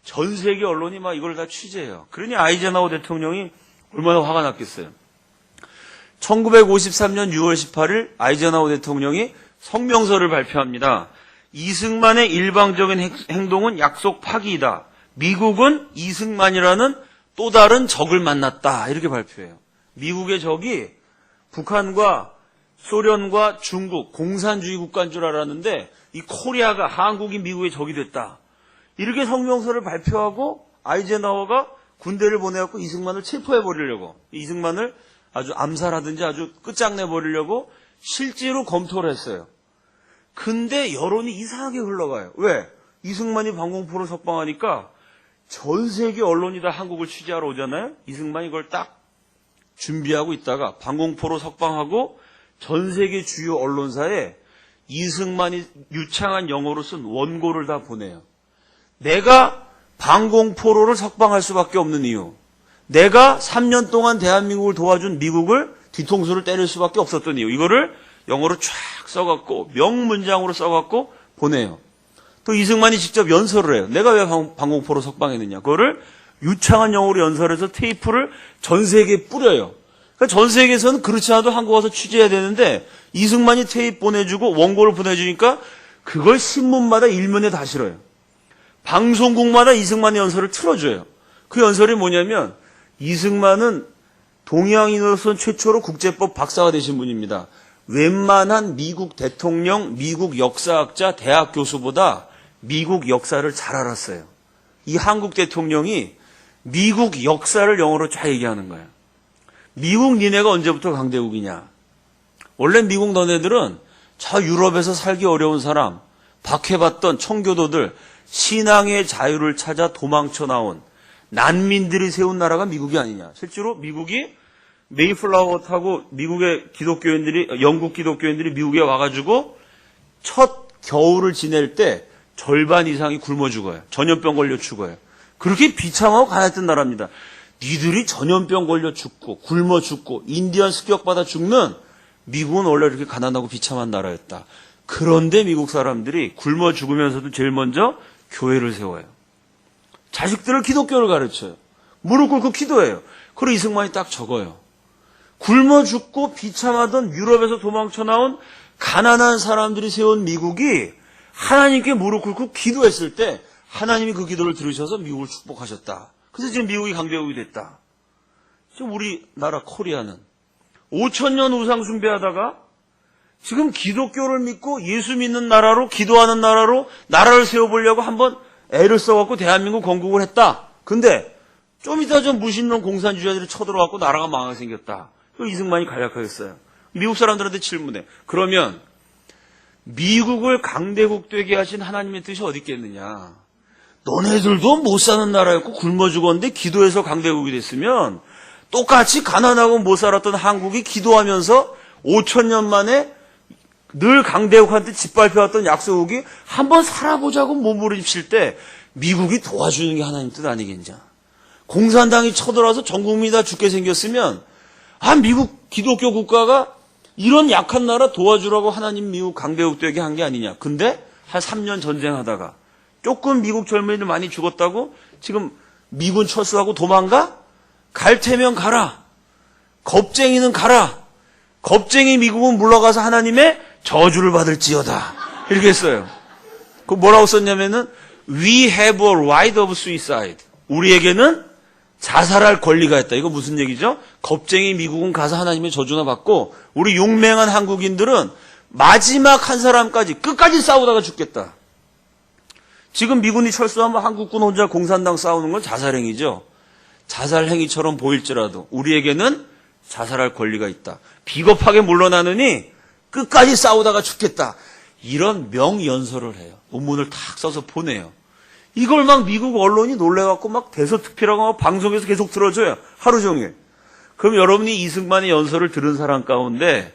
전 세계 언론이 막 이걸 다 취재해요. 그러니 아이젠하워 대통령이 얼마나 화가 났겠어요. 1953년 6월 18일 아이젠하워 대통령이 성명서를 발표합니다. 이승만의 일방적인 행동은 약속 파기이다. 미국은 이승만이라는 또 다른 적을 만났다. 이렇게 발표해요. 미국의 적이 북한과 소련과 중국, 공산주의 국가인 줄 알았는데 이 코리아가 한국이 미국의 적이 됐다. 이렇게 성명서를 발표하고 아이젠하워가 군대를 보내갖고 이승만을 체포해버리려고, 이승만을 아주 암살하든지 아주 끝장내버리려고 실제로 검토를 했어요. 근데 여론이 이상하게 흘러가요. 왜? 이승만이 방공포를 석방하니까 전 세계 언론이 다 한국을 취재하러 오잖아요. 이승만이 이걸 딱 준비하고 있다가 방공포로 석방하고 전 세계 주요 언론사에 이승만이 유창한 영어로 쓴 원고를 다 보내요. 내가 방공포로를 석방할 수밖에 없는 이유, 내가 3년 동안 대한민국을 도와준 미국을 뒤통수를 때릴 수밖에 없었던 이유, 이거를 영어로 쫙 써갖고 명문장으로 써갖고 보내요. 또 이승만이 직접 연설을 해요. 내가 왜 방공포로 석방했느냐. 그거를 유창한 영어로 연설해서 테이프를 전 세계에 뿌려요. 그러니까 전 세계에서는 그렇지 않아도 한국 와서 취재해야 되는데 이승만이 테이프 보내주고 원고를 보내주니까 그걸 신문마다 일면에 다 실어요. 방송국마다 이승만의 연설을 틀어줘요. 그 연설이 뭐냐면 이승만은 동양인으로서는 최초로 국제법 박사가 되신 분입니다. 웬만한 미국 대통령, 미국 역사학자, 대학 교수보다 미국 역사를 잘 알았어요. 이 한국 대통령이 미국 역사를 영어로 쫙 얘기하는 거예요. 미국 니네가 언제부터 강대국이냐. 원래 미국 너네들은 저 유럽에서 살기 어려운 사람, 박해받던 청교도들, 신앙의 자유를 찾아 도망쳐 나온 난민들이 세운 나라가 미국이 아니냐. 실제로 미국이 메이플라워 타고 미국의 기독교인들이, 영국 기독교인들이 미국에 와가지고 첫 겨울을 지낼 때 절반 이상이 굶어 죽어요. 전염병 걸려 죽어요. 그렇게 비참하고 가난했던 나라입니다. 니들이 전염병 걸려 죽고 굶어 죽고 인디언 습격받아 죽는 미국은 원래 이렇게 가난하고 비참한 나라였다. 그런데 미국 사람들이 굶어 죽으면서도 제일 먼저 교회를 세워요. 자식들을 기독교를 가르쳐요. 무릎 꿇고 기도해요. 그리고 이승만이 딱 적어요. 굶어 죽고 비참하던 유럽에서 도망쳐 나온 가난한 사람들이 세운 미국이 하나님께 무릎 꿇고 기도했을 때 하나님이 그 기도를 들으셔서 미국을 축복하셨다. 그래서 지금 미국이 강대국이 됐다. 지금 우리나라 코리아는 5,000년 우상 숭배하다가 지금 기독교를 믿고 예수 믿는 나라로, 기도하는 나라로 나라를 세워보려고 한번 애를 써갖고 대한민국 건국을 했다. 근데 좀 이따 좀 무신론 공산주의자들이 쳐들어갖고 나라가 망하게 생겼다. 이승만이 간략하겠어요. 미국 사람들한테 질문해. 그러면 미국을 강대국 되게 하신 하나님의 뜻이 어디 있겠느냐. 너네들도 못 사는 나라였고 굶어 죽었는데 기도해서 강대국이 됐으면 똑같이 가난하고 못 살았던 한국이 기도하면서 5,000년 만에 늘 강대국한테 짓밟혀왔던 약소국이 한번 살아보자고 몸부림칠 때 미국이 도와주는 게 하나님 뜻 아니겠냐. 공산당이 쳐들어와서 전 국민이 다 죽게 생겼으면 미국 기독교 국가가 이런 약한 나라 도와주라고 하나님 미국 강대국 되게 한 게 아니냐. 근데 한 3년 전쟁하다가 조금 미국 젊은이들 많이 죽었다고 지금 미군 철수하고 도망가? 갈 테면 가라. 겁쟁이는 가라. 겁쟁이 미국은 물러가서 하나님의 저주를 받을지어다. 이렇게 했어요. 그 뭐라고 썼냐면은 We have a right of suicide. 우리에게는 자살할 권리가 있다. 이거 무슨 얘기죠? 겁쟁이 미국은 가서 하나님의 저주나 받고 우리 용맹한 한국인들은 마지막 한 사람까지 끝까지 싸우다가 죽겠다. 지금 미군이 철수하면 한국군 혼자 공산당 싸우는 건 자살행위죠. 자살행위처럼 보일지라도 우리에게는 자살할 권리가 있다. 비겁하게 물러나느니 끝까지 싸우다가 죽겠다. 이런 명연설을 해요. 논문을 탁 써서 보내요. 이걸 막 미국 언론이 놀래갖고 막 대서특필하고 막 방송에서 계속 들어줘요. 하루 종일. 그럼 여러분이 이승만의 연설을 들은 사람 가운데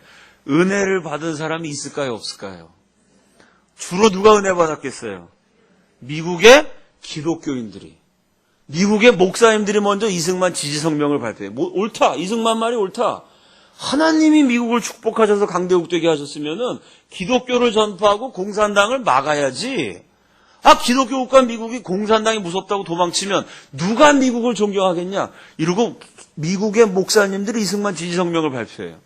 은혜를 받은 사람이 있을까요? 없을까요? 주로 누가 은혜 받았겠어요? 미국의 기독교인들이. 미국의 목사님들이 먼저 이승만 지지성명을 발표해. 옳다. 이승만 말이 옳다. 하나님이 미국을 축복하셔서 강대국 되게 하셨으면은 기독교를 전파하고 공산당을 막아야지. 기독교 국가 미국이 공산당이 무섭다고 도망치면 누가 미국을 존경하겠냐. 이러고 미국의 목사님들이 이승만 지지성명을 발표해요.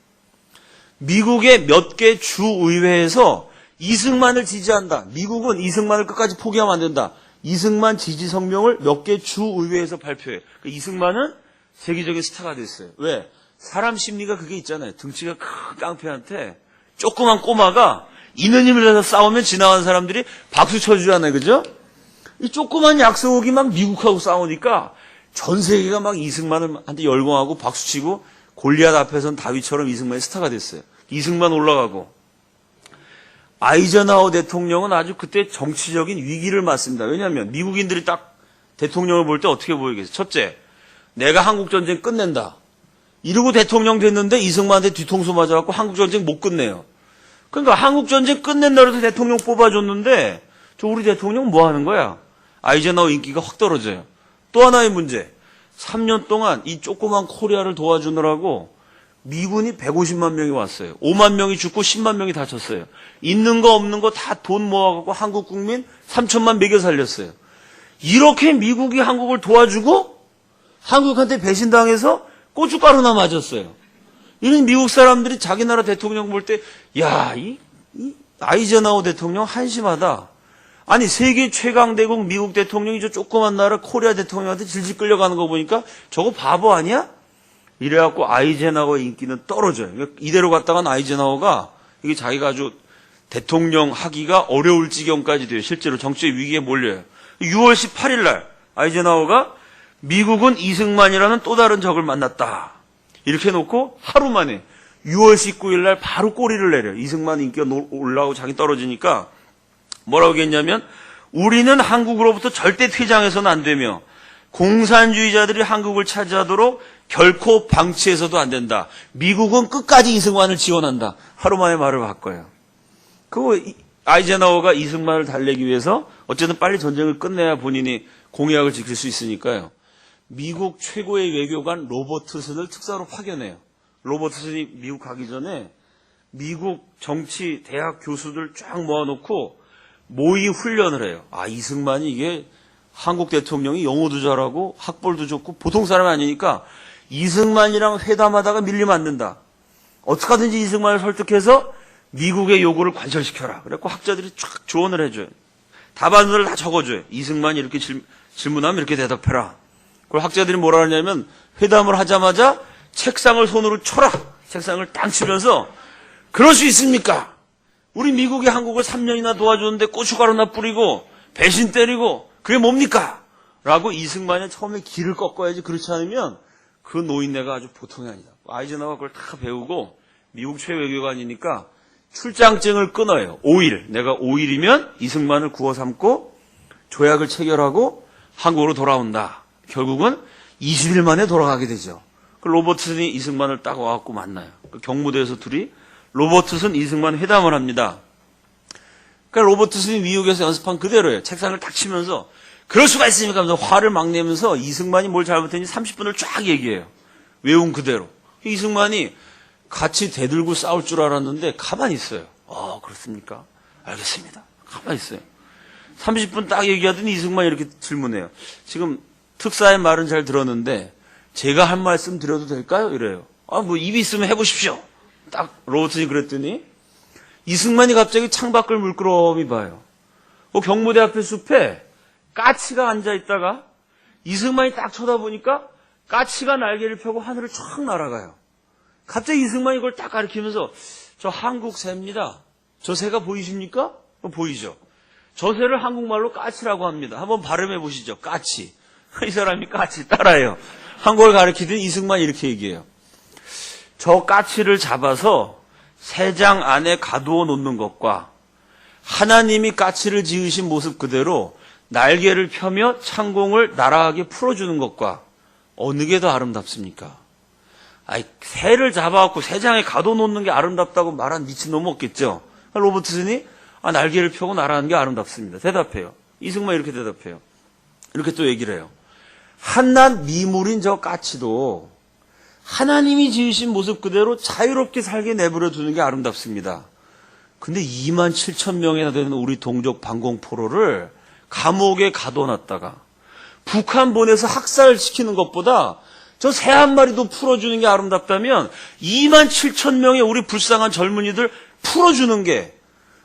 미국의 몇 개 주의회에서 이승만을 지지한다. 미국은 이승만을 끝까지 포기하면 안 된다. 이승만 지지 성명을 몇 개 주의회에서 발표해. 이승만은 세계적인 스타가 됐어요. 왜? 사람 심리가 그게 있잖아요. 등치가 큰 깡패한테 조그만 꼬마가 있는 힘을 내서 싸우면 지나가는 사람들이 박수 쳐주잖아요. 그죠? 이 조그만 약소국이 막 미국하고 싸우니까 전 세계가 막 이승만한테 열광하고 박수치고 골리앗 앞에선 다윗처럼 이승만이 스타가 됐어요. 이승만 올라가고. 아이젠하워 대통령은 아주 그때 정치적인 위기를 맞습니다. 왜냐하면 미국인들이 딱 대통령을 볼 때 어떻게 보이겠어요? 첫째, 내가 한국전쟁 끝낸다. 이러고 대통령 됐는데 이승만한테 뒤통수 맞아갖고 한국전쟁 못 끝내요. 그러니까 한국전쟁 끝낸다고 해서 대통령 뽑아줬는데 저 우리 대통령 뭐 하는 거야? 아이젠하워 인기가 확 떨어져요. 또 하나의 문제. 3년 동안 이 조그만 코리아를 도와주느라고 미군이 150만 명이 왔어요. 5만 명이 죽고 10만 명이 다쳤어요. 있는 거 없는 거 다 돈 모아갖고 한국 국민 3천만 먹여 살렸어요. 이렇게 미국이 한국을 도와주고 한국한테 배신당해서 고춧가루나 맞았어요. 이런 미국 사람들이 자기 나라 대통령 볼 때, 야, 이 아이젠하워 대통령 한심하다. 아니, 세계 최강대국 미국 대통령이 저 조그만 나라 코리아 대통령한테 질질 끌려가는 거 보니까 저거 바보 아니야? 이래갖고 아이젠하워 인기는 떨어져요. 이대로 갔다간 아이젠하워가 이게 자기가 아주 대통령 하기가 어려울 지경까지 돼요. 실제로 정치적 위기에 몰려요. 6월 18일 날 아이젠하워가 미국은 이승만이라는 또 다른 적을 만났다. 이렇게 놓고 하루 만에 6월 19일 날 바로 꼬리를 내려요. 이승만 인기가 올라오고 자기 떨어지니까 뭐라고 했냐면 우리는 한국으로부터 절대 퇴장해서는 안 되며 공산주의자들이 한국을 차지하도록 결코 방치해서도 안 된다. 미국은 끝까지 이승만을 지원한다. 하루 만에 말을 바꿔요. 그거 아이젠하워가 이승만을 달래기 위해서 어쨌든 빨리 전쟁을 끝내야 본인이 공약을 지킬 수 있으니까요. 미국 최고의 외교관 로버트슨을 특사로 파견해요. 로버트슨이 미국 가기 전에 미국 정치 대학 교수들 쫙 모아놓고 모의 훈련을 해요. 아, 이승만이 이게 한국 대통령이 영어도 잘하고 학벌도 좋고 보통 사람이 아니니까 이승만이랑 회담하다가 밀리면 안 된다. 어떻게 하든지 이승만을 설득해서 미국의 요구를 관철시켜라. 그래갖고 학자들이 쫙 조언을 해줘요. 답안을 다 적어줘요. 이승만이 이렇게 질문하면 이렇게 대답해라. 그걸 학자들이 뭐라 하냐면 회담을 하자마자 책상을 손으로 쳐라. 책상을 땅 치면서 그럴 수 있습니까? 우리 미국이 한국을 3년이나 도와줬는데 고춧가루나 뿌리고 배신 때리고 그게 뭡니까? 라고 이승만이 처음에 길을 꺾어야지. 그렇지 않으면 그 노인네가 아주 보통이 아니다. 아이젠하워가 그걸 다 배우고 미국 최외교관이니까 출장증을 끊어요. 5일. 내가 5일이면 이승만을 구워 삼고 조약을 체결하고 한국으로 돌아온다. 결국은 20일 만에 돌아가게 되죠. 그 로버트슨이 이승만을 딱 와갖고 만나요. 그 경무대에서 둘이 로버트슨 이승만 회담을 합니다. 그러니까 로버트슨이 미국에서 연습한 그대로예요. 책상을 딱 치면서 그럴 수가 있습니까? 하면서 화를 막 내면서 이승만이 뭘 잘못했는지 30분을 쫙 얘기해요. 외운 그대로. 이승만이 같이 대들고 싸울 줄 알았는데 가만히 있어요. 그렇습니까? 알겠습니다. 가만히 있어요. 30분 딱 얘기하더니 이승만이 이렇게 질문해요. 지금 특사의 말은 잘 들었는데 제가 한 말씀 드려도 될까요? 이래요. 뭐 입이 있으면 해보십시오. 딱 로버트슨이 그랬더니 이승만이 갑자기 창밖을 물끄러미 봐요. 경무대 앞에 숲에 까치가 앉아있다가 이승만이 딱 쳐다보니까 까치가 날개를 펴고 하늘을 촥 날아가요. 갑자기 이승만이 그걸 딱 가리키면서 저 한국 새입니다. 저 새가 보이십니까? 보이죠. 저 새를 한국말로 까치라고 합니다. 한번 발음해 보시죠. 까치. 이 사람이 까치 따라해요. 한국을 가리키더니 이승만이 이렇게 얘기해요. 저 까치를 잡아서 새장 안에 가두어 놓는 것과 하나님이 까치를 지으신 모습 그대로 날개를 펴며 창공을 날아가게 풀어주는 것과 어느 게 더 아름답습니까? 새를 잡아갖고 새장에 가둬 놓는 게 아름답다고 말한 미친놈 없겠죠? 로버트슨이 날개를 펴고 날아가는 게 아름답습니다. 대답해요. 이승만 이렇게 대답해요. 이렇게 또 얘기를 해요. 한낱 미물인 저 까치도 하나님이 지으신 모습 그대로 자유롭게 살게 내버려 두는 게 아름답습니다. 근데 2만 7천 명이나 되는 우리 동족 반공포로를 감옥에 가둬놨다가 북한 보내서 학살시키는 것보다 저 새 한 마리도 풀어주는 게 아름답다면 2만 7천 명의 우리 불쌍한 젊은이들 풀어주는 게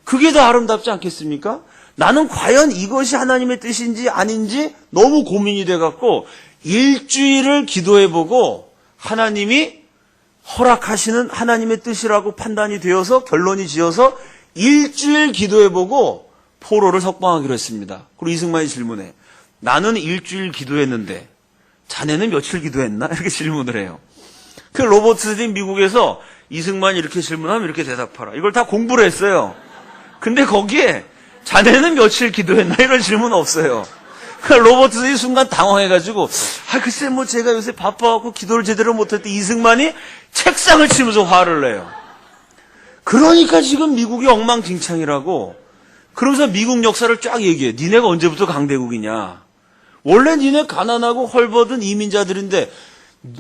그게 더 아름답지 않겠습니까? 나는 과연 이것이 하나님의 뜻인지 아닌지 너무 고민이 돼갖고 일주일을 기도해보고 하나님이 허락하시는 하나님의 뜻이라고 판단이 되어서 결론이 지어서 일주일 기도해보고 포로를 석방하기로 했습니다. 그리고 이승만이 질문해. 나는 일주일 기도했는데 자네는 며칠 기도했나? 이렇게 질문을 해요. 그 로버트슨이 미국에서 이승만이 이렇게 질문하면 이렇게 대답하라. 이걸 다 공부를 했어요. 근데 거기에 자네는 며칠 기도했나? 이런 질문은 없어요. 로버트슨이 순간 당황해가지고 글쎄 뭐 제가 요새 바빠갖고 기도를 제대로 못했대. 이승만이 책상을 치면서 화를 내요. 그러니까 지금 미국이 엉망진창이라고. 그러면서 미국 역사를 쫙 얘기해. 니네가 언제부터 강대국이냐. 원래 니네 가난하고 헐벗은 이민자들인데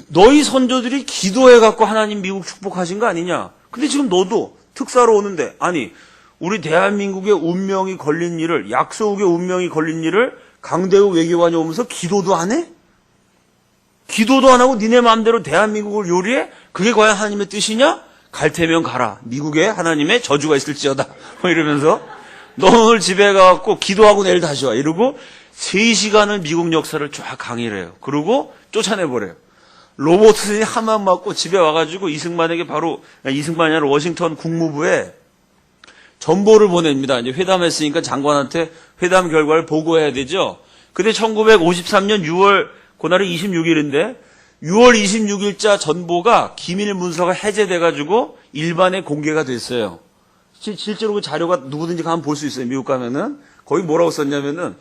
너희 선조들이 기도해갖고 하나님 미국 축복하신 거 아니냐. 근데 지금 너도 특사로 오는데 아니 우리 대한민국의 운명이 걸린 일을 약소국의 운명이 걸린 일을 강대국 외교관이 오면서 기도도 안 해? 기도도 안 하고 니네 마음대로 대한민국을 요리해? 그게 과연 하나님의 뜻이냐? 갈 테면 가라. 미국에 하나님의 저주가 있을지어다. 뭐 이러면서 너 오늘 집에 가갖고 기도하고 내일 다시 와. 이러고 3시간을 미국 역사를 쫙 강의를 해요. 그러고 쫓아내버려요. 로버트슨이 한만 맞고 집에 와가지고 이승만이 아니라 워싱턴 국무부에 전보를 보냅니다. 이제 회담했으니까 장관한테 회담 결과를 보고해야 되죠. 근데 1953년 6월, 그날이 26일인데, 6월 26일자 전보가 기밀 문서가 해제돼가지고 일반에 공개가 됐어요. 실제로 그 자료가 누구든지 가면 볼 수 있어요. 미국 가면은. 거기 뭐라고 썼냐면은,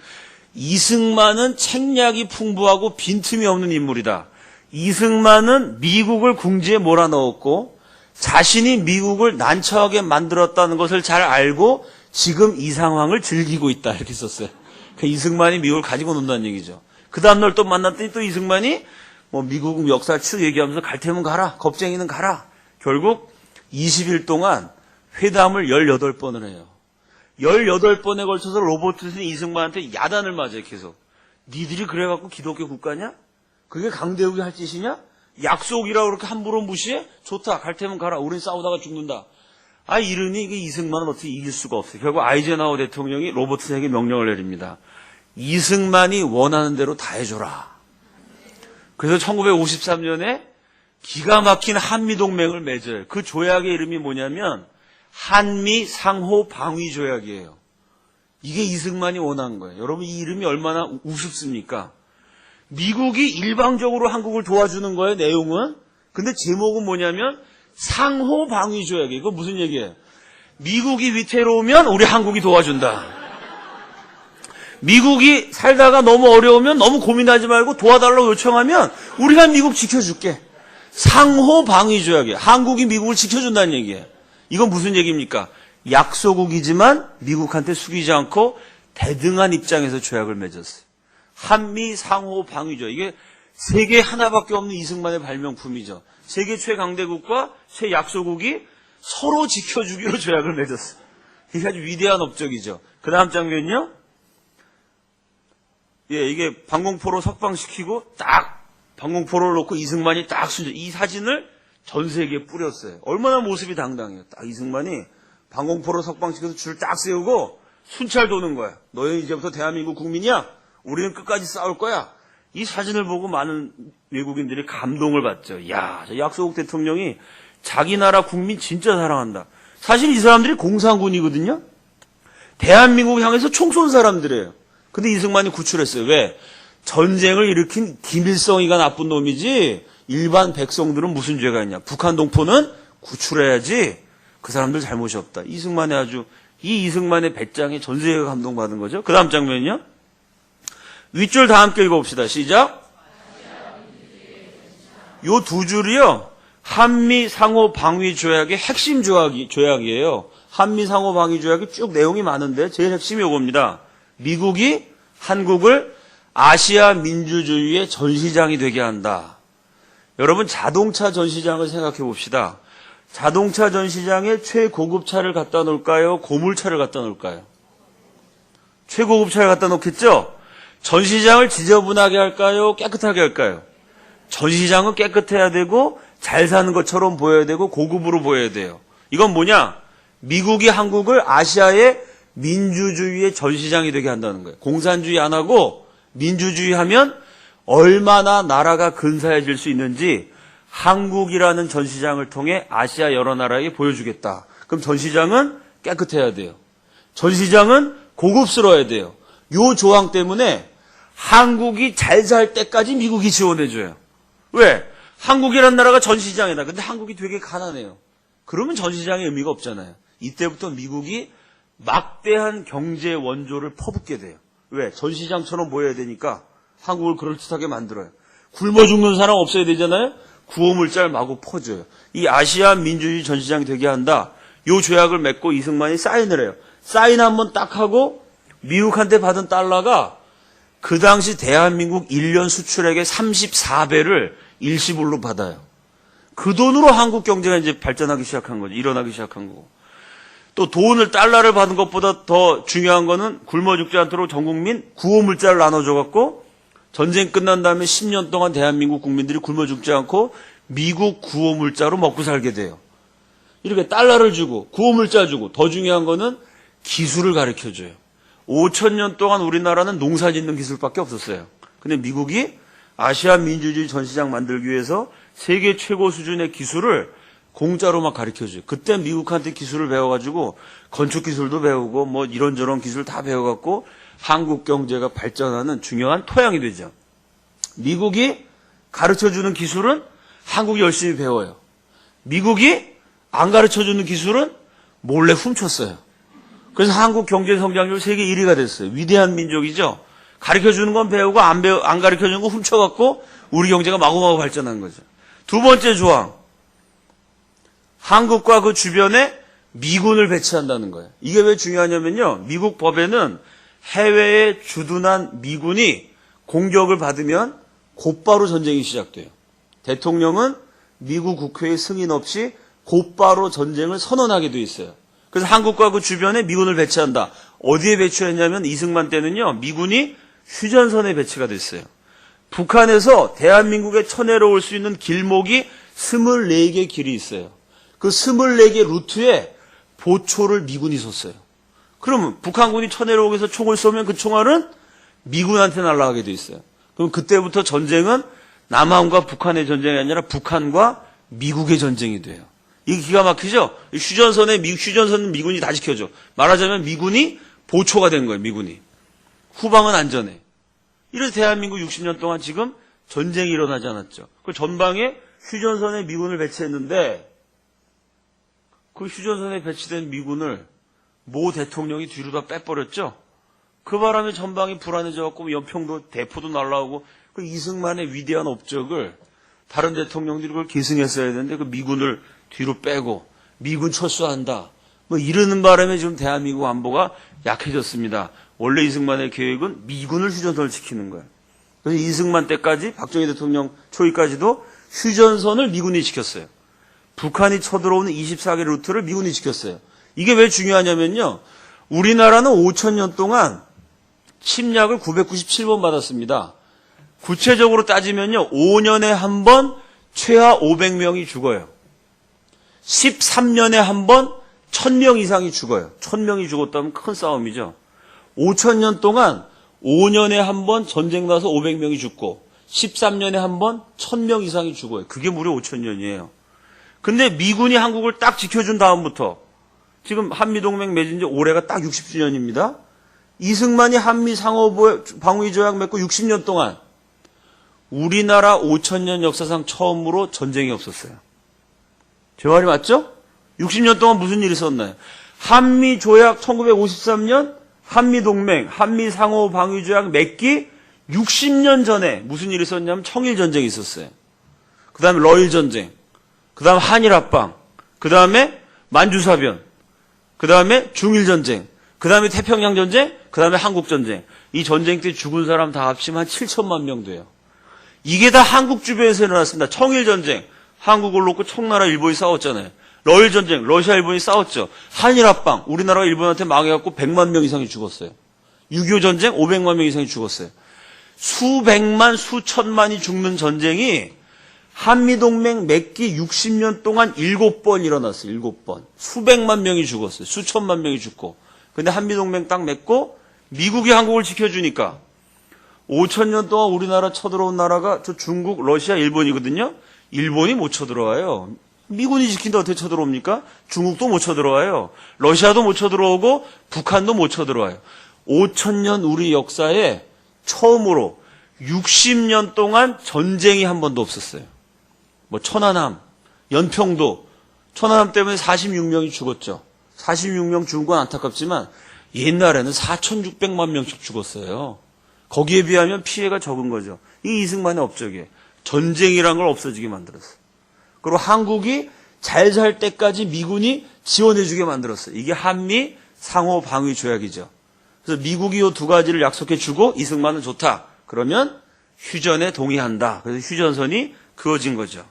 이승만은 책략이 풍부하고 빈틈이 없는 인물이다. 이승만은 미국을 궁지에 몰아넣었고, 자신이 미국을 난처하게 만들었다는 것을 잘 알고 지금 이 상황을 즐기고 있다. 이렇게 썼어요. 그러니까 이승만이 미국을 가지고 논다는 얘기죠. 그 다음날 또 만났더니 또 이승만이 미국 역사 쭉 얘기하면서 갈 테면 가라. 겁쟁이는 가라. 결국 20일 동안 회담을 18번을 해요. 18번에 걸쳐서 로버트슨이 이승만한테 야단을 맞아요. 계속. 니들이 그래갖고 기독교 국가냐? 그게 강대국이 할 짓이냐? 약속이라고 그렇게 함부로 무시해? 좋다. 갈 테면 가라. 우린 싸우다가 죽는다. 이러니 이게 이승만은 어떻게 이길 수가 없어요. 결국 아이젠하워 대통령이 로버트슨에게 명령을 내립니다. 이승만이 원하는 대로 다 해줘라. 그래서 1953년에 기가 막힌 한미동맹을 맺어요. 그 조약의 이름이 뭐냐면 한미 상호 방위 조약이에요. 이게 이승만이 원한 거예요. 여러분 이 이름이 얼마나 우습습니까? 미국이 일방적으로 한국을 도와주는 거예요, 내용은. 근데 제목은 뭐냐면 상호 방위 조약이에요. 이거 무슨 얘기예요? 미국이 위태로우면 우리 한국이 도와준다. 미국이 살다가 너무 어려우면 너무 고민하지 말고 도와달라고 요청하면 우리가 미국 지켜줄게. 상호 방위 조약이에요. 한국이 미국을 지켜준다는 얘기예요. 이건 무슨 얘기입니까? 약소국이지만 미국한테 숙이지 않고 대등한 입장에서 조약을 맺었어요. 한미 상호 방위조. 이게 세계 하나밖에 없는 이승만의 발명품이죠. 세계 최강대국과 최약소국이 서로 지켜주기로 조약을 맺었어요. 이게 아주 위대한 업적이죠. 그 다음 장면은요. 이게 방공포로 석방시키고 딱 방공포로를 놓고 이승만이 딱 이 사진을 전 세계에 뿌렸어요. 얼마나 모습이 당당해요. 딱 이승만이 방공포로 석방시켜서 줄 딱 세우고 순찰 도는 거야. 너희 이제부터 대한민국 국민이야. 우리는 끝까지 싸울 거야. 이 사진을 보고 많은 외국인들이 감동을 받죠. 야, 저 약소국 대통령이 자기 나라 국민 진짜 사랑한다. 사실 이 사람들이 공산군이거든요. 대한민국 향해서 총 쏜 사람들이에요. 근데 이승만이 구출했어요. 왜? 전쟁을 일으킨 김일성이가 나쁜 놈이지 일반 백성들은 무슨 죄가 있냐. 북한 동포는 구출해야지. 그 사람들 잘못이 없다. 이승만의 배짱에 전 세계가 감동받은 거죠. 그 다음 장면은요. 윗줄 다 함께 읽어봅시다. 시작. 요 두 줄이요. 한미 상호 방위 조약의 핵심 조약이에요. 한미 상호 방위 조약이 쭉 내용이 많은데 제일 핵심이 요겁니다. 미국이 한국을 아시아 민주주의의 전시장이 되게 한다. 여러분 자동차 전시장을 생각해 봅시다. 자동차 전시장에 최고급 차를 갖다 놓을까요? 고물차를 갖다 놓을까요? 최고급 차를 갖다 놓겠죠? 전시장을 지저분하게 할까요? 깨끗하게 할까요? 전시장은 깨끗해야 되고 잘 사는 것처럼 보여야 되고 고급으로 보여야 돼요. 이건 뭐냐? 미국이 한국을 아시아의 민주주의의 전시장이 되게 한다는 거예요. 공산주의 안 하고 민주주의 하면 얼마나 나라가 근사해질 수 있는지 한국이라는 전시장을 통해 아시아 여러 나라에 보여주겠다. 그럼 전시장은 깨끗해야 돼요. 전시장은 고급스러워야 돼요. 요 조항 때문에 한국이 잘 살 때까지 미국이 지원해줘요. 왜? 한국이라는 나라가 전시장이다. 근데 한국이 되게 가난해요. 그러면 전시장의 의미가 없잖아요. 이때부터 미국이 막대한 경제 원조를 퍼붓게 돼요. 왜? 전시장처럼 보여야 되니까 한국을 그럴듯하게 만들어요. 굶어 죽는 사람 없어야 되잖아요. 구호물자를 마구 퍼줘요. 이 아시아 민주주의 전시장이 되게 한다. 요 조약을 맺고 이승만이 사인을 해요. 사인 한번 딱 하고 미국한테 받은 달러가 그 당시 대한민국 1년 수출액의 34배를 일시불로 받아요. 그 돈으로 한국 경제가 이제 발전하기 시작한 거죠. 일어나기 시작한 거고. 또 돈을 달러를 받은 것보다 더 중요한 거는 굶어 죽지 않도록 전 국민 구호물자를 나눠줘 갖고 전쟁 끝난 다음에 10년 동안 대한민국 국민들이 굶어 죽지 않고 미국 구호물자로 먹고 살게 돼요. 이렇게 달러를 주고 구호물자 주고 더 중요한 거는 기술을 가르쳐줘요. 5,000년 동안 우리나라는 농사 짓는 기술밖에 없었어요. 근데 미국이 아시아 민주주의 전시장 만들기 위해서 세계 최고 수준의 기술을 공짜로 막 가르쳐줘요. 그때 미국한테 기술을 배워가지고 건축 기술도 배우고 뭐 이런저런 기술 다 배워갖고 한국 경제가 발전하는 중요한 토양이 되죠. 미국이 가르쳐주는 기술은 한국이 열심히 배워요. 미국이 안 가르쳐주는 기술은 몰래 훔쳤어요. 그래서 한국 경제 성장률 세계 1위가 됐어요. 위대한 민족이죠. 가르쳐주는 건 배우고 안 가르쳐주는 건 훔쳐갖고 우리 경제가 마구마구 발전한 거죠. 두 번째 조항. 한국과 그 주변에 미군을 배치한다는 거예요. 이게 왜 중요하냐면요. 미국 법에는 해외에 주둔한 미군이 공격을 받으면 곧바로 전쟁이 시작돼요. 대통령은 미국 국회의 승인 없이 곧바로 전쟁을 선언하게 돼 있어요. 그래서 한국과 그 주변에 미군을 배치한다. 어디에 배치했냐면 이승만 때는요. 미군이 휴전선에 배치가 됐어요. 북한에서 대한민국에 쳐내려올 수 있는 길목이 24개 길이 있어요. 그 24개 루트에 보초를 미군이 섰어요. 그러면 북한군이 쳐내려오기 위해서 총을 쏘면 그 총알은 미군한테 날아가게 돼 있어요. 그럼 그때부터 전쟁은 남한과 북한의 전쟁이 아니라 북한과 미국의 전쟁이 돼요. 이게 기가 막히죠? 휴전선은 미군이 다 지켜줘. 말하자면 미군이 보초가 된 거예요, 미군이. 후방은 안전해. 이래서 대한민국 60년 동안 지금 전쟁이 일어나지 않았죠. 그 전방에 휴전선에 미군을 배치했는데 그 휴전선에 배치된 미군을 모 대통령이 뒤로 다 빼버렸죠. 그 바람에 전방이 불안해져갖고 연평도 대포도 날라오고 그 이승만의 위대한 업적을 다른 대통령들이 그걸 계승했어야 되는데 그 미군을 뒤로 빼고 미군 철수한다. 뭐 이러는 바람에 지금 대한민국 안보가 약해졌습니다. 원래 이승만의 계획은 미군을 휴전선을 지키는 거예요. 그래서 이승만 때까지 박정희 대통령 초기까지도 휴전선을 미군이 지켰어요. 북한이 쳐들어오는 24개 루트를 미군이 지켰어요. 이게 왜 중요하냐면요. 우리나라는 5,000년 동안 침략을 997번 받았습니다. 구체적으로 따지면요. 5년에 한 번 최하 500명이 죽어요. 13년에 한 번 1,000명 이상이 죽어요. 1,000명이 죽었다면 큰 싸움이죠. 5,000년 동안 5년에 한 번 전쟁 나서 500명이 죽고 13년에 한 번 1,000명 이상이 죽어요. 그게 무려 5,000년이에요. 근데 미군이 한국을 딱 지켜준 다음부터 지금 한미동맹 맺은 지 올해가 딱 60주년입니다. 이승만이 한미 상호 방위 조약 맺고 60년 동안 우리나라 5,000년 역사상 처음으로 전쟁이 없었어요. 제 말이 맞죠? 60년 동안 무슨 일이 있었나요? 한미 조약 1953년 한미동맹, 한미 상호 방위 조약 맺기 60년 전에 무슨 일이 있었냐면 청일 전쟁이 있었어요. 그 다음에 러일 전쟁, 그 다음 한일 합방, 그 다음에 만주사변, 그 다음에 중일 전쟁, 그 다음에 태평양 전쟁, 그 다음에 한국 전쟁. 이 전쟁 때 죽은 사람 다 합치면 한 7천만 명 돼요. 이게 다 한국 주변에서 일어났습니다. 청일 전쟁, 한국을 놓고 청나라 일본이 싸웠잖아요. 러일 전쟁, 러시아 일본이 싸웠죠. 한일 합방, 우리나라가 일본한테 망해갖고 100만 명 이상이 죽었어요. 6.25 전쟁 500만 명 이상이 죽었어요. 수백만, 수천만이 죽는 전쟁이 한미동맹 맺기 60년 동안 7번 일어났어요. 7번. 수백만 명이 죽었어요. 수천만 명이 죽고. 근데 한미동맹 딱 맺고 미국이 한국을 지켜주니까 5,000년 동안 우리나라 쳐들어온 나라가 저 중국, 러시아, 일본이거든요. 일본이 못 쳐들어와요. 미군이 지킨다 어떻게 쳐들어옵니까? 중국도 못 쳐들어와요. 러시아도 못 쳐들어오고 북한도 못 쳐들어와요. 5,000년 우리 역사에 처음으로 60년 동안 전쟁이 한 번도 없었어요. 뭐 천안함, 연평도, 천안함 때문에 46명이 죽었죠. 46명 죽은 건 안타깝지만 옛날에는 4,600만 명씩 죽었어요. 거기에 비하면 피해가 적은 거죠. 이 이승만의 업적이에요. 전쟁이란 걸 없어지게 만들었어요. 그리고 한국이 잘 살 때까지 미군이 지원해주게 만들었어요. 이게 한미 상호 방위 조약이죠. 그래서 미국이 이 두 가지를 약속해주고 이승만은 좋다. 그러면 휴전에 동의한다. 그래서 휴전선이 그어진 거죠.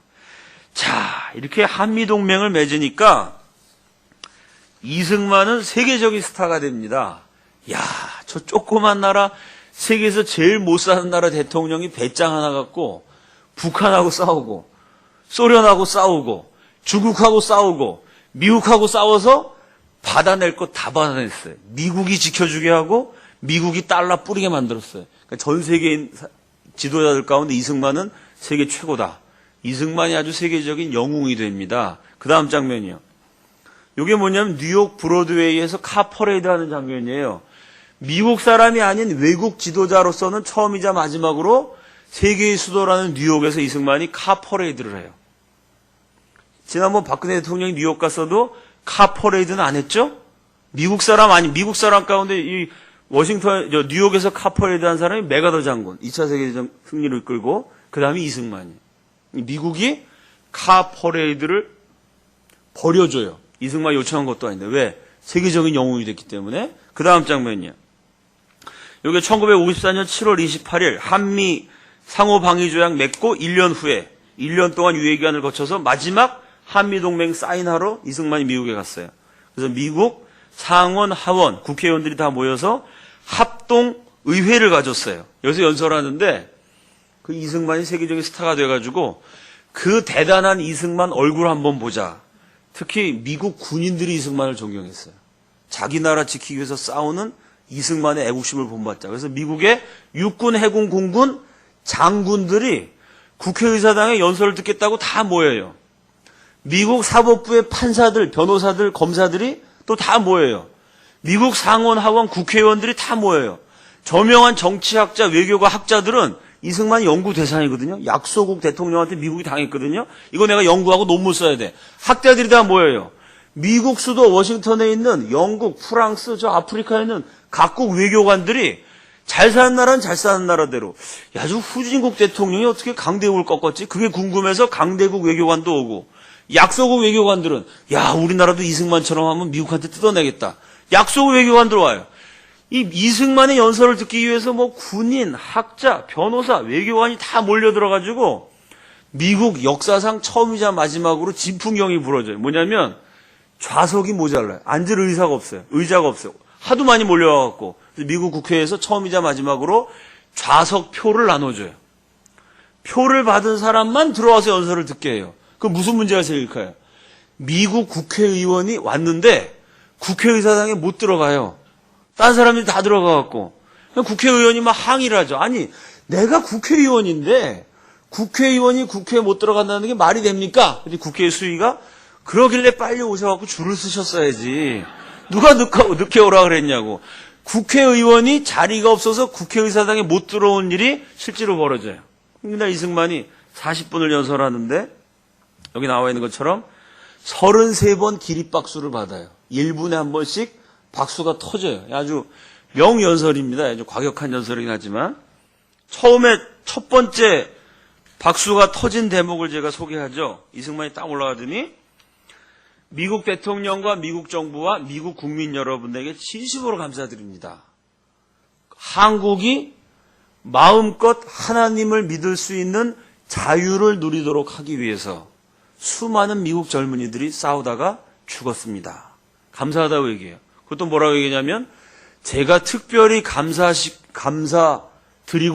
자, 이렇게 한미동맹을 맺으니까 이승만은 세계적인 스타가 됩니다. 야, 저 조그만 나라, 세계에서 제일 못 사는 나라 대통령이 배짱 하나 갖고 북한하고 싸우고 소련하고 싸우고 중국하고 싸우고 미국하고 싸워서 받아낼 것 다 받아냈어요. 미국이 지켜주게 하고 미국이 달러 뿌리게 만들었어요. 그러니까 전 세계인 지도자들 가운데 이승만은 세계 최고다. 이승만이 아주 세계적인 영웅이 됩니다. 그 다음 장면이요. 이게 뭐냐면 뉴욕 브로드웨이에서 카 퍼레이드 하는 장면이에요. 미국 사람이 아닌 외국 지도자로서는 처음이자 마지막으로 세계의 수도라는 뉴욕에서 이승만이 카 퍼레이드를 해요. 지난번 박근혜 대통령이 뉴욕 갔어도 카 퍼레이드는 안 했죠? 미국 사람 가운데 이 워싱턴, 뉴욕에서 카 퍼레이드 한 사람이 메가더 장군, 2차 세계대전 승리를 이끌고, 그 다음에 이승만이. 미국이 카 퍼레이드를 버려줘요. 이승만이 요청한 것도 아닌데. 왜? 세계적인 영웅이 됐기 때문에. 그 다음 장면이야. 이게 1954년 7월 28일 한미 상호방위조약 맺고 1년 후에 1년 동안 유예기간을 거쳐서 마지막 한미동맹 사인하러 이승만이 미국에 갔어요. 그래서 미국 상원, 하원, 국회의원들이 다 모여서 합동의회를 가졌어요. 여기서 연설하는데 그 이승만이 세계적인 스타가 돼가지고 그 대단한 이승만 얼굴 한번 보자. 특히 미국 군인들이 이승만을 존경했어요. 자기 나라 지키기 위해서 싸우는 이승만의 애국심을 본받자. 그래서 미국의 육군, 해군, 공군 장군들이 국회의사당에 연설을 듣겠다고 다 모여요. 미국 사법부의 판사들, 변호사들, 검사들이 또 다 모여요. 미국 상원, 하원, 국회의원들이 다 모여요. 저명한 정치학자, 외교가 학자들은 이승만이 연구 대상이거든요. 약소국 대통령한테 미국이 당했거든요. 이거 내가 연구하고 논문 써야 돼. 학자들이 다 모여요. 미국 수도 워싱턴에 있는 영국, 프랑스, 저 아프리카에 있는 각국 외교관들이 잘 사는 나라는 잘 사는 나라대로 야, 저 후진국 대통령이 어떻게 강대국을 꺾었지? 그게 궁금해서 강대국 외교관도 오고 약소국 외교관들은 야, 우리나라도 이승만처럼 하면 미국한테 뜯어내겠다. 약소국 외교관들 와요. 이 이승만의 연설을 듣기 위해서 뭐 군인, 학자, 변호사, 외교관이 다 몰려들어가지고 미국 역사상 처음이자 마지막으로 진풍경이 불어져요. 뭐냐면 좌석이 모자라요. 앉을 의자가 없어요. 하도 많이 몰려와갖고 미국 국회에서 처음이자 마지막으로 좌석표를 나눠줘요. 표를 받은 사람만 들어와서 연설을 듣게 해요. 그 무슨 문제가 생길까요? 미국 국회의원이 왔는데 국회의사당에 못 들어가요. 딴 사람들이 다 들어가갖고 국회의원이 막 항의를 하죠. 아니, 내가 국회의원인데 국회의원이 국회에 못 들어간다는 게 말이 됩니까? 근데 국회의 수위가 그러길래 빨리 오셔갖고 줄을 쓰셨어야지. 누가 늦게 오라 그랬냐고. 국회의원이 자리가 없어서 국회의사당에 못 들어온 일이 실제로 벌어져요. 그날 이승만이 40분을 연설하는데 여기 나와 있는 것처럼 33번 기립박수를 받아요. 1분에 한 번씩 박수가 터져요. 아주 명연설입니다. 아주 과격한 연설이긴 하지만 처음에 첫 번째 박수가 터진 대목을 제가 소개하죠. 이승만이 딱 올라가더니 미국 대통령과 미국 정부와 미국 국민 여러분에게 진심으로 감사드립니다. 한국이 마음껏 하나님을 믿을 수 있는 자유를 누리도록 하기 위해서 수많은 미국 젊은이들이 싸우다가 죽었습니다. 감사하다고 얘기해요. 그것도 뭐라고 얘기하냐면 제가 특별히 감사드리고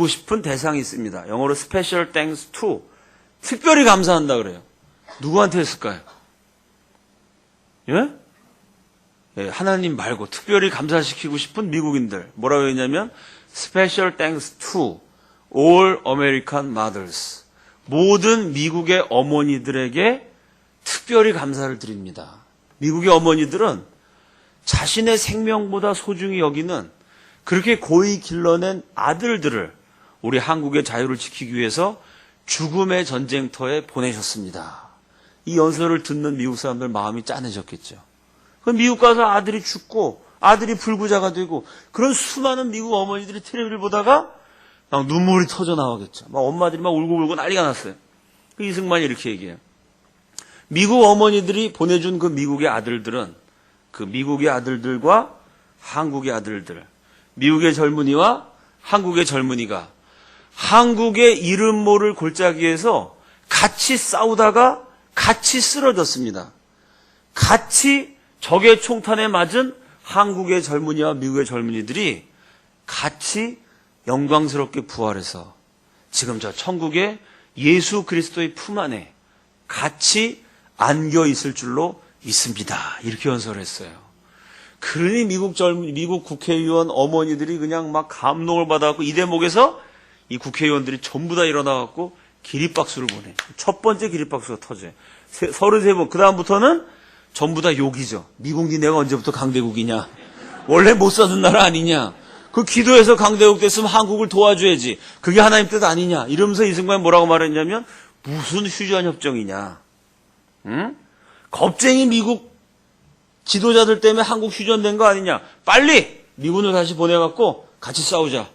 싶은 대상이 있습니다. 영어로 special thanks to 특별히 감사한다 그래요. 누구한테 했을까요? 예? 예, 하나님 말고 특별히 감사시키고 싶은 미국인들. 뭐라고 했냐면 Special thanks to all American mothers. 모든 미국의 어머니들에게 특별히 감사를 드립니다. 미국의 어머니들은 자신의 생명보다 소중히 여기는 그렇게 고이 길러낸 아들들을 우리 한국의 자유를 지키기 위해서 죽음의 전쟁터에 보내셨습니다. 이 연설을 듣는 미국 사람들 마음이 짠해졌겠죠. 미국 가서 아들이 죽고 아들이 불구자가 되고 그런 수많은 미국 어머니들이 텔레비를 보다가 막 눈물이 터져 나오겠죠. 막 엄마들이 막 울고 난리가 났어요. 이승만이 이렇게 얘기해요. 미국 어머니들이 보내준 그 미국의 아들들은 그 미국의 아들들과 한국의 아들들, 미국의 젊은이와 한국의 젊은이가 한국의 이름 모를 골짜기에서 같이 싸우다가 같이 쓰러졌습니다. 같이 적의 총탄에 맞은 한국의 젊은이와 미국의 젊은이들이 같이 영광스럽게 부활해서 지금 저 천국의 예수 그리스도의 품 안에 같이 안겨 있을 줄로 믿습니다. 이렇게 연설했어요. 그러니 미국 국회의원 어머니들이 그냥 막 감동을 받아갖고 이 대목에서 이 국회의원들이 전부 다 일어나갖고 기립박수를 보내. 첫 번째 기립박수가 터져요. 33번. 그 다음부터는 전부 다 욕이죠. 미국 니네가 언제부터 강대국이냐. 원래 못 사는 나라 아니냐. 그 기도해서 강대국 됐으면 한국을 도와줘야지. 그게 하나님 뜻 아니냐. 이러면서 이승만이 뭐라고 말했냐면 무슨 휴전협정이냐. 응? 겁쟁이 미국 지도자들 때문에 한국 휴전된 거 아니냐. 빨리 미군을 다시 보내갖고 같이 싸우자.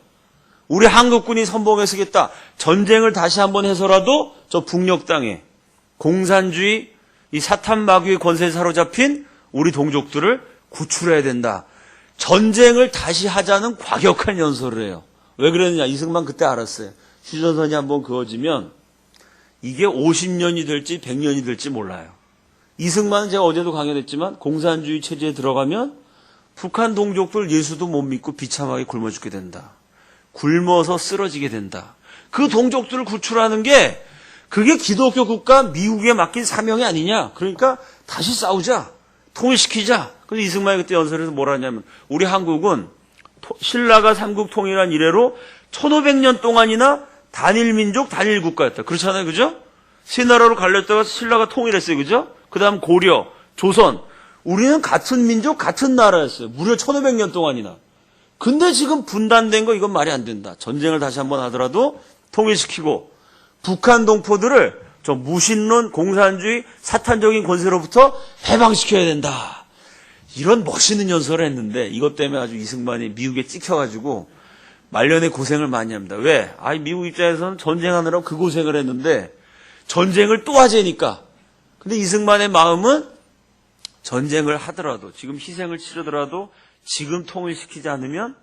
우리 한국군이 선봉에 서겠다. 전쟁을 다시 한번 해서라도 저 북녘 땅에 공산주의 이 사탄 마귀의 권세에 사로잡힌 우리 동족들을 구출해야 된다. 전쟁을 다시 하자는 과격한 연설을 해요. 왜 그러느냐. 이승만 그때 알았어요. 휴전선이 한번 그어지면 이게 50년이 될지 100년이 될지 몰라요. 이승만은 제가 어제도 강연했지만 공산주의 체제에 들어가면 북한 동족들 예수도 못 믿고 비참하게 굶어 죽게 된다. 굶어서 쓰러지게 된다. 그 동족들을 구출하는 게 그게 기독교 국가 미국에 맡긴 사명이 아니냐. 그러니까 다시 싸우자. 통일시키자. 그래서 이승만이 그때 연설에서 뭐라 하냐면 우리 한국은 신라가 삼국 통일한 이래로 1500년 동안이나 단일민족 단일국가였다. 그렇잖아요. 그죠? 세 나라로 갈렸다가 신라가 통일했어요. 그죠? 그 다음 고려, 조선. 우리는 같은 민족 같은 나라였어요. 무려 1500년 동안이나. 근데 지금 분단된 거 이건 말이 안 된다. 전쟁을 다시 한번 하더라도 통일시키고 북한 동포들을 저 무신론, 공산주의, 사탄적인 권세로부터 해방시켜야 된다. 이런 멋있는 연설을 했는데 이것 때문에 아주 이승만이 미국에 찍혀가지고 말년에 고생을 많이 합니다. 왜? 미국 입장에서는 전쟁하느라고 그 고생을 했는데 전쟁을 또 하자니까. 근데 이승만의 마음은 전쟁을 하더라도 지금 희생을 치르더라도 지금 통일시키지 않으면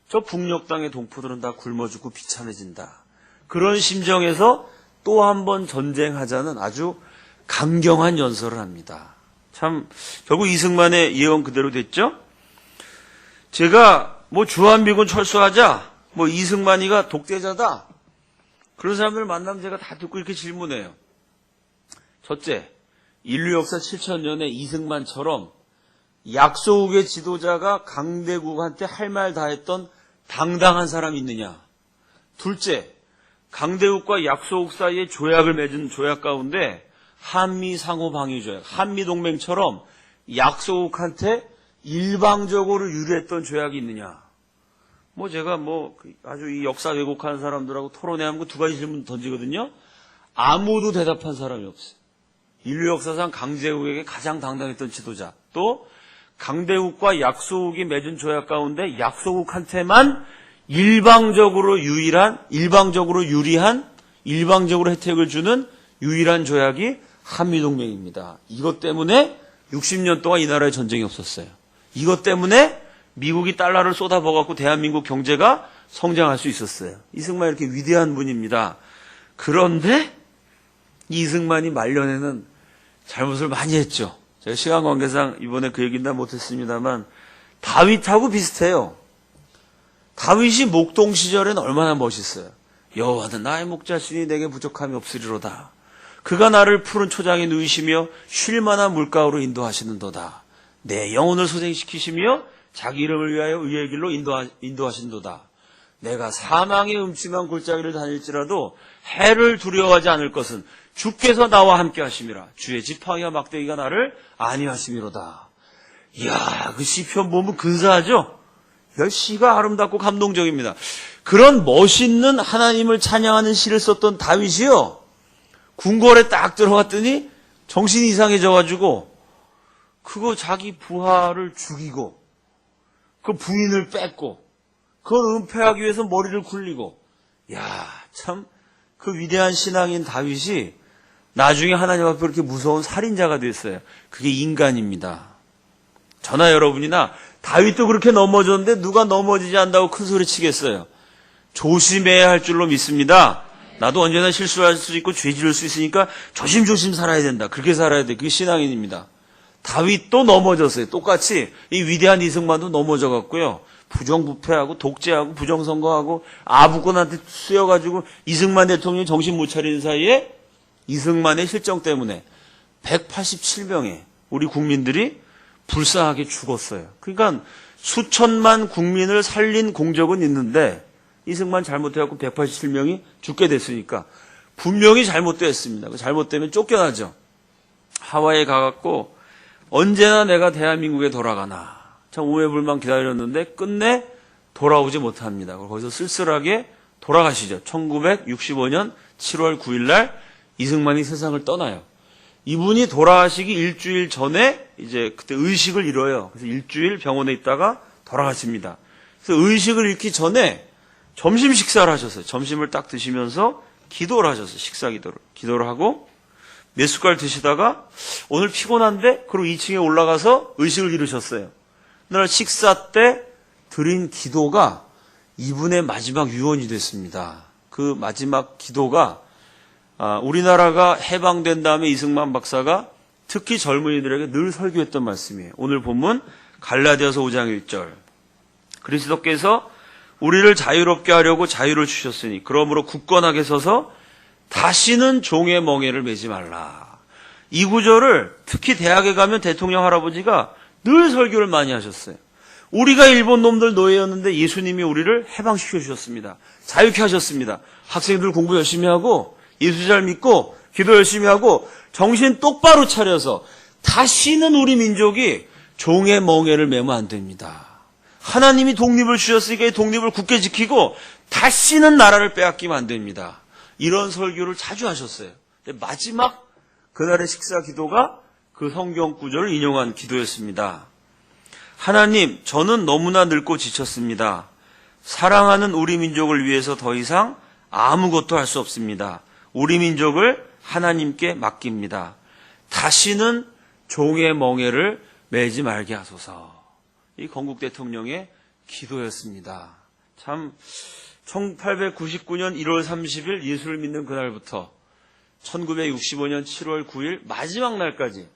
저 북녘 땅의 동포들은 다 굶어 죽고 비참해진다. 그런 심정에서 또 한 번 전쟁하자는 아주 강경한 연설을 합니다. 참 결국 이승만의 예언 그대로 됐죠. 제가 주한미군 철수하자, 이승만이가 독재자다. 그런 사람들 만나면 제가 다 듣고 이렇게 질문해요. 첫째, 인류 역사 7000년에 이승만처럼 약소국의 지도자가 강대국한테 할 말 다 했던 당당한 사람이 있느냐. 둘째, 강대국과 약소국 사이에 조약을 맺은 조약 가운데 한미 상호방위조약, 한미동맹처럼 약소국한테 일방적으로 유리했던 조약이 있느냐. 제가 아주 이 역사 왜곡하는 사람들하고 토론회하면 두 가지 질문 던지거든요. 아무도 대답한 사람이 없어요. 인류 역사상 강대국에게 가장 당당했던 지도자, 또 강대국과 약소국이 맺은 조약 가운데 약소국한테만 일방적으로 유리한, 일방적으로 혜택을 주는 유일한 조약이 한미동맹입니다. 이것 때문에 60년 동안 이 나라에 전쟁이 없었어요. 이것 때문에 미국이 달러를 쏟아부어갖고 대한민국 경제가 성장할 수 있었어요. 이승만이 이렇게 위대한 분입니다. 그런데 이승만이 말년에는 잘못을 많이 했죠. 제가 시간 관계상 이번에 그 얘기는 다 못했습니다만 다윗하고 비슷해요. 다윗이 목동 시절에는 얼마나 멋있어요. 여호와는 나의 목자시니 내게 부족함이 없으리로다. 그가 나를 푸른 초장에 누이시며 쉴만한 물가로 인도하시는도다. 내 영혼을 소생시키시며 자기 이름을 위하여 의의 길로 인도하신도다. 내가 사망의 음침한 골짜기를 다닐지라도 해를 두려워하지 않을 것은 주께서 나와 함께 하심이라. 주의 지팡이와 막대기가 나를 안위하심이로다. 이야, 그 시편 보면 근사하죠? 시가 아름답고 감동적입니다. 그런 멋있는 하나님을 찬양하는 시를 썼던 다윗이요, 궁궐에 딱 들어갔더니 정신이 이상해져가지고 그거 자기 부하를 죽이고 그 부인을 뺏고 그걸 은폐하기 위해서 머리를 굴리고, 야, 참 그 위대한 신앙인 다윗이 나중에 하나님 앞에 그렇게 무서운 살인자가 됐어요. 그게 인간입니다. 저나 여러분이나 다윗도 그렇게 넘어졌는데 누가 넘어지지 않는다고 큰 소리 치겠어요. 조심해야 할 줄로 믿습니다. 나도 언제나 실수할 수 있고 죄 지을 수 있으니까 조심조심 살아야 된다. 그렇게 살아야 돼. 그게 신앙인입니다. 다윗도 넘어졌어요. 똑같이 이 위대한 이승만도 넘어져 갖고요, 부정부패하고 독재하고 부정선거하고 아부꾼한테 쓰여가지고 이승만 대통령이 정신 못 차리는 사이에 이승만의 실정 때문에 187명의 우리 국민들이 불쌍하게 죽었어요. 그러니까 수천만 국민을 살린 공적은 있는데 이승만 잘못해갖고 187명이 죽게 됐으니까 분명히 잘못됐습니다. 잘못되면 쫓겨나죠. 하와이에 가갖고 언제나 내가 대한민국에 돌아가나 참 우매불만 기다렸는데 끝내 돌아오지 못합니다. 거기서 쓸쓸하게 돌아가시죠. 1965년 7월 9일 날 이승만이 세상을 떠나요. 이분이 돌아가시기 일주일 전에 이제 그때 의식을 잃어요. 그래서 일주일 병원에 있다가 돌아가십니다. 그래서 의식을 잃기 전에 점심 식사를 하셨어요. 점심을 딱 드시면서 기도를 하셨어요. 식사 기도를 하고 몇 숟갈 드시다가 오늘 피곤한데 그리고 2층에 올라가서 의식을 잃으셨어요. 그날 식사 때 드린 기도가 이분의 마지막 유언이 됐습니다. 그 마지막 기도가 우리나라가 해방된 다음에 이승만 박사가 특히 젊은이들에게 늘 설교했던 말씀이에요. 오늘 본문 갈라디아서 5장 1절. 그리스도께서 우리를 자유롭게 하려고 자유를 주셨으니 그러므로 굳건하게 서서 다시는 종의 멍에를 매지 말라. 이 구절을 특히 대학에 가면 대통령 할아버지가 늘 설교를 많이 하셨어요. 우리가 일본 놈들 노예였는데 예수님이 우리를 해방시켜 주셨습니다. 자유케 하셨습니다. 학생들 공부 열심히 하고 예수 잘 믿고 기도 열심히 하고 정신 똑바로 차려서 다시는 우리 민족이 종의 멍에를 매면 안 됩니다. 하나님이 독립을 주셨으니까 이 독립을 굳게 지키고 다시는 나라를 빼앗기면 안 됩니다. 이런 설교를 자주 하셨어요. 근데 마지막 그날의 식사 기도가 그 성경 구절을 인용한 기도였습니다. 하나님, 저는 너무나 늙고 지쳤습니다. 사랑하는 우리 민족을 위해서 더 이상 아무것도 할 수 없습니다. 우리 민족을 하나님께 맡깁니다. 다시는 종의 멍에를 매지 말게 하소서. 이 건국 대통령의 기도였습니다. 참 1899년 1월 30일 예수를 믿는 그날부터 1965년 7월 9일 마지막 날까지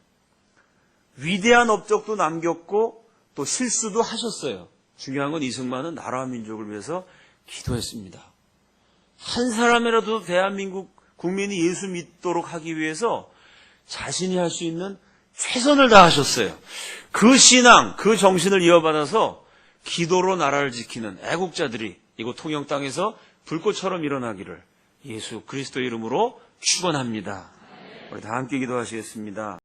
위대한 업적도 남겼고 또 실수도 하셨어요. 중요한 건 이승만은 나라와 민족을 위해서 기도했습니다. 한 사람이라도 대한민국 국민이 예수 믿도록 하기 위해서 자신이 할 수 있는 최선을 다하셨어요. 그 신앙, 그 정신을 이어받아서 기도로 나라를 지키는 애국자들이 이곳 통영 땅에서 불꽃처럼 일어나기를 예수 그리스도 이름으로 축원합니다. 우리 다 함께 기도하시겠습니다.